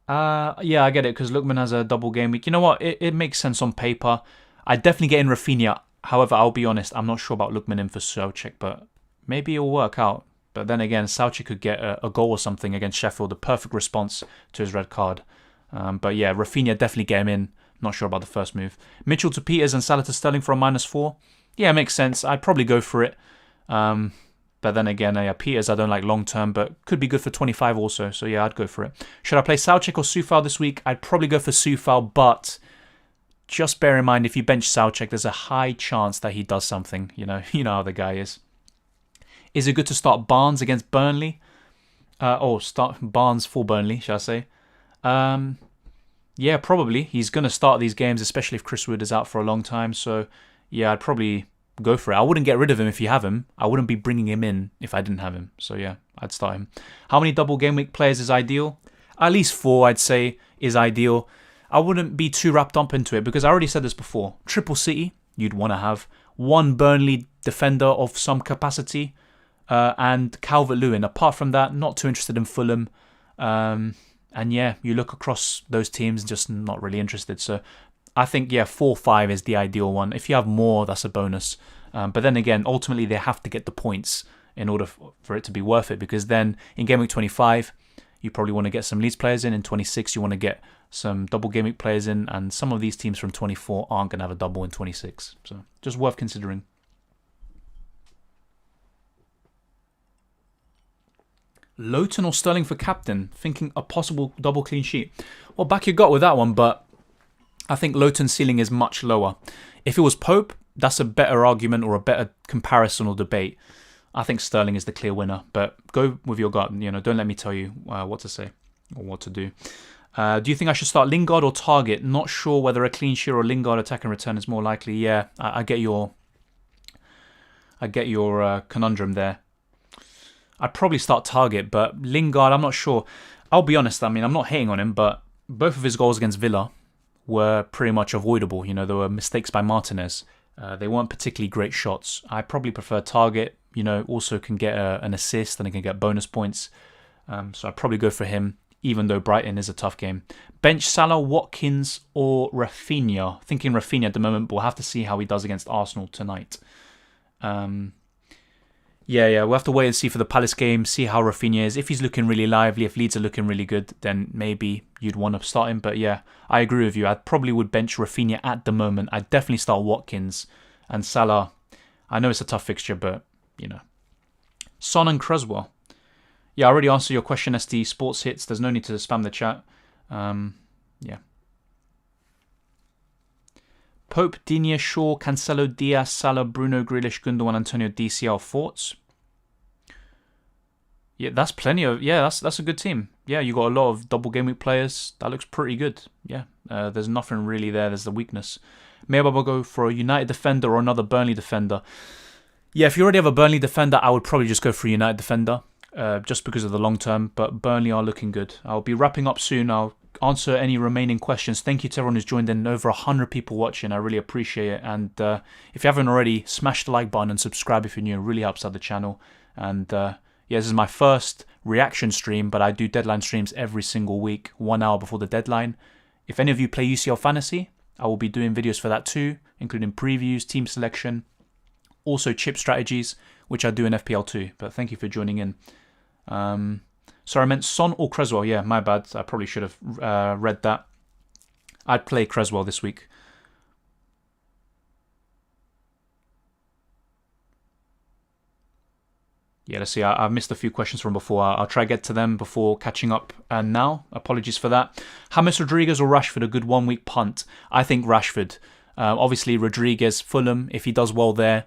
Yeah, I get it, because Lookman has a double game week. You know what? It makes sense on paper. I definitely get in Rafinha. However, I'll be honest, I'm not sure about Lookman in for Soucek, but maybe it'll work out. But then again, Soucek could get a goal or something against Sheffield, the perfect response to his red card. But yeah, Rafinha, definitely get him in. Not sure about the first move. Mitchell to Peters and Salah to Sterling for a -4. Yeah, it makes sense. I'd probably go for it. But then again, Peters I don't like long term, but could be good for 25 also. So yeah, I'd go for it. Should I play Soucek or Soufal this week? I'd probably go for Soufal, but just bear in mind if you bench Soucek, there's a high chance that he does something. You know how the guy is. Is it good to start Barnes against Burnley? Start Barnes for Burnley, shall I say? Yeah, probably. He's going to start these games, especially if Chris Wood is out for a long time. So yeah, I'd probably go for it. I wouldn't get rid of him if you have him. I wouldn't be bringing him in if I didn't have him. So yeah, I'd start him. How many double game week players is ideal? At least 4, I'd say, is ideal. I wouldn't be too wrapped up into it because I already said this before. Triple City, you'd want to have 1 Burnley defender of some capacity and Calvert-Lewin. Apart from that, not too interested in Fulham. And yeah, you look across those teams, just not really interested. So I think, 4-5 is the ideal one. If you have more, that's a bonus. But then again, ultimately, they have to get the points in order for it to be worth it. Because then in Game Week 25, you probably want to get some Leeds players in. In 26, you want to get some double Game Week players in. And some of these teams from 24 aren't going to have a double in 26. So just worth considering. Lowton or Sterling for captain? Thinking a possible double clean sheet. Well, back you got with that one, but I think Lowton's ceiling is much lower. If it was Pope, that's a better argument or a better comparison or debate. I think Sterling is the clear winner, but go with your gut. Don't let me tell you what to say or what to do. Do you think I should start Lingard or Target? Not sure whether a clean sheet or Lingard attack and return is more likely. Yeah, I get your conundrum there. I'd probably start Target, but Lingard, I'm not sure. I'll be honest, I'm not hating on him, but both of his goals against Villa were pretty much avoidable. There were mistakes by Martinez. They weren't particularly great shots. I probably prefer Target. Also can get an assist and he can get bonus points. So I'd probably go for him, even though Brighton is a tough game. Bench Salah, Watkins, or Rafinha. Thinking Rafinha at the moment, but we'll have to see how he does against Arsenal tonight. Yeah, we'll have to wait and see for the Palace game, see how Rafinha is. If he's looking really lively, if Leeds are looking really good, then maybe you'd want to start him. But yeah, I agree with you. I probably would bench Rafinha at the moment. I'd definitely start Watkins and Salah. I know it's a tough fixture, but, Son and Cresswell. Yeah, I already answered your question, ST Sports Hits. There's no need to spam the chat. Yeah. Pope, Digne, Shaw, Cancelo, Diaz, Salah, Bruno, Grealish, Gundogan, Antonio, DCL. Thoughts? Yeah, that's plenty of... Yeah, that's a good team. Yeah, you got a lot of double game week players. That looks pretty good. Yeah, there's nothing really there. There's the weakness. Maybe I'll go for a United defender or another Burnley defender. Yeah, if you already have a Burnley defender, I would probably just go for a United defender. Just because of the long term. But Burnley are looking good. I'll be wrapping up soon. I'll answer any remaining questions. Thank you to everyone who's joined in. Over 100 people watching. I really appreciate it. And if you haven't already, smash the like button and subscribe if you're new. It really helps out the channel. And yeah, this is my first reaction stream, but I do deadline streams every single week, 1 hour before the deadline. If any of you play UCL Fantasy, I will be doing videos for that too, including previews, team selection, also chip strategies, which I do in FPL too. But thank you for joining in. Sorry, I meant Son or Creswell. Yeah, my bad. I probably should have read that. I'd play Creswell this week. Yeah, let's see. I've missed a few questions from before. I'll try to get to them before catching up now. Apologies for that. James Rodriguez or Rashford, a good 1 week punt? I think Rashford. Obviously, Rodriguez, Fulham, if he does well there,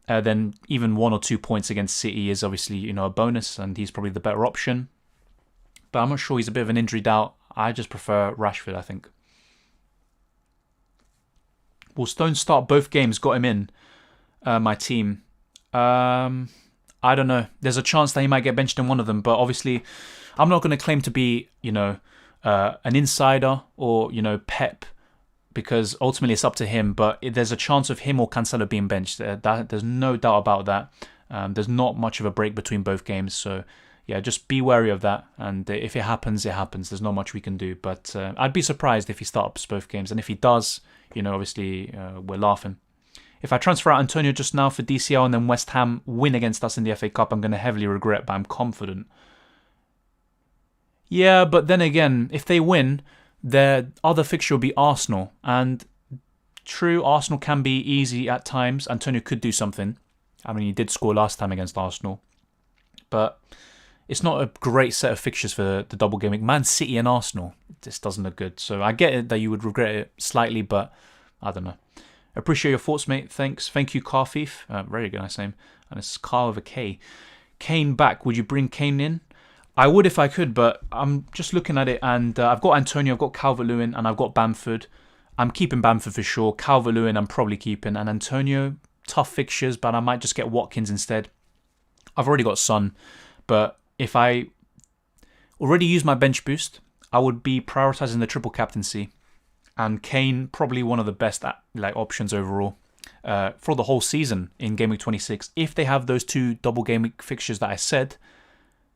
then even 1 or 2 points against City is obviously, a bonus, and he's probably the better option. But I'm not sure. He's a bit of an injury doubt. I just prefer Rashford, I think. Will Stones start both games? Got him in my team. I don't know. There's a chance that he might get benched in one of them, but obviously I'm not going to claim to be, an insider or, Pep, because ultimately it's up to him, but there's a chance of him or Cancelo being benched. There's no doubt about that. There's not much of a break between both games, so yeah, just be wary of that, and if it happens, it happens. There's not much we can do, but I'd be surprised if he starts both games, and if he does, obviously we're laughing. If I transfer out Antonio just now for DCL and then West Ham win against us in the FA Cup, I'm going to heavily regret, but I'm confident. Yeah, but then again, if they win, their other fixture will be Arsenal. And true, Arsenal can be easy at times. Antonio could do something. I mean, he did score last time against Arsenal. But it's not a great set of fixtures for the double game week. Man City and Arsenal, this doesn't look good. So I get it that you would regret it slightly, but I don't know. Appreciate your thoughts, mate. Thanks. Thank you, Carfief. Very good, nice name. And it's Carl with a K. Kane back. Would you bring Kane in? I would if I could, but I'm just looking at it, and I've got Antonio, I've got Calvert-Lewin, and I've got Bamford. I'm keeping Bamford for sure. Calvert-Lewin I'm probably keeping. And Antonio, tough fixtures, but I might just get Watkins instead. I've already got Son, but if I already use my bench boost, I would be prioritising the triple captaincy. And Kane, probably one of the best options overall for the whole season in Game Week 26. If they have those 2 double Game Week fixtures that I said,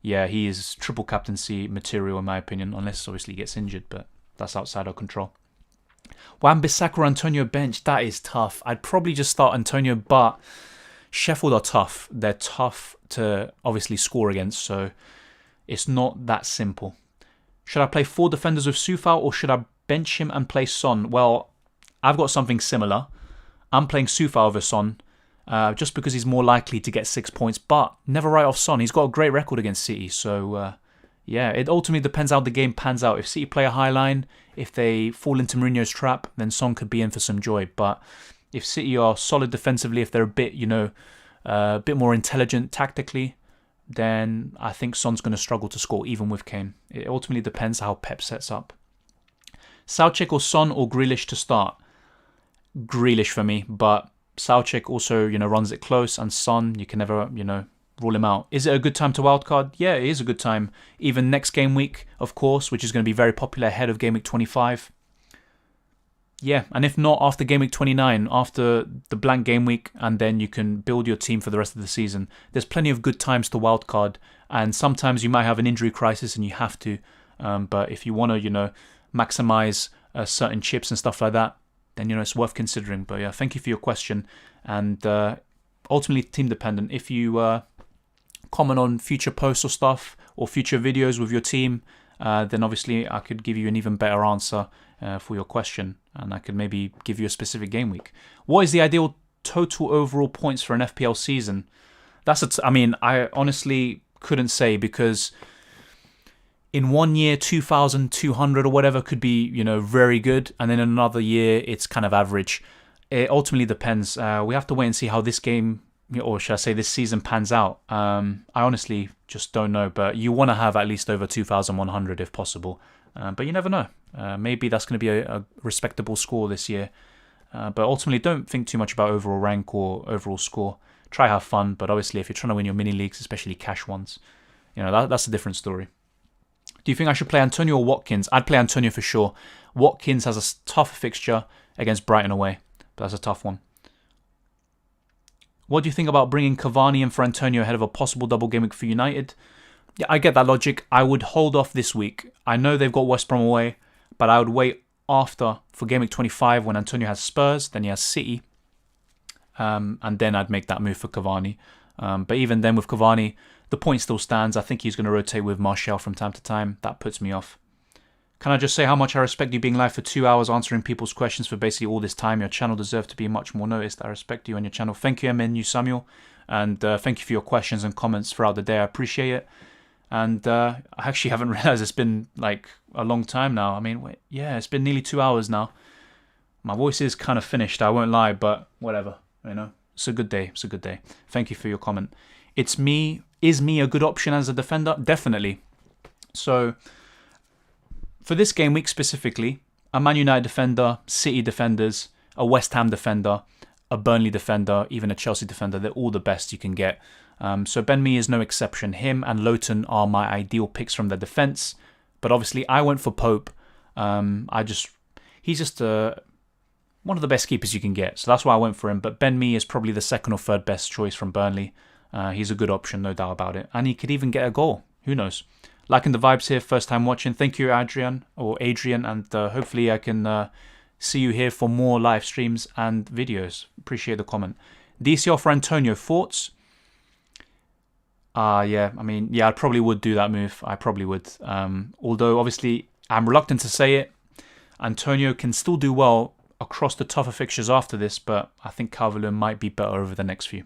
yeah, he is triple captaincy material in my opinion, unless obviously he gets injured, but that's outside our control. Wan-Bissaka or Antonio bench, that is tough. I'd probably just start Antonio, but Sheffield are tough. They're tough to obviously score against, so it's not that simple. Should I play 4 defenders with Soufal, or should I bench him and play Son? Well, I've got something similar. I'm playing Soufal over Son, just because he's more likely to get 6 points, but never write off Son. He's got a great record against City, so yeah, it ultimately depends how the game pans out. If City play a high line, if they fall into Mourinho's trap, then Son could be in for some joy, but if City are solid defensively, if they're a bit more intelligent tactically, then I think Son's going to struggle to score even with Kane. It ultimately depends how Pep sets up. Soucek or Son or Grealish to start? Grealish for me, but Soucek also, runs it close, and Son, you can never, rule him out. Is it a good time to wildcard? Yeah, it is a good time. Even next game week, of course, which is going to be very popular ahead of game week 25. Yeah, and if not, after game week 29, after the blank game week, and then you can build your team for the rest of the season. There's plenty of good times to wildcard, and sometimes you might have an injury crisis and you have to. But if you want to, maximize certain chips and stuff like that, then it's worth considering. But yeah, thank you for your question, and ultimately team dependent. If you comment on future posts or stuff or future videos with your team, then obviously I could give you an even better answer for your question, and I could maybe give you a specific game week. What is the ideal total overall points for an FPL season? I honestly couldn't say, because in 1 year, 2,200 or whatever could be, very good. And then in another year, it's kind of average. it ultimately depends. We have to wait and see how this game, or should I say this season, pans out. I honestly just don't know, but you want to have at least over 2,100 if possible. But you never know. Maybe that's going to be a respectable score this year. But ultimately, don't think too much about overall rank or overall score. Try have fun, but obviously if you're trying to win your mini leagues, especially cash ones, that's a different story. Do you think I should play Antonio or Watkins? I'd play Antonio for sure. Watkins has a tougher fixture against Brighton away, but that's a tough one. What do you think about bringing Cavani in for Antonio ahead of a possible double game week for United? Yeah, I get that logic. I would hold off this week. I know they've got West Brom away, but I would wait after for game week 25 when Antonio has Spurs, then he has City, and then I'd make that move for Cavani. But even then with Cavani, the point still stands. I think he's going to rotate with Martial from time to time. That puts me off. Can I just say how much I respect you being live for 2 hours answering people's questions for basically all this time? Your channel deserves to be much more noticed. I respect you and your channel. Thank you, MNU Samuel. And thank you for your questions and comments throughout the day. I appreciate it. And I actually haven't realised it's been like a long time now. I mean, it's been nearly 2 hours now. My voice is kind of finished, I won't lie, but whatever. It's a good day. It's a good day. Thank you for your comment. It's me. Is me a good option as a defender? Definitely. So for this game week specifically, a Man United defender, City defenders, a West Ham defender, a Burnley defender, even a Chelsea defender, they're all the best you can get. So Ben Mee is no exception. Him and Lowton are my ideal picks from the defence. But obviously I went for Pope. He's just one of the best keepers you can get. So that's why I went for him. But Ben Mee is probably the second or third best choice from Burnley. He's a good option, no doubt about it. And he could even get a goal. Who knows? Liking the vibes here, first time watching. Thank you, Adrian. And hopefully I can see you here for more live streams and videos. Appreciate the comment. DCL for Antonio, thoughts? I probably would do that move. I probably would. Although, obviously, I'm reluctant to say it. Antonio can still do well across the tougher fixtures after this, but I think Calvert-Lewin might be better over the next few.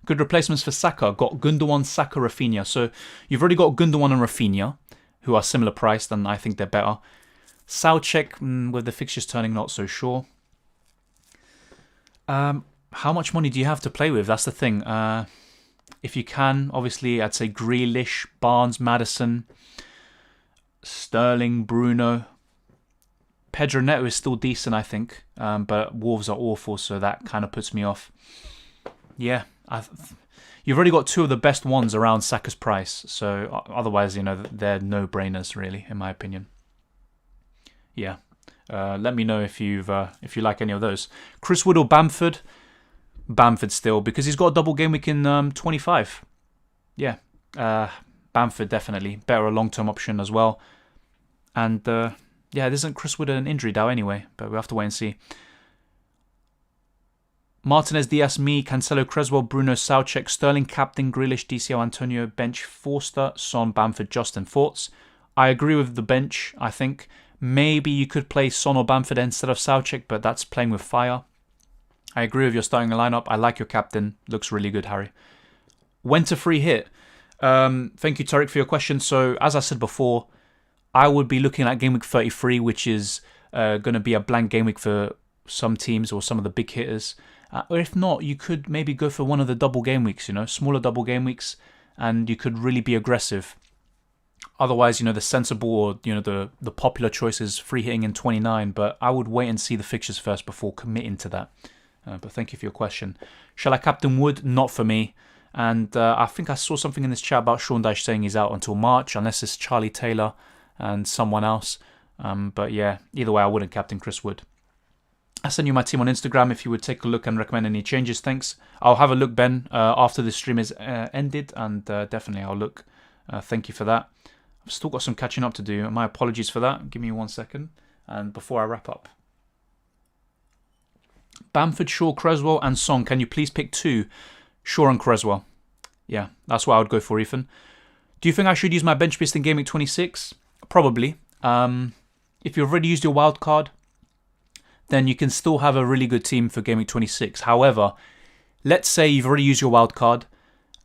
Good replacements for Saka. Got Gundogan, Saka, Rafinha. So you've already got Gundogan and Rafinha, who are similar priced, and I think they're better. Soucek, with the fixtures turning, not so sure. How much money do you have to play with? That's the thing. If you can, obviously, I'd say Grealish, Barnes, Maddison, Sterling, Bruno. Pedro Neto is still decent, I think, but Wolves are awful, so that kind of puts me off. Yeah, you've already got two of the best ones around Saka's price, so otherwise, they're no-brainers, really, in my opinion. Yeah, let me know if you like any of those. Chris Wood or Bamford? Bamford still, because he's got a double game week in 25. Yeah, Bamford definitely. Better a long-term option as well. And isn't Chris Wood an injury now anyway, but we'll have to wait and see. Martinez, Diaz, me, Cancelo, Creswell, Bruno, Soucek, Sterling, Captain, Grealish, DCL, Antonio, bench, Forster, Son, Bamford, Justin. Thoughts? I agree with the bench, I think. Maybe you could play Son or Bamford instead of Soucek, but that's playing with fire. I agree with your starting lineup. I like your captain. Looks really good, Harry. When to free hit? Thank you, Tariq, for your question. So, as I said before, I would be looking at Game Week 33, which is going to be a blank game week for some teams or some of the big hitters. Or if not, you could maybe go for one of the double game weeks, smaller double game weeks, and you could really be aggressive. Otherwise, the sensible or, the popular choice is free hitting in 29, but I would wait and see the fixtures first before committing to that. But thank you for your question. Shall I captain Wood? Not for me. And I think I saw something in this chat about Sean Dyche saying he's out until March, unless it's Charlie Taylor and someone else. But yeah, either way, I wouldn't captain Chris Wood. I send you my team on Instagram if you would take a look and recommend any changes. Thanks. I'll have a look, Ben, after the stream is ended, and definitely I'll look. Thank you for that. I've still got some catching up to do. My apologies for that. Give me 1 second. And before I wrap up. Bamford, Shaw, Creswell, and Song. Can you please pick two? Shaw and Creswell. Yeah, that's what I would go for, Ethan. Do you think I should use my bench boost in Game Week 26? Probably. If you've already used your wildcard, then you can still have a really good team for Game Week 26. However, let's say you've already used your wildcard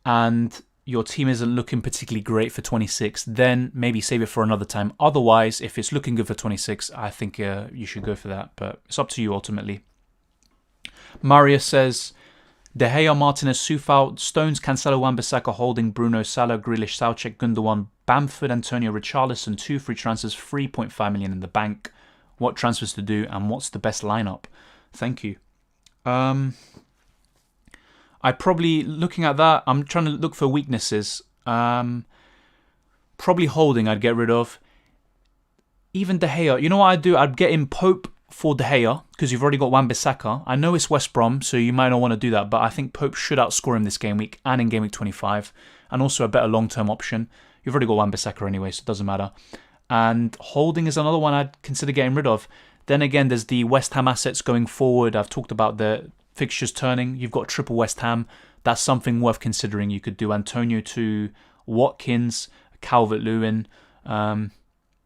and your team isn't looking particularly great for 26, then maybe save it for another time. Otherwise, if it's looking good for 26, I think you should go for that. But it's up to you ultimately. Marius says, De Gea, Martinez, Soufal, Stones, Cancelo, Wan-Bissaka, Holding, Bruno, Salah, Grealish, Soucek, Gundogan, Bamford, Antonio, Richarlison, 2 free transfers, 3.5 million in the bank. What transfers to do and what's the best lineup? Thank you. I probably, looking at that, I'm trying to look for weaknesses. Probably Holding I'd get rid of. Even De Gea, you know what I'd do? I'd get in Pope for De Gea, because you've already got Wan-Bissaka. I know it's West Brom, so you might not want to do that, but I think Pope should outscore him this game week and in game week 25, and also a better long-term option. You've already got Wan-Bissaka anyway, so it doesn't matter. And Holding is another one I'd consider getting rid of. Then again, there's the West Ham assets going forward. I've talked about the fixtures turning. You've got triple West Ham. That's something worth considering. You could do Antonio to Watkins, Calvert-Lewin.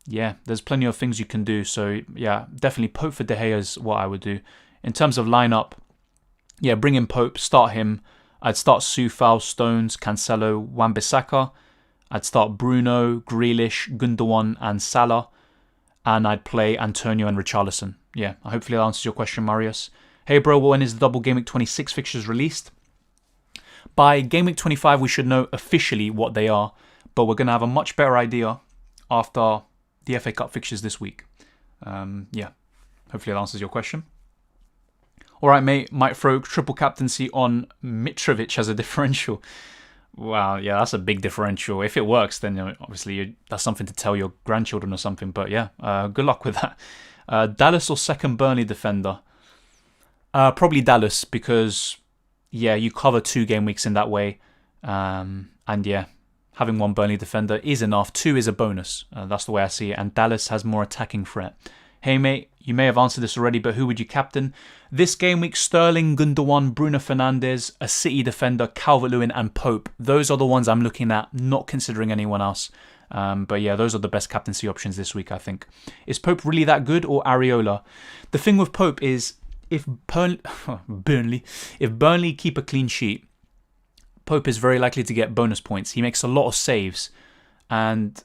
Yeah, there's plenty of things you can do. So, yeah, definitely Pope for De Gea is what I would do. In terms of lineup, yeah, bring in Pope, start him. I'd start Soufal, Stones, Cancelo, Wan-Bissaka. I'd start Bruno, Grealish, Gundogan and Salah. And I'd play Antonio and Richarlison. Yeah, hopefully that answers your question, Marius. Hey, bro, when is the double Game Week 26 fixtures released? By Game Week 25, we should know officially what they are. But we're going to have a much better idea after the FA Cup fixtures this week. Yeah, hopefully that answers your question. All right, mate, might throw triple captaincy on Mitrovic as a differential. Wow, yeah, that's a big differential. If it works, then obviously that's something to tell your grandchildren or something. But yeah, good luck with that. Dallas or second Burnley defender? Probably Dallas, because, yeah, you cover 2 game weeks in that way. And yeah, having 1 Burnley defender is enough. 2 is a bonus. That's the way I see it. And Dallas has more attacking threat. Hey, mate, you may have answered this already, but who would you captain? This game week, Sterling, Gundogan, Bruno Fernandes, a City defender, Calvert-Lewin and Pope. Those are the ones I'm looking at, not considering anyone else. But yeah, those are the best captaincy options this week, I think. Is Pope really that good or Areola? The thing with Pope is if Burnley keep a clean sheet, Pope is very likely to get bonus points. He makes a lot of saves and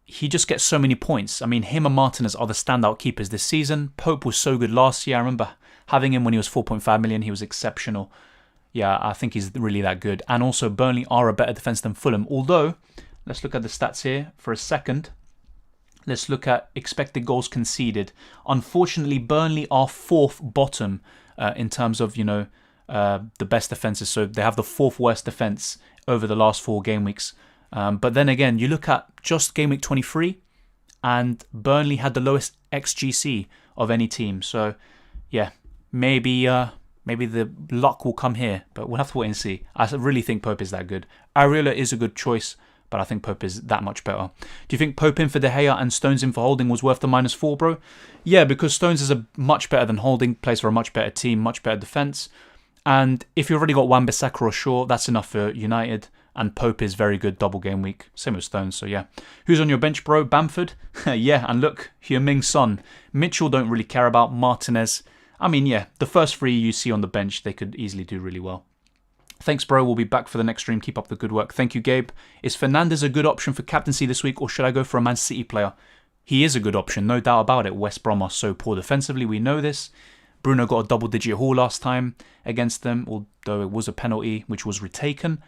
he just gets so many points. I mean, him and Martinez are the standout keepers this season. Pope was so good last year. I remember having him when he was 4.5 million. He was exceptional. Yeah, I think he's really that good. And also, Burnley are a better defence than Fulham. Although, let's look at the stats here for a second. Let's look at expected goals conceded. Unfortunately, Burnley are 4th bottom in terms of, the best defences. So they have the 4th worst defence over the last 4 game weeks. But then again, you look at just game week 23 and Burnley had the lowest XGC of any team. So, yeah, maybe the luck will come here, but we'll have to wait and see. I really think Pope is that good. Areola is a good choice, but I think Pope is that much better. Do you think Pope in for De Gea and Stones in for Holding was worth the -4, bro? Yeah, because Stones is a much better than Holding, plays for a much better team, much better defence. And if you've already got Wan-Bissaka or Shaw, that's enough for United. And Pope is very good double game week. Same with Stones, so yeah. Who's on your bench, bro? Bamford? Yeah, and look, Heung-min Son. Mitchell don't really care about. Martinez. I mean, yeah, the first 3 you see on the bench, they could easily do really well. Thanks, bro. We'll be back for the next stream. Keep up the good work. Thank you, Gabe. Is Fernandes a good option for captaincy this week, or should I go for a Man City player? He is a good option, no doubt about it. West Brom are so poor defensively, we know this. Bruno got a double-digit haul last time against them, although it was a penalty, which was retaken.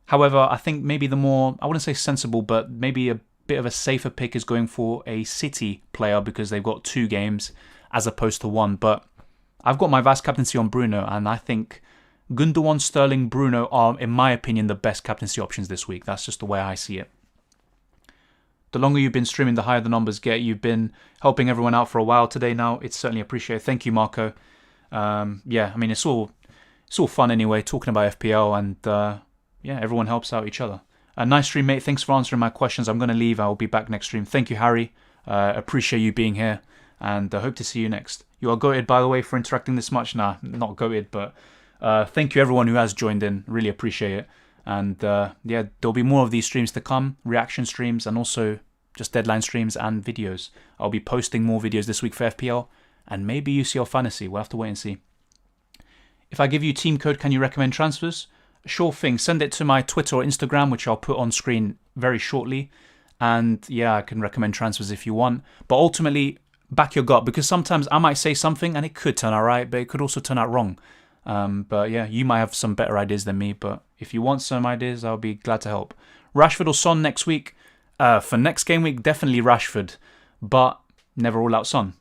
However, I think maybe the more, I wouldn't say sensible, but maybe a bit of a safer pick is going for a City player because they've got 2 games as opposed to 1. But I've got my vice captaincy on Bruno, and I think Gundogan, Sterling, Bruno are, in my opinion, the best captaincy options this week. That's just the way I see it. The longer you've been streaming, the higher the numbers get. You've been helping everyone out for a while today now. It's certainly appreciated. Thank you, Marco. Yeah, I mean, it's all fun anyway, talking about FPL and... yeah, everyone helps out each other. Nice stream, mate. Thanks for answering my questions. I'm going to leave. I'll be back next stream. Thank you, Harry. Appreciate you being here. And I hope to see you next. You are goated, by the way, for interacting this much. Nah, not goated, but thank you, everyone who has joined in. Really appreciate it. And yeah, there'll be more of these streams to come. Reaction streams and also just deadline streams and videos. I'll be posting more videos this week for FPL. And maybe UCL Fantasy. We'll have to wait and see. If I give you team code, can you recommend transfers? Sure thing. Send it to my Twitter or Instagram, which I'll put on screen very shortly. And yeah, I can recommend transfers if you want. But ultimately, back your gut, because sometimes I might say something and it could turn out right, but it could also turn out wrong. But yeah, you might have some better ideas than me, but if you want some ideas, I'll be glad to help. Rashford or Son next week? For next game week, definitely Rashford, but never rule out Son.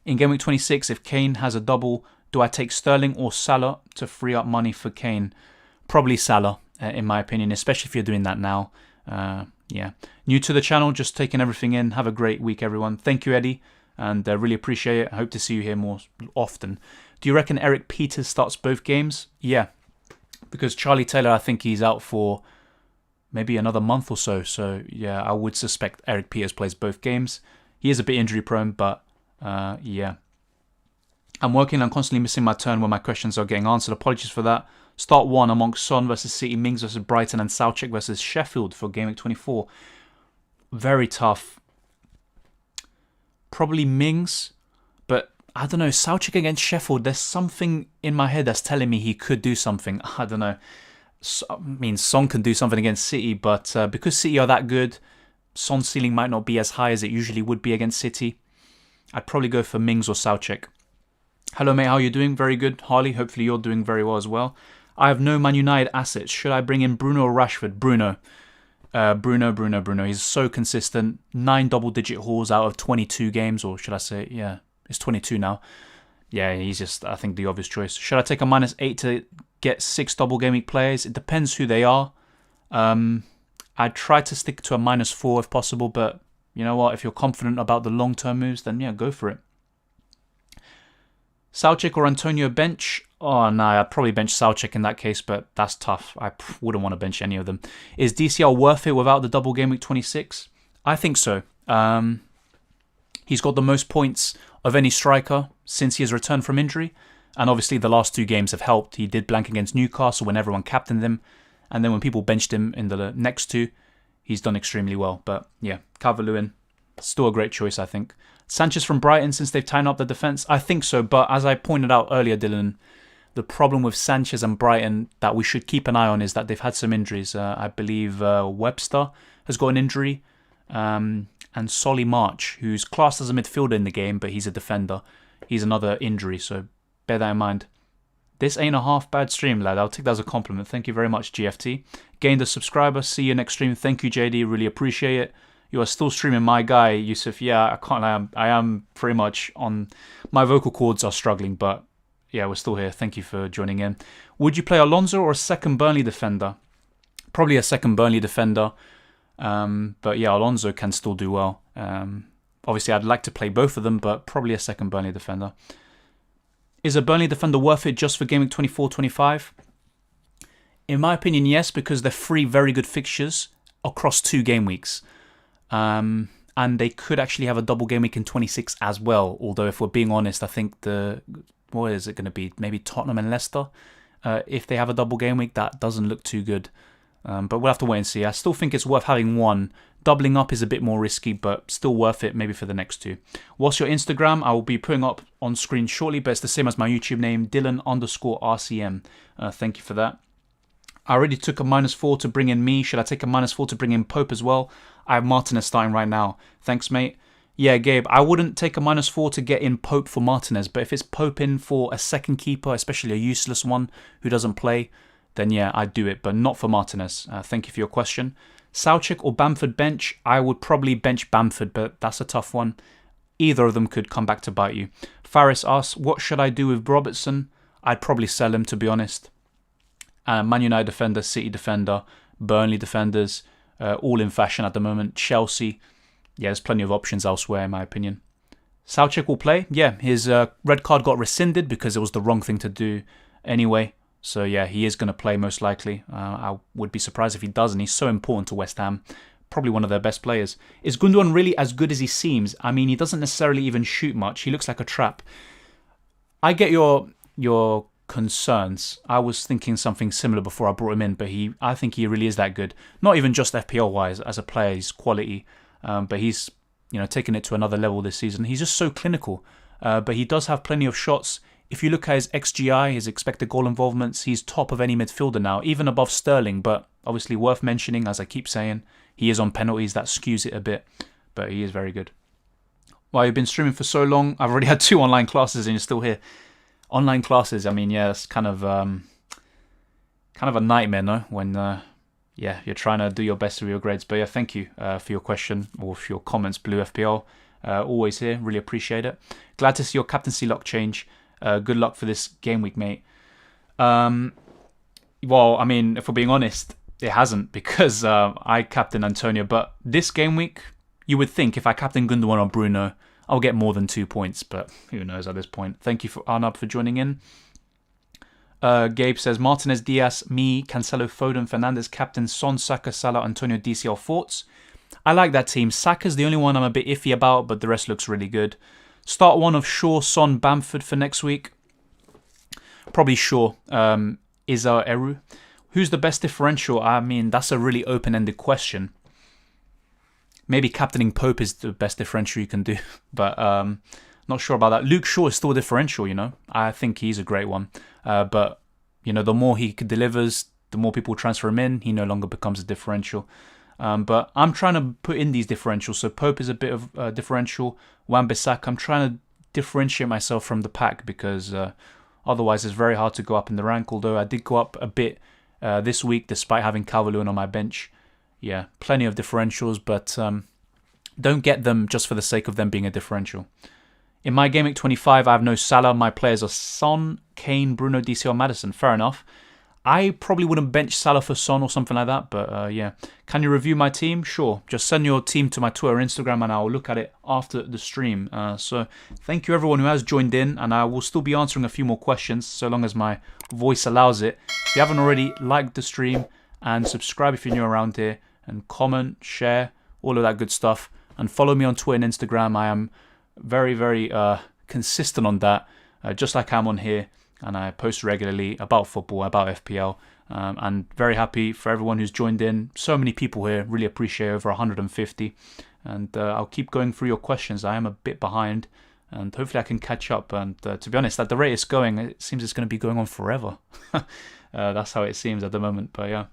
In game week 26, if Kane has a double, do I take Sterling or Salah to free up money for Kane? Probably Salah, in my opinion, especially if you're doing that now. Yeah. New to the channel, just taking everything in. Have a great week, everyone. Thank you, Eddie, and really appreciate it. I hope to see you here more often. Do you reckon Eric Peters starts both games? Yeah, because Charlie Taylor, I think he's out for maybe another month or so. So yeah, I would suspect Eric Peters plays both games. He is a bit injury prone, but yeah. I'm working on constantly missing my turn when my questions are getting answered. Apologies for that. Start 1 amongst Son versus City, Mings versus Brighton, and Soucek versus Sheffield for Game Week 24. Very tough. Probably Mings, but I don't know. Soucek against Sheffield, there's something in my head that's telling me he could do something. I don't know. I mean, Son can do something against City, but because City are that good, Son's ceiling might not be as high as it usually would be against City. I'd probably go for Mings or Soucek. Hello, mate. How are you doing? Very good. Harley, hopefully you're doing very well as well. I have no Man United assets. Should I bring in Bruno or Rashford? Bruno. Bruno. He's so consistent. 9 double-digit hauls out of 22 games, or should I say, yeah, it's 22 now. Yeah, he's just, I think, the obvious choice. Should I take a -8 to get 6 double game week players? It depends who they are. I'd try to stick to a -4 if possible, but you know what? If you're confident about the long-term moves, then yeah, go for it. Soucek or Antonio bench? Oh, no, I'd probably bench Soucek in that case, but that's tough. I wouldn't want to bench any of them. Is DCL worth it without the double game week 26? I think so. He's got the most points of any striker since he has returned from injury, and obviously the last 2 games have helped. He did blank against Newcastle when everyone captained him, and then when people benched him in the next 2, he's done extremely well. But yeah, Calvert-Lewin, still a great choice, I think. Sanchez from Brighton, since they've tightened up the defence? I think so, but as I pointed out earlier, Dylan, the problem with Sanchez and Brighton that we should keep an eye on is that they've had some injuries. I believe Webster has got an injury, and Solly March, who's classed as a midfielder in the game, but he's a defender. He's another injury, so bear that in mind. This ain't a half bad stream, lad. I'll take that as a compliment. Thank you very much, GFT. Gained a subscriber. See you next stream. Thank you, JD. Really appreciate it. You are still streaming, my guy, Yusuf. Yeah, I can't lie. I am pretty much on... My vocal cords are struggling, but yeah, we're still here. Thank you for joining in. Would you play Alonso or a second Burnley defender? Probably a second Burnley defender. But yeah, Alonso can still do well. Obviously, I'd like to play both of them, but probably a second Burnley defender. Is a Burnley defender worth it just for Game Week 24-25? In my opinion, yes, because they're 3 very good fixtures across 2 game weeks. And they could actually have a double game week in 26 as well. Although, if we're being honest, I think what is it going to be? Maybe Tottenham and Leicester. If they have a double game week, that doesn't look too good. But we'll have to wait and see. I still think it's worth having one. Doubling up is a bit more risky, but still worth it maybe for the next 2. What's your Instagram? I will be putting up on screen shortly, but it's the same as my YouTube name, Dylan_RCM. Thank you for that. I already took a -4 to bring in me. Should I take a -4 to bring in Pope as well? I have Martinez starting right now. Thanks, mate. Yeah, Gabe, I wouldn't take a -4 to get in Pope for Martinez, but if it's Pope in for a second keeper, especially a useless one who doesn't play, then yeah, I'd do it, but not for Martinez. Thank you for your question. Soucek or Bamford bench? I would probably bench Bamford, but that's a tough one. Either of them could come back to bite you. Faris asks, what should I do with Robertson? I'd probably sell him, to be honest. Man United defender, City defender, Burnley defenders, all in fashion at the moment. Chelsea, yeah, there's plenty of options elsewhere in my opinion. Soucek will play. Yeah, his red card got rescinded because it was the wrong thing to do anyway. So yeah, he is going to play most likely. I would be surprised if he doesn't. He's so important to West Ham. Probably one of their best players. Is Gundogan really as good as he seems? I mean, he doesn't necessarily even shoot much. He looks like a trap. I get your concerns. I was thinking something similar before I brought him in, but I think he really is that good. Not even just FPL wise as a player, he's quality, but he's taken it to another level this season. He's just so clinical, but he does have plenty of shots. If you look at his XGI, his expected goal involvements, he's top of any midfielder now, even above Sterling. But obviously worth mentioning, as I keep saying, he is on penalties. That skews it a bit, but he is very good. Wow, you've been streaming for so long. I've already had 2 online classes and you're still here. Online classes, I mean, yeah, it's kind of a nightmare, no? When you're trying to do your best with your grades. But yeah, thank you for your question or for your comments, Blue FPL. Always here, really appreciate it. Glad to see your captaincy luck change. Good luck for this game week, mate. Well, I mean, if we're being honest, it hasn't because I captain Antonio. But this game week, you would think if I captain Gundogan or Bruno, I'll get more than 2 points. But who knows at this point. Thank you for Arnab for joining in. Gabe says, Martinez, Diaz, me, Cancelo, Foden, Fernandes, captain, Son, Saka, Salah, Antonio, DCL, thoughts? I like that team. Saka's the only one I'm a bit iffy about, but the rest looks really good. Start one of Shaw, Son, Bamford for next week. Probably Shaw. Izar, Eru. Who's the best differential? I mean, that's a really open-ended question. Maybe captaining Pope is the best differential you can do, but not sure about that. Luke Shaw is still a differential, you know. I think he's a great one. But, you know, the more he delivers, the more people transfer him in, he no longer becomes a differential. But I'm trying to put in these differentials. So Pope is a bit of a differential. Wan-Bissaka, I'm trying to differentiate myself from the pack because otherwise it's very hard to go up in the rank. Although I did go up a bit this week despite having Calvert-Lewin on my bench. Yeah, plenty of differentials, but don't get them just for the sake of them being a differential. In my Game Week 25, I have no Salah. My players are Son, Kane, Bruno, DCL, Maddison. Fair enough. I probably wouldn't bench Salah for Son or something like that, but yeah. Can you review my team? Sure. Just send your team to my Twitter, Instagram, and I'll look at it after the stream. So thank you everyone who has joined in, and I will still be answering a few more questions so long as my voice allows it. If you haven't already, like the stream and subscribe if you're new around here, and comment, share, all of that good stuff. And follow me on Twitter and Instagram. I am very, very consistent on that, just like I'm on here. And I post regularly about football, about FPL. And very happy for everyone who's joined in. So many people here. Really appreciate over 150. And I'll keep going through your questions. I am a bit behind. And hopefully I can catch up. And to be honest, at the rate it's going, it seems it's going to be going on forever. That's how it seems at the moment. But yeah.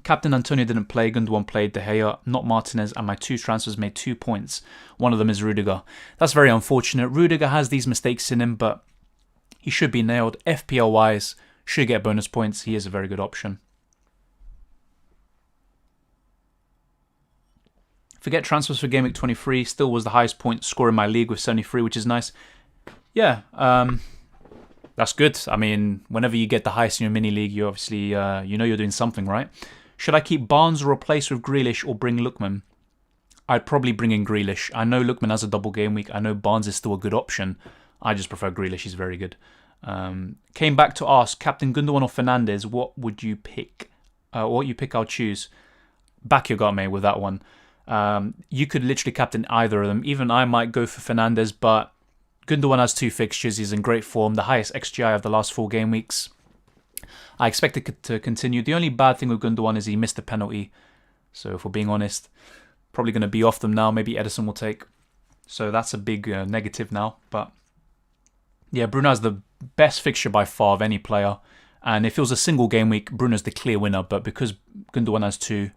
Captain Antonio didn't play, Gundogan played, De Gea, not Martinez, and my 2 transfers made 2 points. One of them is Rudiger. That's very unfortunate. Rudiger has these mistakes in him, but he should be nailed. FPL-wise, should get bonus points. He is a very good option. Forget transfers for Game Week 23. Still was the highest point scorer in my league with 73, which is nice. Yeah, that's good. I mean, whenever you get the highest in your mini league, you obviously, you know you're doing something, right? Should I keep Barnes or replace with Grealish or bring Lookman? I'd probably bring in Grealish. I know Lookman has a double game week. I know Barnes is still a good option. I just prefer Grealish. He's very good. Came back to ask, Captain Gundogan or Fernandes, what would you pick? What you pick, I'll choose. Back your gut, mate, with that one. You could literally captain either of them. Even I might go for Fernandes, but Gundogan has 2 fixtures. He's in great form. The highest XGI of the last 4 game weeks. I expect it to continue. The only bad thing with Gundogan is he missed a penalty. So if we're being honest, probably going to be off them now. Maybe Edison will take. So that's a big negative now. But yeah, Bruno has the best fixture by far of any player. And if it was a single game week, Bruno's the clear winner. But because Gundogan has 2,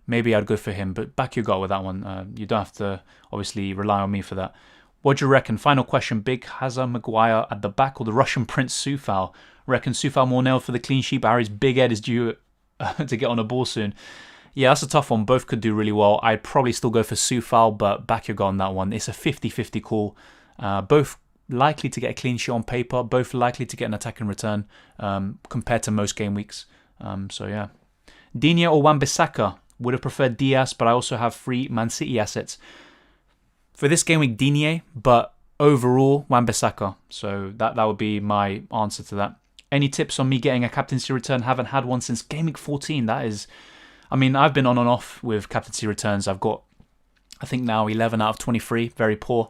maybe I'd go for him. But back your gut with that one. You don't have to obviously rely on me for that. What do you reckon? Final question. Big Hazard, Maguire at the back or the Russian Prince Soufal? Reckon Soufal more nailed for the clean sheet, but Harry's big head is due to get on a ball soon. Yeah, that's a tough one. Both could do really well. I'd probably still go for Soufal, but back your gut on that one. It's a 50-50 call. Both likely to get a clean sheet on paper. Both likely to get an attack and return compared to most game weeks. So yeah. Digne or Wan-Bissaka? Would have preferred Diaz, but I also have 3 Man City assets. For this game week, Digne, but overall, Wan-Bissaka. So that would be my answer to that. Any tips on me getting a captaincy return? Haven't had one since Game Week 14. That is, I mean, I've been on and off with captaincy returns. I've got, I think now 11 out of 23. Very poor.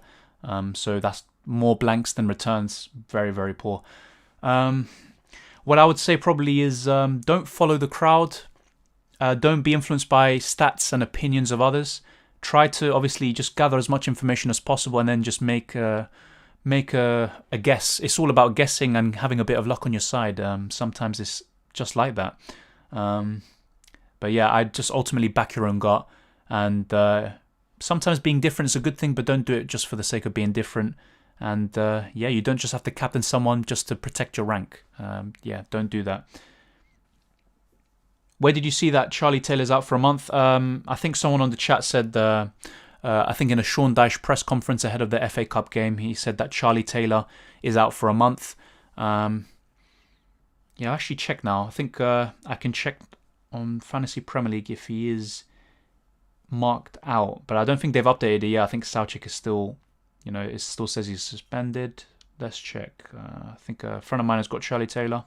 So that's more blanks than returns. Very, very poor. What I would say probably is don't follow the crowd. Don't be influenced by stats and opinions of others. Try to obviously just gather as much information as possible and then just make a guess. It's all about guessing and having a bit of luck on your side. Sometimes it's just like that. But yeah, I just ultimately back your own gut and sometimes being different is a good thing, but don't do it just for the sake of being different. And yeah, you don't just have to captain someone just to protect your rank. Yeah, don't do that. Where did you see that Charlie Taylor's out for a month? I think someone on the chat said, I think in a Sean Dyche press conference ahead of the FA Cup game, he said that Charlie Taylor is out for a month. Yeah, I'll actually check now. I think I can check on Fantasy Premier League if he is marked out, but I don't think they've updated it yet. I think Soucek is still, it still says he's suspended. Let's check. I think a friend of mine has got Charlie Taylor.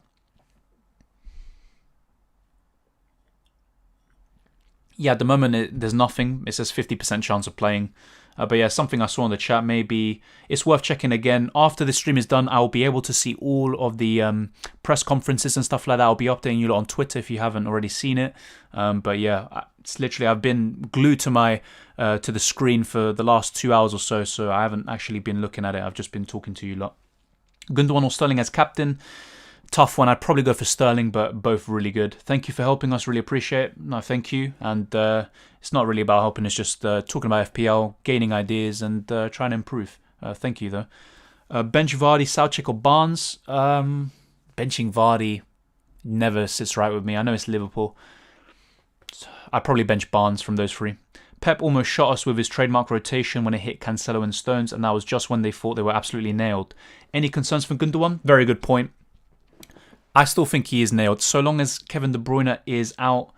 Yeah, at the moment there's nothing. It says 50% chance of playing. But yeah, something I saw in the chat, maybe it's worth checking again. After the stream is done, I'll be able to see all of the press conferences and stuff like that. I'll be updating you on Twitter if you haven't already seen it. But yeah, it's literally, I've been glued to the screen for the last 2 hours or so I haven't actually been looking at it. I've just been talking to you lot. Gundogan or Sterling as captain. Tough one. I'd probably go for Sterling, but both really good. Thank you for helping us. Really appreciate it. No, thank you. And it's not really about helping. It's just talking about FPL, gaining ideas, and trying to improve. Thank you, though. Bench Vardy, Soucek, or Barnes? Benching Vardy never sits right with me. I know it's Liverpool. I'd probably bench Barnes from those three. Pep almost shot us with his trademark rotation when it hit Cancelo and Stones, and that was just when they thought they were absolutely nailed. Any concerns for Gundogan? Very good point. I still think he is nailed. So long as Kevin De Bruyne is out,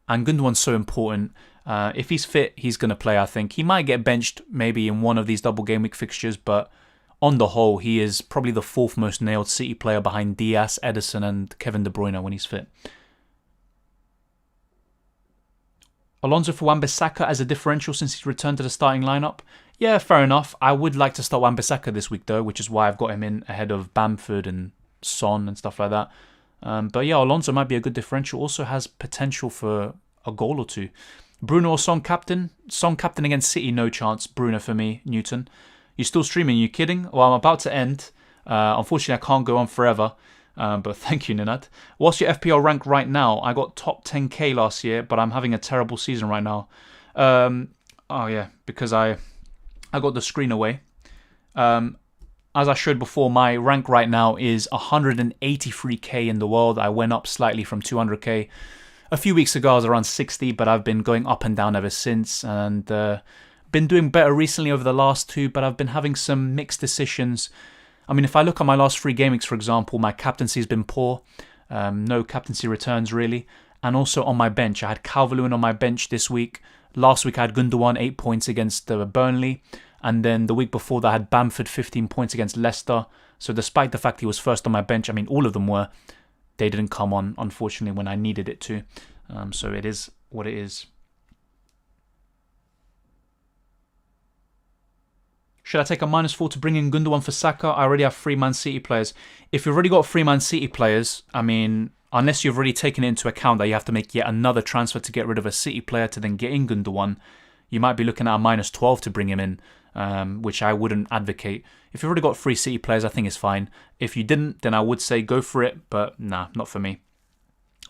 and Gundogan's so important. If he's fit, he's going to play, I think. He might get benched maybe in one of these double game week fixtures, but on the whole, he is probably the fourth most nailed City player behind Diaz, Ederson, and Kevin De Bruyne when he's fit. Alonso for Wan-Bissaka as a differential since he's returned to the starting lineup. Yeah, fair enough. I would like to start Wan-Bissaka this week, though, which is why I've got him in ahead of Bamford and Son and stuff like that. But yeah, Alonso might be a good differential. Also has potential for a goal or two. Bruno or Son captain? Son captain against City, no chance. Bruno for me, Newton. You still streaming? You kidding? Well, I'm about to end. Unfortunately, I can't go on forever. But thank you, Ninad. What's your FPL rank right now? I got top 10k last year, but I'm having a terrible season right now. Oh yeah, because I got the screen away. As I showed before, my rank right now is 183k in the world. I went up slightly from 200k. A few weeks ago, I was around 60, but I've been going up and down ever since. And been doing better recently over the last two, but I've been having some mixed decisions. I mean, if I look at my last 3 game weeks, for example, my captaincy has been poor. No captaincy returns, really. And also on my bench, I had Calvert-Lewin on my bench this week. Last week, I had Gundogan 8 points against Burnley. And then the week before that, I had Bamford 15 points against Leicester. So despite the fact he was first on my bench, I mean, all of them were, they didn't come on, unfortunately, when I needed it to. So it is what it is. Should I take a -4 to bring in Gundogan for Saka? I already have 3 Man City players. If you've already got 3 Man City players, I mean, unless you've already taken into account that you have to make yet another transfer to get rid of a City player to then get in Gundogan, you might be looking at a -12 to bring him in. Which I wouldn't advocate. If you've already got 3 City players, I think it's fine. If you didn't, then I would say go for it, but nah, not for me.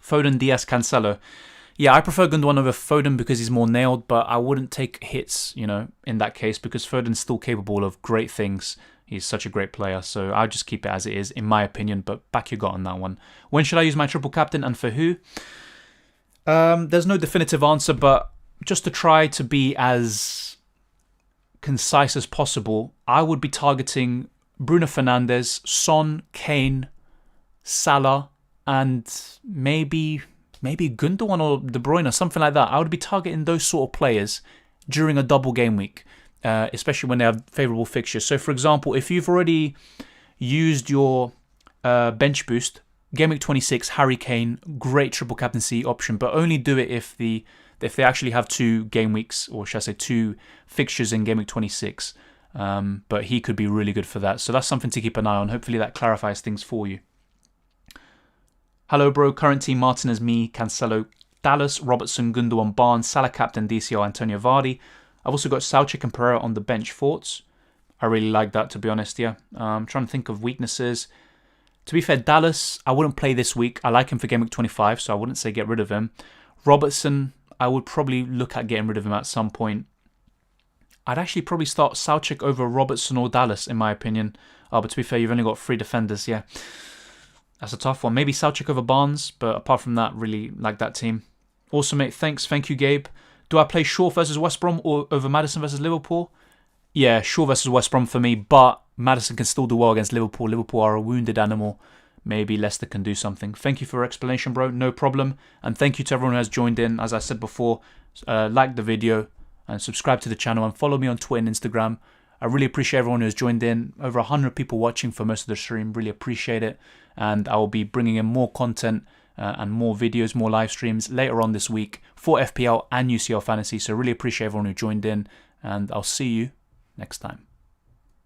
Foden, Diaz, Cancelo. Yeah, I prefer Gundogan over Foden because he's more nailed, but I wouldn't take hits, in that case, because Foden's still capable of great things. He's such a great player, so I'll just keep it as it is, in my opinion, but back your gut on that one. When should I use my triple captain and for who? There's no definitive answer, but just to try to be as concise as possible, I would be targeting Bruno Fernandes, Son, Kane, Salah, and maybe Gundogan or De Bruyne, something like that. I would be targeting those sort of players during a double game week, especially when they have favourable fixtures. So, for example, if you've already used your bench boost, game week 26, Harry Kane, great triple captaincy option, but only do it if they actually have 2 game weeks, or should I say 2 fixtures in game week 26. But he could be really good for that. So that's something to keep an eye on. Hopefully that clarifies things for you. Hello, bro. Current team: Martinez, me, Cancelo, Dallas, Robertson, Gundogan, Barnes, Salah captain, DCL, Antonio Vardy. I've also got Soucek and Pereira on the bench. Thoughts? I really like that, to be honest, yeah. I'm trying to think of weaknesses. To be fair, Dallas, I wouldn't play this week. I like him for game week 25, so I wouldn't say get rid of him. Robertson, I would probably look at getting rid of him at some point. I'd actually probably start Soucek over Robertson or Dallas, in my opinion. But to be fair, you've only got 3 defenders, yeah. That's a tough one. Maybe Soucek over Barnes, but apart from that, really like that team. Also, mate, thanks. Thank you, Gabe. Do I play Shaw versus West Brom or over Maddison versus Liverpool? Yeah, Shaw versus West Brom for me, but Maddison can still do well against Liverpool. Liverpool are a wounded animal. Maybe Leicester can do something. Thank you for your explanation, bro. No problem. And thank you to everyone who has joined in. As I said before, like the video and subscribe to the channel and follow me on Twitter and Instagram. I really appreciate everyone who has joined in. Over 100 people watching for most of the stream. Really appreciate it. And I will be bringing in more content and more videos, more live streams later on this week for FPL and UCL Fantasy. So really appreciate everyone who joined in. And I'll see you next time.